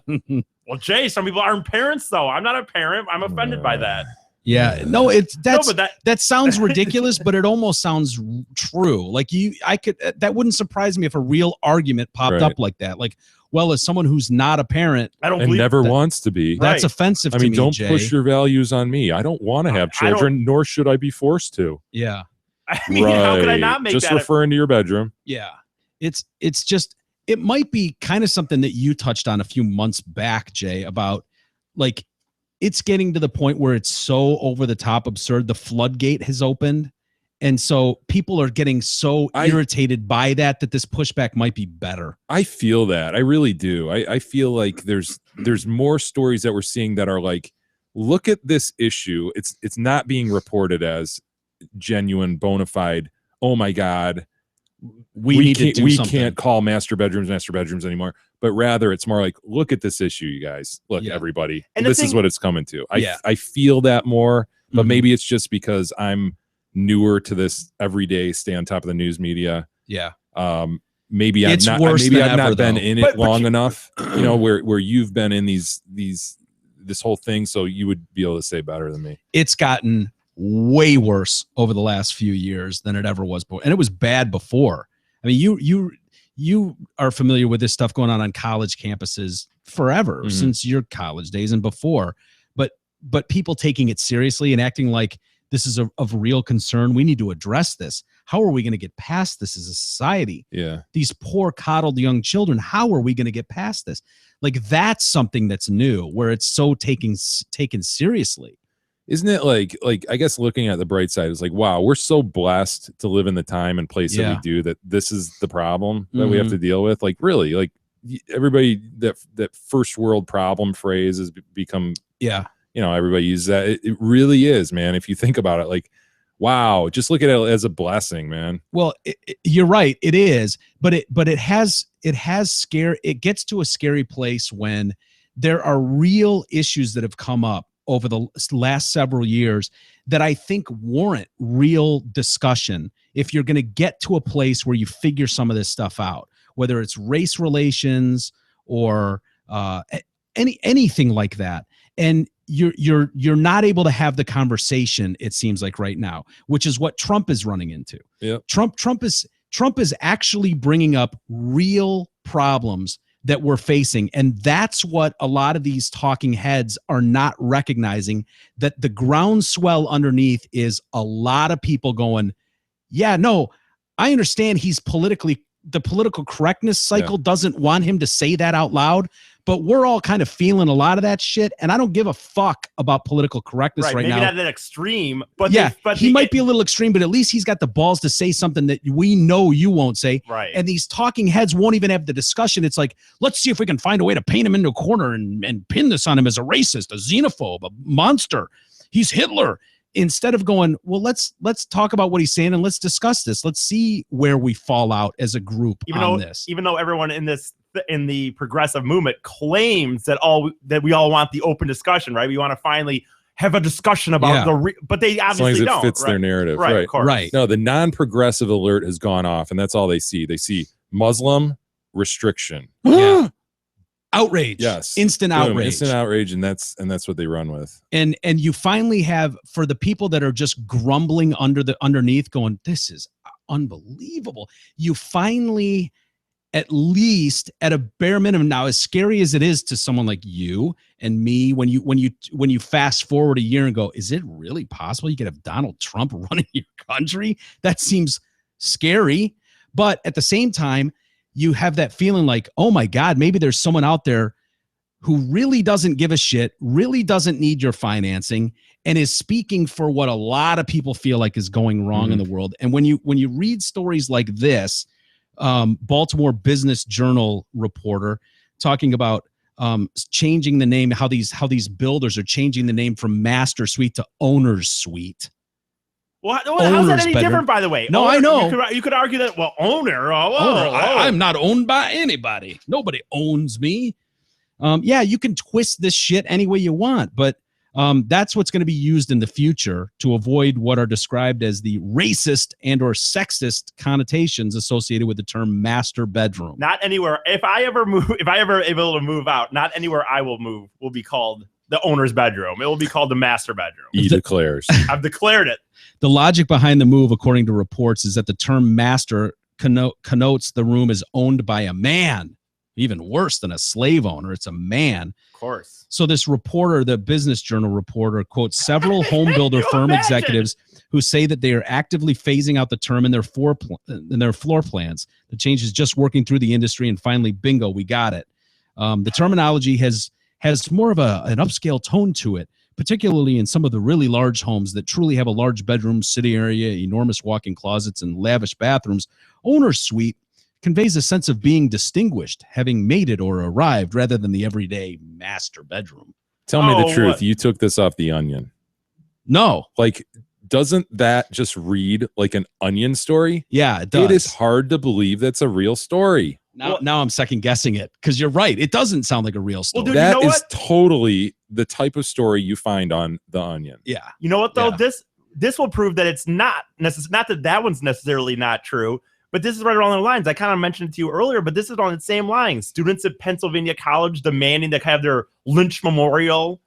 Well, Jay, some people aren't parents though. I'm not a parent. I'm offended by that. Yeah. No, that's but that sounds ridiculous, but it almost sounds true. Like that wouldn't surprise me if a real argument popped Right. up like that. Like, well, as someone who's not a parent, I don't And believe never that- wants to be. that's Right. offensive I to mean, me, don't Jay. push your values on me. I don't want to have I don't- children, nor should I be forced to. Yeah. I mean, how could I Right. not make Just that? referring to your bedroom. Yeah. It's just, it might be kind of something that you touched on a few months back, Jay, about like it's getting to the point where it's so over the top absurd. The floodgate has opened. And so people are getting so irritated by that this pushback might be better. I feel that. I really do. I feel like there's more stories that we're seeing that are like, look at this issue. It's not being reported as genuine, bona fide. Oh my God. We need to do something. can't call master bedrooms anymore. But rather it's more like, look at this issue, you guys. Look, Yeah. everybody. And the This is thing- what it's coming to. Yeah. I feel that more, but Mhm. maybe it's just because I'm newer to this everyday stay on top of the news media. Yeah. Maybe It's I've worse than ever, not been though. in it But long you- enough, you know, where you've been in this whole thing, so you would be able to say better than me. It's gotten way worse over the last few years than it ever was before. And it was bad before. I mean, you are familiar with this stuff going on college campuses forever, Mhm. since your college days and before. But people taking it seriously and acting like this is of real concern. We need to address this. How are we going to get past this as a society? Yeah. These poor coddled young children, how are we going to get past this? Like, that's something that's new, where it's so taken seriously. Isn't it like I guess looking at the bright side is like, wow, we're so blessed to live in the time and place that Yeah. we do, that this is the problem that we have Mhm. to deal with. Like, really, like everybody, that first world problem phrase has become, Yeah. you know, everybody uses that. It really is, man. If you think about it, like, wow, just look at it as a blessing, man. Well, you're right. It is, but it gets to a scary place when there are real issues that have come up over the last several years that I think warrant real discussion. If you're going to get to a place where you figure some of this stuff out, whether it's race relations or anything like that, and you're not able to have the conversation, it seems like right now, which is what Trump is running into. Yep. Trump is actually bringing up real problems that we're facing, and that's what a lot of these talking heads are not recognizing, that the groundswell underneath is a lot of people going, yeah, no, I understand he's politically the political correctness cycle doesn't want him to say that out loud, but we're all kind of feeling a lot of that shit. And I don't give a fuck about political correctness right now. Maybe not that extreme, but yeah, he might be a little extreme, but at least he's got the balls to say something that we know you won't say. Right. And these talking heads won't even have the discussion. It's like, let's see if we can find a way to paint him into a corner and pin this on him as a racist, a xenophobe, a monster. He's Hitler. Instead of going, well, let's talk about what he's saying and let's discuss this. Let's see where we fall out as a group on this. Even though everyone in the progressive movement claims that we all want the open discussion, right? We want to finally have a discussion about but they obviously as long as it don't. fits their narrative, right? Right. Of course. Right. No, the non-progressive alert has gone off, and that's all they see. They see Muslim restriction. Yeah. Outrage. Yes. Instant Boom, outrage. Instant outrage, and that's what they run with. And you finally have, for the people that are just grumbling underneath going, this is unbelievable. You finally, at least at a bare minimum, now as scary as it is to someone like you and me, when you fast forward a year and go, is it really possible you could have Donald Trump running your country? That seems scary. But at the same time, you have that feeling like, oh my God, maybe there's someone out there who really doesn't give a shit, really doesn't need your financing, and is speaking for what a lot of people feel like is going wrong in the world. And when you read stories like this, Baltimore Business Journal reporter talking about changing the name, how these builders are changing the name from Master Suite to Owner's Suite. Well, how's that any bedroom. different, by the way? No, Owner, I know. You could argue that, well, owner. I'm not owned by anybody. Nobody owns me. Yeah, you can twist this shit any way you want, but that's what's going to be used in the future to avoid what are described as the racist and or sexist connotations associated with the term master bedroom. Not anywhere. If I ever able to move out, not anywhere I will move will be called the owner's bedroom. It will be called the master bedroom. He declares. I've declared it. The logic behind the move, according to reports, is that the term master connotes the room is owned by a man. Even worse than a slave owner, it's a man. Of course. So this reporter, the Business Journal reporter, quotes several home builder firm executives who say that they are actively phasing out the term in their floor plans. The change is just working through the industry, and finally, bingo, we got it. The terminology has more of an upscale tone to it, particularly in some of the really large homes that truly have a large bedroom, sitting area, enormous walk-in closets, and lavish bathrooms. Owner's suite conveys a sense of being distinguished, having made it or arrived, rather than the everyday master bedroom. Tell me the truth. You took this off The Onion. No. Like, doesn't that just read like an Onion story? Yeah, it does. It is hard to believe that's a real story. Now I'm second guessing it, because you're right. It doesn't sound like a real story. Well, dude, that you know is totally the type of story you find on The Onion. Yeah. You know what, though? Yeah. This will prove that it's not that one's necessarily not true, but this is right along the lines. I kind of mentioned it to you earlier, but this is on the same lines. Students at Pennsylvania College demanding to have their Lynch Memorial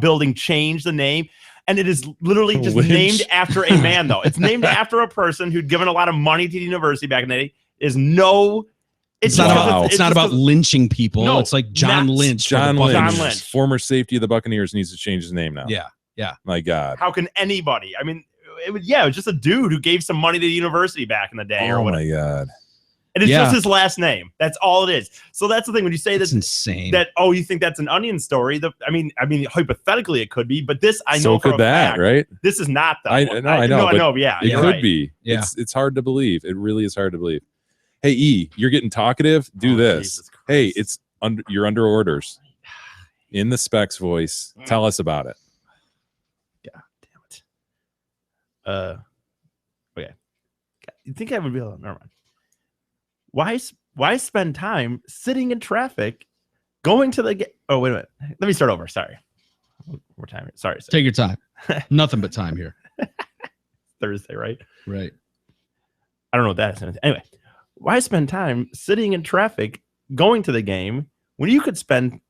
building change the name. And it is literally just named after a man, though. It's named after a person who'd given a lot of money to the university back in the day. It's not about lynching people. No, it's like John Lynch. John Lynch, Lynch, former safety of the Buccaneers, needs to change his name now. Yeah. My God. How can anybody? I mean, it was just a dude who gave some money to the university back in the day. Oh, or whatever. my God. And it's just his last name. That's all it is. So that's the thing when you say that's insane. That you think that's an Onion story. I mean, hypothetically it could be, but this I know so for could a that, fact, right? This is not that. I know. Yeah, it could right. be. Yeah. It's hard to believe. It really is hard to believe. Hey, E, you're getting talkative. Do this. Hey, you're under orders. In the Specs voice, tell us about it. God damn it. Okay. You think I would be able to, never mind. Why spend time sitting in traffic going to the oh, wait a minute. Let me start over. Sorry. More time. Sorry. Take your time. Nothing but time here. Thursday, right? Right. I don't know what that is. Anyway, why spend time sitting in traffic going to the game when you could spend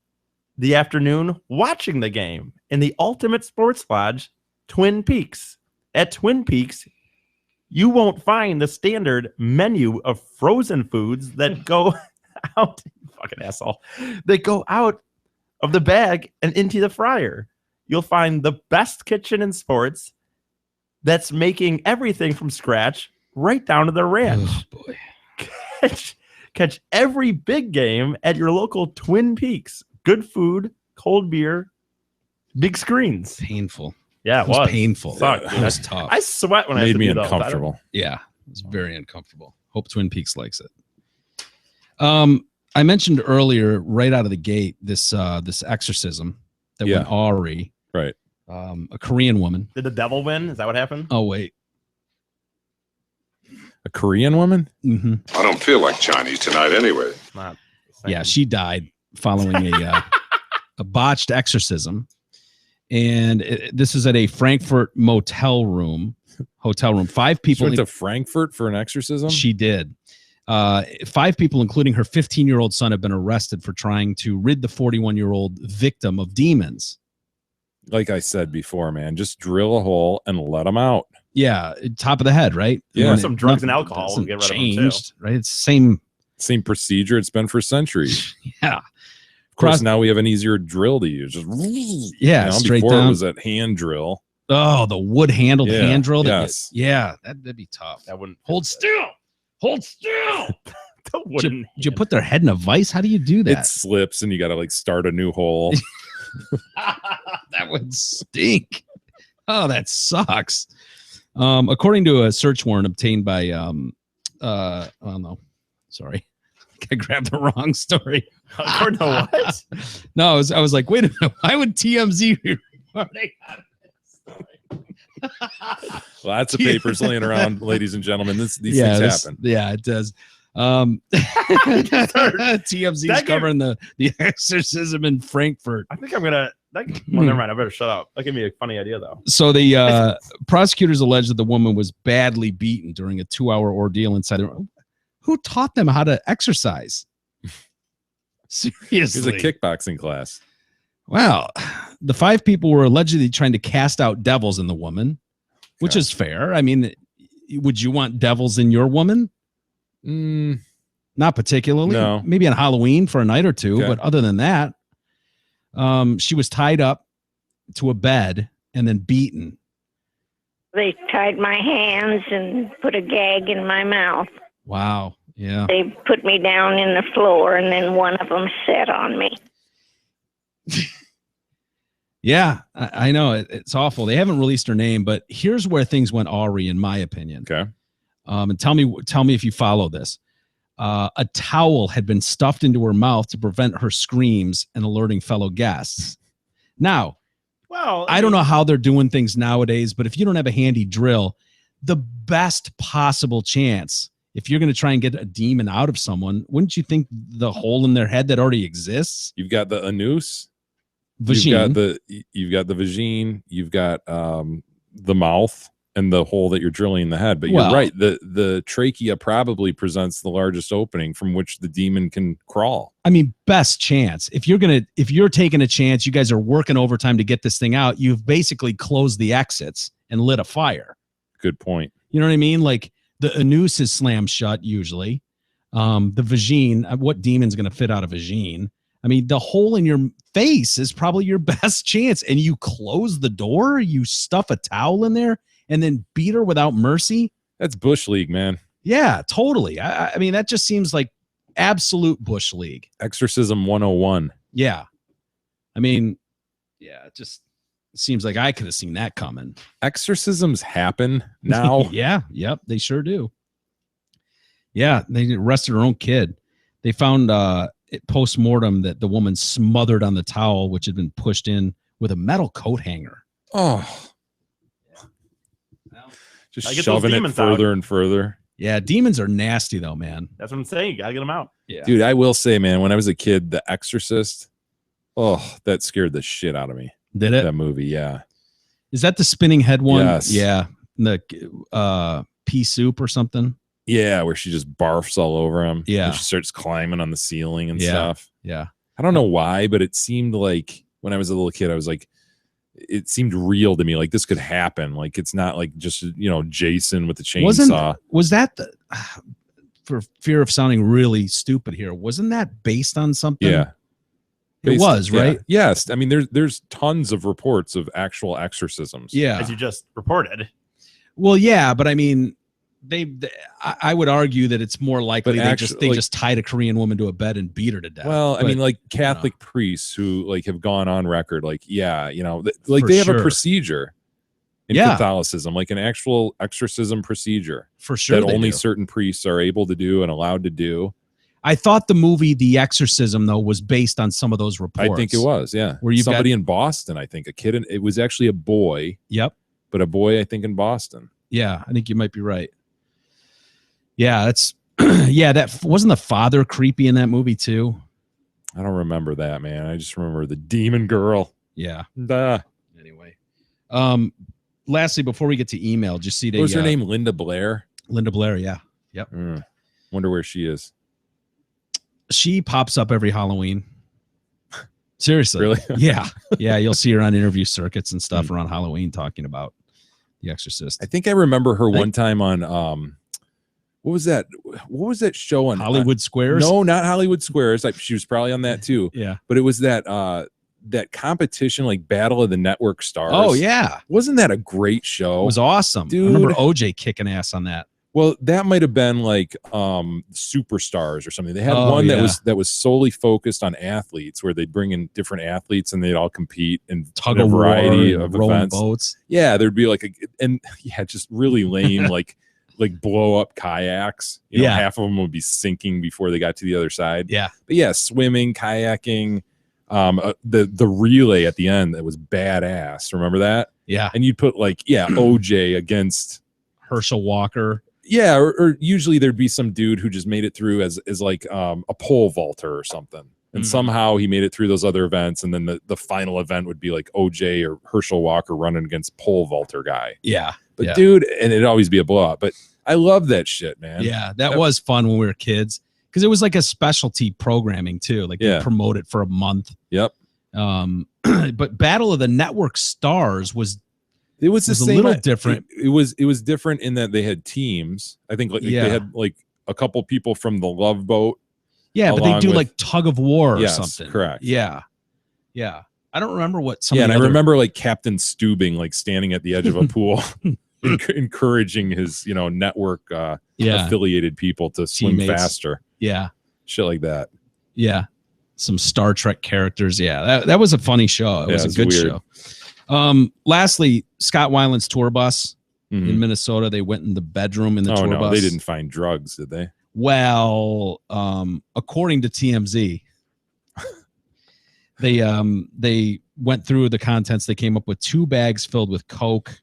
the afternoon watching the game in the Ultimate Sports Lodge, Twin Peaks? At Twin Peaks, you won't find the standard menu of frozen foods that go out, fucking asshole, that go out of the bag and into the fryer. You'll find the best kitchen in sports that's making everything from scratch right down to the ranch. Oh, boy. catch every big game at your local Twin Peaks. Good food, cold beer, big screens. Painful. Yeah, it was painful. Sucked, It dude. was tough. I sweat when I Made have to me do those. uncomfortable. Yeah, it was very uncomfortable. Hope Twin Peaks likes it. I mentioned earlier, right out of the gate, this exorcism that went Ari, right? A Korean woman. Did the devil win? Is that what happened? Oh wait, a Korean woman? Mm-hmm. I don't feel like Chinese tonight anyway. Not yeah, she died following a botched exorcism, and this is at a Frankfurt hotel room. 5 people She went to Frankfurt for an exorcism. She did. 5 people, including her 15-year-old son, have been arrested for trying to rid the 41-year-old victim of demons. Like I said before, man, just drill a hole and let them out. Yeah, top of the head, right? Yeah, some drugs and alcohol will get rid of them too. Changed, right? It's same procedure it's been for centuries. Yeah. Of course, now we have an easier drill to use. Just straight before down. it was that hand drill. Oh, the wood-handled hand drill. Yes. That'd be tough. That wouldn't hold still. Hold still. Did you put their head in a vice? How do you do that? It slips and you got to like start a new hole. That would stink. Oh, that sucks. According to a search warrant obtained by oh no, sorry. I grabbed the wrong story. According to what? No, I was like, wait a minute, why would TMZ be reporting on this story? Lots of papers laying around, ladies and gentlemen. These things happen. Yeah, it does. TMZ's covering the exorcism in Frankfurt. I think I'm gonna. Well, never mind. I better shut up. That gave me a funny idea, though. So the prosecutors alleged that the woman was badly beaten during a 2-hour ordeal inside her. Who taught them how to exercise? Seriously, It was a kickboxing class. Well, the 5 people were allegedly trying to cast out devils in the woman, which is fair. I mean, would you want devils in your woman? Not particularly. No. Maybe on Halloween for a night or two, Okay. but other than that, she was tied up to a bed and then beaten. They tied my hands and put a gag in my mouth. Wow. Yeah. They put me down in the floor, and then one of them sat on me. Yeah, I know it's awful. They haven't released her name, but here's where things went awry, in my opinion. Okay. And tell me if you follow this. A towel had been stuffed into her mouth to prevent her screams and alerting fellow guests. Now, well, I don't know how they're doing things nowadays, but if you don't have a handy drill, the best possible chance, if you're going to try and get a demon out of someone, wouldn't you think the hole in their head that already exists? You've got the anus. Vagine. You've got the vagine. You've got the mouth and the hole that you're drilling in the head. But you're right. The trachea probably presents the largest opening from which the demon can crawl. I mean, best chance. If you're taking a chance, you guys are working overtime to get this thing out. You've basically closed the exits and lit a fire. Good point. You know what I mean? Like the anus is slammed shut usually. The vagine, what demon's going to fit out of vagine? I mean, the hole in your face is probably your best chance. And you close the door, you stuff a towel in there, and then beat her without mercy. That's Bush League, man. Yeah, totally. I mean, that just seems like absolute Bush League. Exorcism 101. Yeah. I mean, yeah, it just seems like I could have seen that coming. Exorcisms happen now. Yeah. Yep. They sure do. Yeah. They arrested her own kid. They found post-mortem that the woman smothered on the towel, which had been pushed in with a metal coat hanger. Oh, just I get shoving those it demons further out. and further. Yeah. Demons are nasty though, man. That's what I'm saying. You gotta get them out. Yeah. Dude, I will say, man, when I was a kid, The Exorcist, that scared the shit out of me. Did it? That movie, yeah. Is that the spinning head one? Yes. Yeah. The pea soup or something. Yeah, where she just barfs all over him. Yeah. And she starts climbing on the ceiling and Yeah. stuff. Yeah. I don't know why, but it seemed like when I was a little kid, I was like, it seemed real to me. Like this could happen. Like it's not like just, Jason with the chainsaw. Was that for fear of sounding really stupid here? Wasn't that based on something? Yeah. It was, yeah. right? Yes. I mean, there's tons of reports of actual exorcisms. Yeah. As you just reported. Well, yeah, but I mean, I would argue that it's more likely But they just tied a Korean woman to a bed and beat her to death. Well, I But, mean, like Catholic priests who like have gone on record, like, yeah, you know, like they have a procedure in Catholicism, like an actual exorcism procedure for sure that only do. certain priests are able to do and allowed to do. I thought the movie The Exorcism, though, was based on some of those reports. I think it was, yeah. Where you've somebody in Boston, I think, a kid, it was actually a boy. Yep. But a boy, I think, in Boston. Yeah, I think you might be right. Yeah, that's yeah. That wasn't the father creepy in that movie too. I don't remember that, man. I just remember the demon girl. Yeah. Duh. Anyway, lastly, before we get to email, just see what was her name? Linda Blair. Linda Blair. Yeah. Yep. Wonder where she is. She pops up every Halloween. Seriously. Really? Yeah. Yeah. You'll see her on interview circuits and stuff around Halloween talking about The Exorcist. I think I remember her one time on what was that? What was that show on Hollywood Squares? No, not Hollywood Squares. Like she was probably on that too. Yeah. But it was that that competition, like Battle of the Network Stars. Oh yeah. Wasn't that a great show? It was awesome. Dude. I remember OJ kicking ass on that. Well, that might have been like Superstars or something. They had one that was solely focused on athletes, where they'd bring in different athletes and they'd all compete in Tug a of war, variety of rolling events. boats. Yeah, there'd be like just really lame like blow up kayaks. You know, half of them would be sinking before they got to the other side. Yeah, but yeah, swimming, kayaking, the relay at the end that was badass. Remember that? Yeah, and you'd put like OJ against Herschel Walker. Yeah, or usually there'd be some dude who just made it through as like a pole vaulter or something. And somehow he made it through those other events. And then the final event would be like OJ or Herschel Walker running against pole vaulter guy. Yeah. But dude, and it'd always be a blowout. But I love that shit, man. Yeah, that was fun when we were kids. Because it was like a specialty programming too. Like they promote it for a month. Yep. But Battle of the Network Stars was the a little different. It was different in that they had teams. I think like they had like a couple people from the Love Boat. Yeah, but they do like tug of war or yes, something. Correct. Yeah. Yeah. I don't remember what some and I remember like Captain Stubing like standing at the edge of a pool encouraging his, network affiliated people to swim faster. Yeah. Shit like that. Yeah. Some Star Trek characters. Yeah. That was a funny show. It was a good show. Lastly, Scott Weiland's tour bus in Minnesota. They went in the bedroom in the tour bus. They didn't find drugs, did they? Well, according to TMZ, they went through the contents. They came up with 2 bags filled with coke,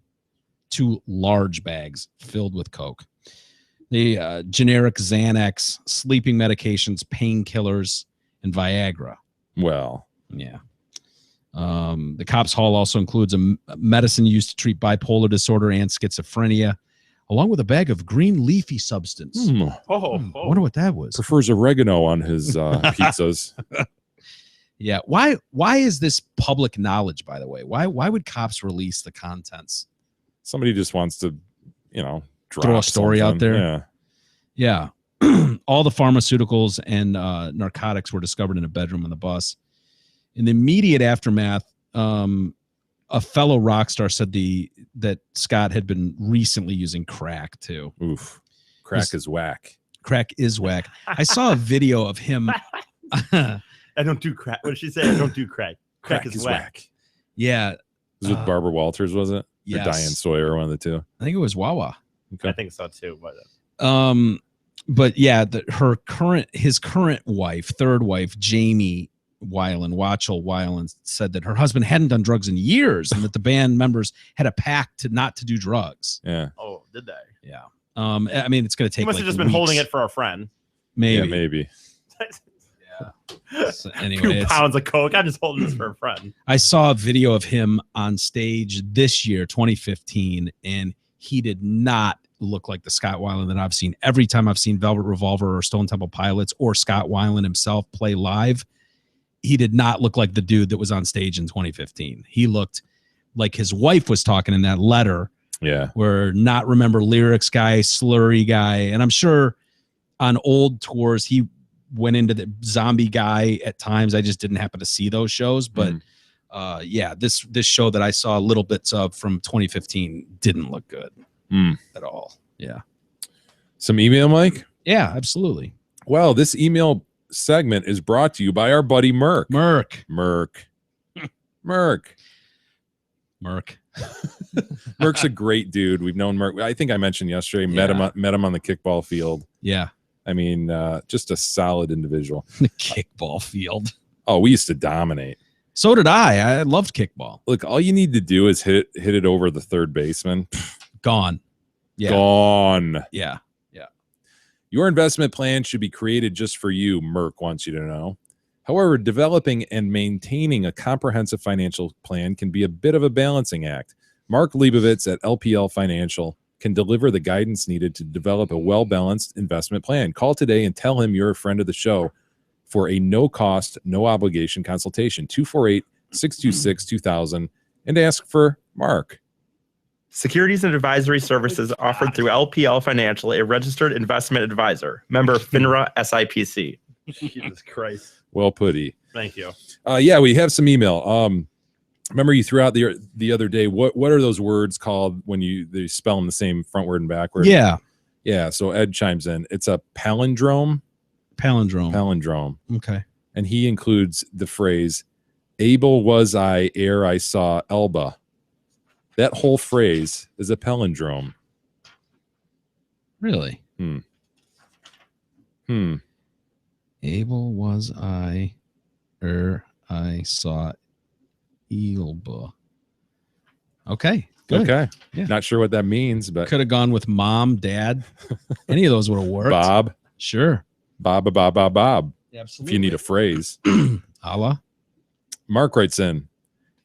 2 large bags filled with coke. The generic Xanax, sleeping medications, painkillers, and Viagra. Well, yeah. The cops' haul also includes a medicine used to treat bipolar disorder and schizophrenia, along with a bag of green leafy substance. I wonder what that was. Prefers oregano on his pizzas. Yeah. Why is this public knowledge, by the way? Why would cops release the contents? Somebody just wants to, throw a story out there. Yeah. Yeah. All the pharmaceuticals and narcotics were discovered in a bedroom on the bus. In the immediate aftermath, a fellow rock star said that Scott had been recently using crack too. Oof. Crack is whack. Crack is whack. I saw a video of him. I don't do crack. What did she say? I don't do crack. Crack is whack. Yeah. It was with Barbara Walters, was it? Yes. Or Diane Sawyer, one of the two. I think it was Wawa. Okay. I think so too. But yeah, his current wife, third wife, Jamie Weiland, Watchell Weiland, said that her husband hadn't done drugs in years and that the band members had a pact not to do drugs. Yeah. Oh, did they? Yeah. I mean, it's going to take. He must have just been holding it for a friend. Maybe. Yeah, maybe. So anyway, 2 pounds of coke. I'm just holding this for a friend. I saw a video of him on stage this year, 2015, and he did not look like the Scott Weiland that I've seen. Every time I've seen Velvet Revolver or Stone Temple Pilots or Scott Weiland himself play live, he did not look like the dude that was on stage in 2015. He looked like his wife was talking in that letter. Yeah. Where not remember lyrics guy, slurry guy. And I'm sure on old tours, he went into the zombie guy at times. I just didn't happen to see those shows. But yeah, this show that I saw little bits of from 2015 didn't look good at all. Yeah. Some email, Mike? Yeah, absolutely. Well, this email segment is brought to you by our buddy Merc. Merc. Merc's a great dude. We've known Merc. I think I mentioned yesterday, met him on the kickball field. Yeah. I mean, just a solid individual. The kickball field. Oh, we used to dominate. So did I. I loved kickball. Look, all you need to do is hit it over the third baseman. Gone. Yeah. Gone. Yeah. Your investment plan should be created just for you, Merc wants you to know. However, developing and maintaining a comprehensive financial plan can be a bit of a balancing act. Mark Leibovitz at LPL Financial can deliver the guidance needed to develop a well-balanced investment plan. Call today and tell him you're a friend of the show for a no-cost, no-obligation consultation, 248-626-2000, and ask for Mark. Securities and advisory services offered through LPL Financial, a registered investment advisor. Member FINRA SIPC. Jesus Christ. Well put, E. Thank you. Yeah, we have some email. Remember you threw out the other day, what are those words called when they spell them the same frontward and backward? Yeah. Yeah, so Ed chimes in. It's a palindrome. Palindrome. Okay. And he includes the phrase, able was I ere I saw Elba. That whole phrase is a palindrome. Really? Able was I ere I saw Elba. Okay. Good. Okay. Yeah. Not sure what that means, but could have gone with mom, dad. Any of those would have worked. Bob. Sure. Bob. Absolutely. If you need a phrase. Allah. Mark writes in,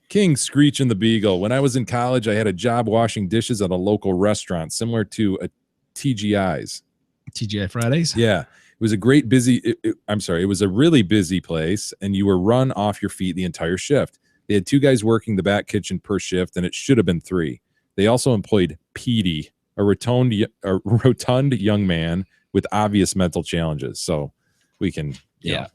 King Screech and the Beagle. When I was in college, I had a job washing dishes at a local restaurant similar to a TGI's. TGI Fridays? Yeah. It was a great busy, it was a really busy place, and you were run off your feet the entire shift. They had 2 guys working the back kitchen per shift, and it should have been 3. They also employed Petey, a rotund young man with obvious mental challenges. So we can,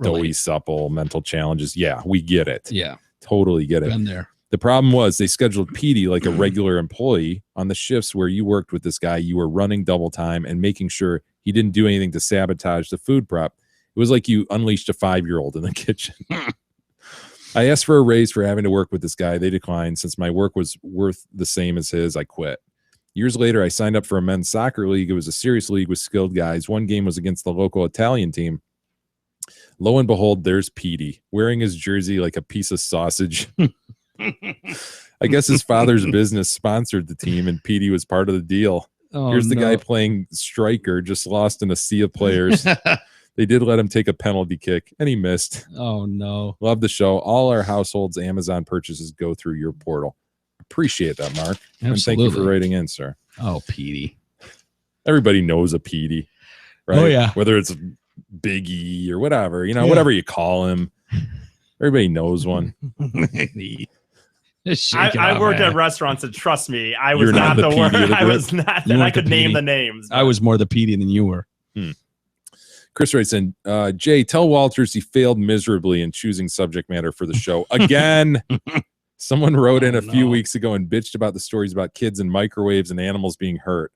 doughy, supple, mental challenges. Yeah, we get it. Yeah. Totally get it. Been there. The problem was they scheduled Petey like a regular employee on the shifts where you worked with this guy. You were running double time and making sure he didn't do anything to sabotage the food prep. It was like you unleashed a 5-year-old in the kitchen. I asked for a raise for having to work with this guy. They declined. Since my work was worth the same as his, I quit. Years later, I signed up for a men's soccer league. It was a serious league with skilled guys. One game was against the local Italian team. Lo and behold, there's Petey wearing his jersey like a piece of sausage. I guess his father's business sponsored the team, and Petey was part of the deal. Oh, Here's the guy playing striker, just lost in a sea of players. They did let him take a penalty kick, and he missed. Oh, no. Love the show. All our households' Amazon purchases go through your portal. Appreciate that, Mark. Absolutely. And thank you for writing in, sir. Oh, Petey. Everybody knows a Petey, right? Oh, yeah. Whether it's Big E or whatever, whatever you call him. Everybody knows one. I worked at restaurants, and trust me, I was not the word. I was not, and I could name the names. I was more the Petey than you were. Chris writes in, Jay, tell Walters he failed miserably in choosing subject matter for the show. Again, someone wrote in a few weeks ago and bitched about the stories about kids and microwaves and animals being hurt.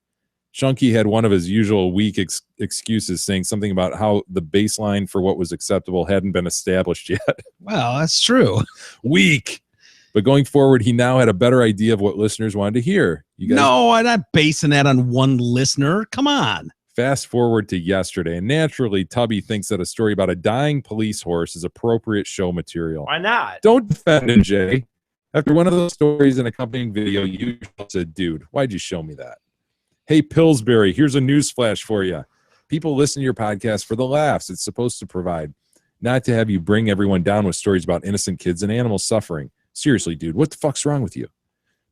Chunky had one of his usual weak excuses, saying something about how the baseline for what was acceptable hadn't been established yet. Well, that's true. Weak. But going forward, he now had a better idea of what listeners wanted to hear. You guys, no, I'm not basing that on one listener. Come on. Fast forward to yesterday, and naturally, Tubby thinks that a story about a dying police horse is appropriate show material. Why not? Don't defend him, Jay. After one of those stories and accompanying video, you said, dude, why'd you show me that? Hey, Pillsbury, here's a news flash for you. People listen to your podcast for the laughs it's supposed to provide, not to have you bring everyone down with stories about innocent kids and animals suffering. Seriously, dude, what the fuck's wrong with you?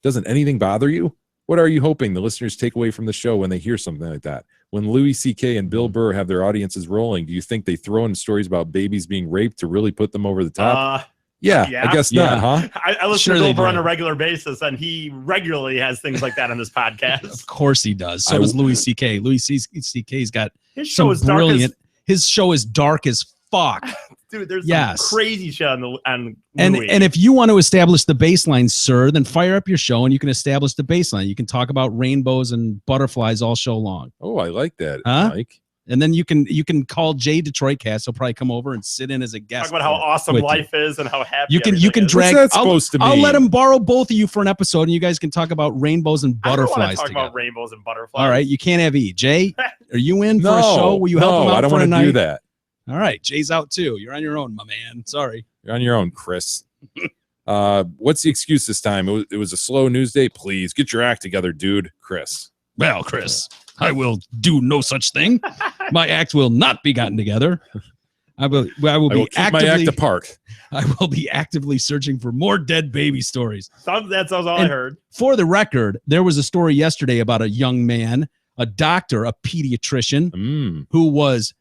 Doesn't anything bother you? What are you hoping the listeners take away from the show when they hear something like that? When Louis C.K. and Bill Burr have their audiences rolling, do you think they throw in stories about babies being raped to really put them over the top? Yeah, I guess not, huh? I listen to Bill Burr on a regular basis, and he regularly has things like that on his podcast. Of course he does. So does Louis C.K. Louis C.K.'s got his show is brilliant. His show is dark as fuck. Dude, there's Yes. some crazy shit on And Louis. if you want to establish the baseline, sir, then fire up your show and you can establish the baseline. You can talk about rainbows and butterflies all show long. Oh, I like that, Huh? Mike. And then you can call Jay Detroit Cast. He'll probably come over and sit in as a guest. talk about how awesome with you. life is and how happy You can everything is. drag. What's that supposed to I'll mean? let him borrow both of you for an episode, and you guys can talk about rainbows and I don't want butterflies to talk together. about rainbows and butterflies. All right, you can't have E. Jay, are you in for No, a show? Will you help him no, out I don't for a want to night? do that. All right, Jay's out too. You're on your own, my man. Sorry. You're on your own, Chris. What's the excuse this time? It was a slow news day. Please get your act together, dude. Chris. Well, Chris, I will do no such thing. My act will not be gotten together. I will I will be keep my act actively. apart. I will be actively searching for more dead baby stories. That's all I And heard. For the record, there was a story yesterday about a young man, a doctor, a pediatrician, who was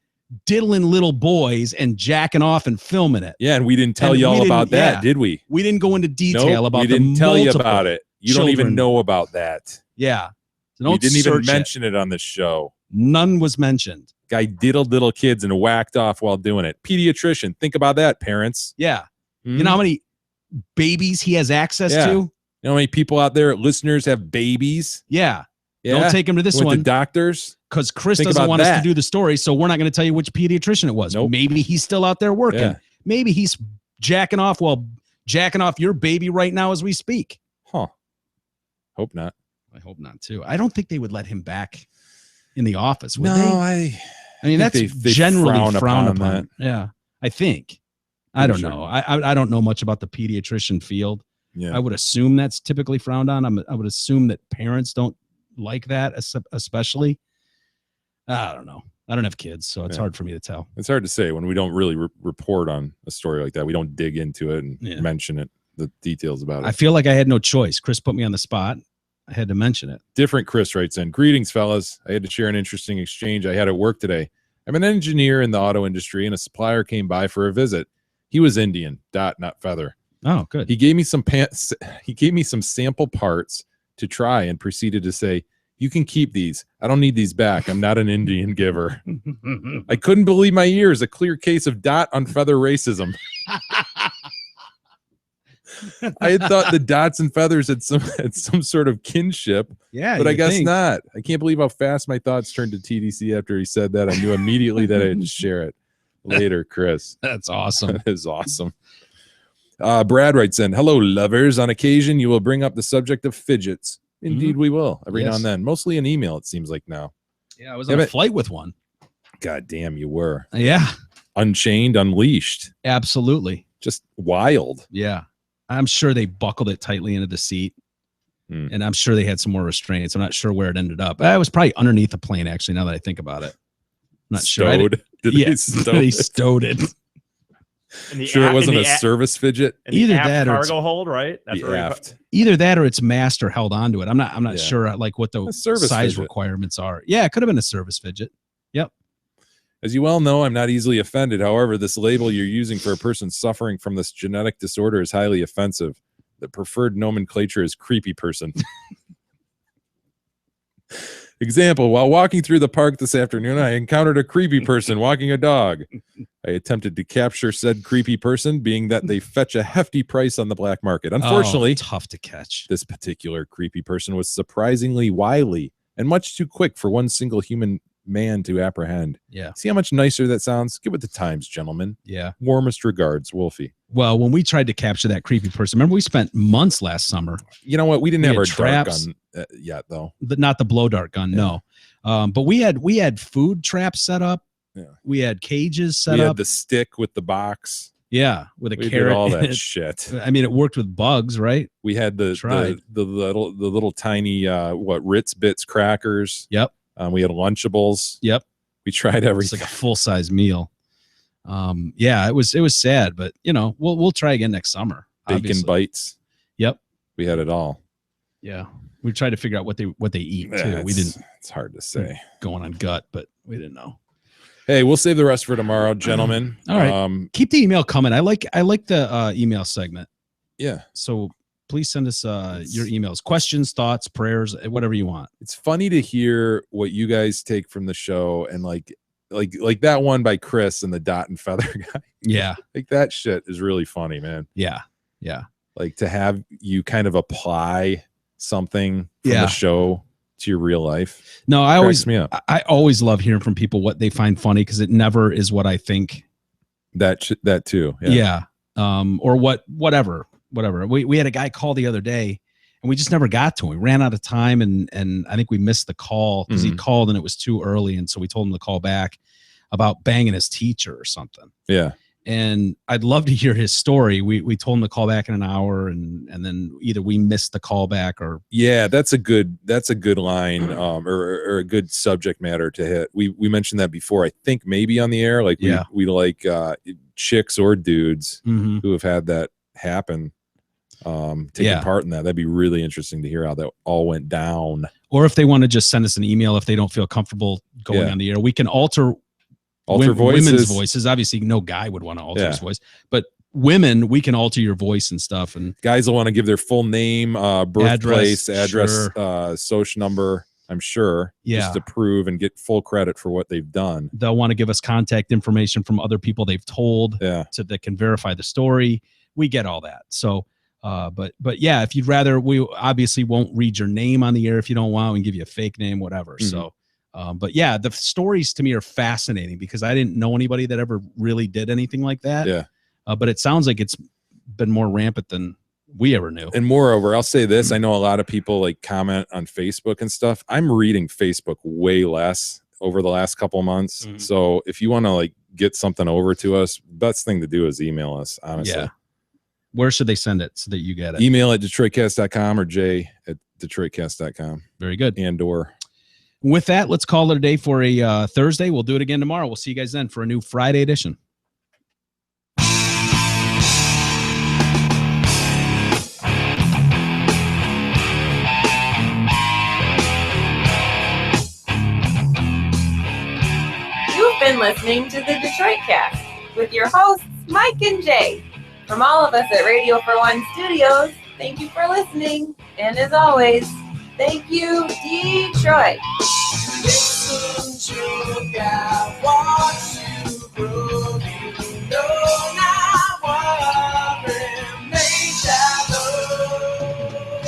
diddling little boys and jacking off and filming it. Yeah, and we didn't tell And you we all didn't- about that, yeah. did we? We didn't go into detail Nope, about we the didn't tell you multiple about it. You don't even children. know about that. Yeah. So We don't didn't even search it. mention it on the show. None was mentioned. Guy diddled little kids and whacked off while doing it. Pediatrician. Think about that, parents. Yeah. You know how many babies he has access Yeah. to? You know how many people out there, listeners, have babies? Yeah. Yeah. Don't take him to this Went one. to doctors. Because Chris Think doesn't about want us that. to do the story, so we're not going to tell you which pediatrician it was. Nope. Maybe he's still out there working. Yeah. Maybe he's jacking off your baby right now as we speak. Huh. Hope not. I hope not too. I don't think they would let him back in the office, would No, they? I mean, think that's they generally frown frowned upon upon. Yeah, I think. I Pretty don't sure. know. I don't know much about the pediatrician field. Yeah. I would assume that's typically frowned on. I would assume that parents don't like that, especially. I don't know. I don't have kids, so it's Yeah. hard for me to tell. It's hard to say when we don't really report on a story like that. We don't dig into it and Yeah. mention it, the details about it. I feel like I had no choice. Chris put me on the spot. I had to mention it. Different Chris writes in, greetings, fellas. I had to share an interesting exchange I had at work today. I'm an engineer in the auto industry, and a supplier came by for a visit. He was Indian, not feather. Oh, good. He gave me some pants. He gave me some sample parts to try and proceeded to say, "You can keep these. I don't need these back. I'm not an Indian giver." I couldn't believe my ears. A clear case of on feather racism. I had thought the dots and feathers had some sort of kinship. Yeah, but I you'd guess think. not. I can't believe how fast my thoughts turned to TDC after he said that. I knew immediately that I had to share it. Later, Chris. That's awesome. That is awesome. Brad writes in, hello, lovers. On occasion, you will bring up the subject of fidgets. Indeed, we will every now Yes. and then. Mostly an email, it seems like now. Yeah, I was on a flight with one. God damn, you were. Yeah, Unchained, unleashed. absolutely. Just wild. Yeah. I'm sure they buckled it tightly into the seat. And I'm sure they had some more restraints. I'm not sure where it ended up. I was probably underneath the plane, actually, now that I think about it. I'm not sure. Stowed? Did they Yeah, stow they it? stowed it. Sure, it wasn't a service fidget. Either that or cargo hold, right? That's The where aft. Either that or its master held onto it. I'm not Yeah. sure like what the A service size fidget. requirements are. Yeah, it could have been a service fidget. Yep. As you well know, I'm not easily offended. However, this label you're using for a person suffering from this genetic disorder is highly offensive. The preferred nomenclature is creepy person. Example, while walking through the park this afternoon, I encountered a creepy person walking a dog. I attempted to capture said creepy person, being that they fetch a hefty price on the black market. Unfortunately, tough to catch. This particular creepy person was surprisingly wily and much too quick for one single human man to apprehend. Yeah. See how much nicer that sounds? Get with the times, gentlemen. Yeah. Warmest regards, Wolfie. Well, when we tried to capture that creepy person, remember we spent months last summer. You know what? We didn't have had our traps, dart gun yet, though. not the blow dart gun, no. But we had food traps set up. Yeah. We had cages set We up. had the stick with the box. Yeah, with a We did carrot. all in that it. shit. I mean, it worked with bugs, right? We had the Tried. little tiny Ritz Bits crackers. Yep. We had Lunchables. Yep. We tried It's everything. like a full size meal. Yeah, it was sad, but we'll try again next summer. Bacon obviously. bites. Yep. We had it all. Yeah. We tried to figure out what they eat too. Yeah, We didn't It's hard to say. going on gut, but we didn't know. Hey, we'll save the rest for tomorrow, gentlemen. All right. Keep the email coming. I like the email segment. Yeah. So please send us your emails, questions, thoughts, prayers, whatever you want. It's funny to hear what you guys take from the show and like like that one by Chris and the dot and feather guy. Yeah. Like that shit is really funny, man. Yeah. Yeah. Like to have you kind of apply something from Yeah. the show to your real life. No, Cracks me up. I always love hearing from people what they find funny because it never is what I think. That too. Yeah. Or whatever. We had a guy call the other day and we just never got to him. We ran out of time and I think we missed the call because he called and it was too early. And so we told him to call back about banging his teacher or something. Yeah. And I'd love to hear his story. We told him to call back in an hour and then either we missed the call back or. Yeah, that's a good line or a good subject matter to hit. We mentioned that before. I think maybe on the air, like we like chicks or dudes who have had that happen, taking part in that. That'd be really interesting to hear how that all went down. Or if they want to just send us an email if they don't feel comfortable going on the air, we can alter voices. Women's voices. Obviously, no guy would want to alter his voice, but women, we can alter your voice and stuff. And guys will want to give their full name, birthplace, address, sure. social number. I'm sure, just to prove and get full credit for what they've done. They'll want to give us contact information from other people they've told, so that can verify the story. We get all that. So, but yeah, if you'd rather, we obviously won't read your name on the air if you don't want. We can give you a fake name, whatever. So. But yeah, the stories to me are fascinating because I didn't know anybody that ever really did anything like that. Yeah. But it sounds like it's been more rampant than we ever knew. And moreover, I'll say this. I know a lot of people like comment on Facebook and stuff. I'm reading Facebook way less over the last couple of months. So if you want to like get something over to us, best thing to do is email us, honestly. Yeah. Where should they send it so that you get it? Email at DetroitCast.com or jay@DetroitCast.com. Very good. And or. With that, let's call it a day for a Thursday. We'll do it again tomorrow. We'll see you guys then for a new Friday edition. You've been listening to the Detroit Cast with your hosts, Mike and Jay. From all of us at Radio for One Studios, thank you for listening. And as always, thank you, Detroit. Listen to God, watch you grow. You know not what remains that love.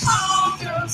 All your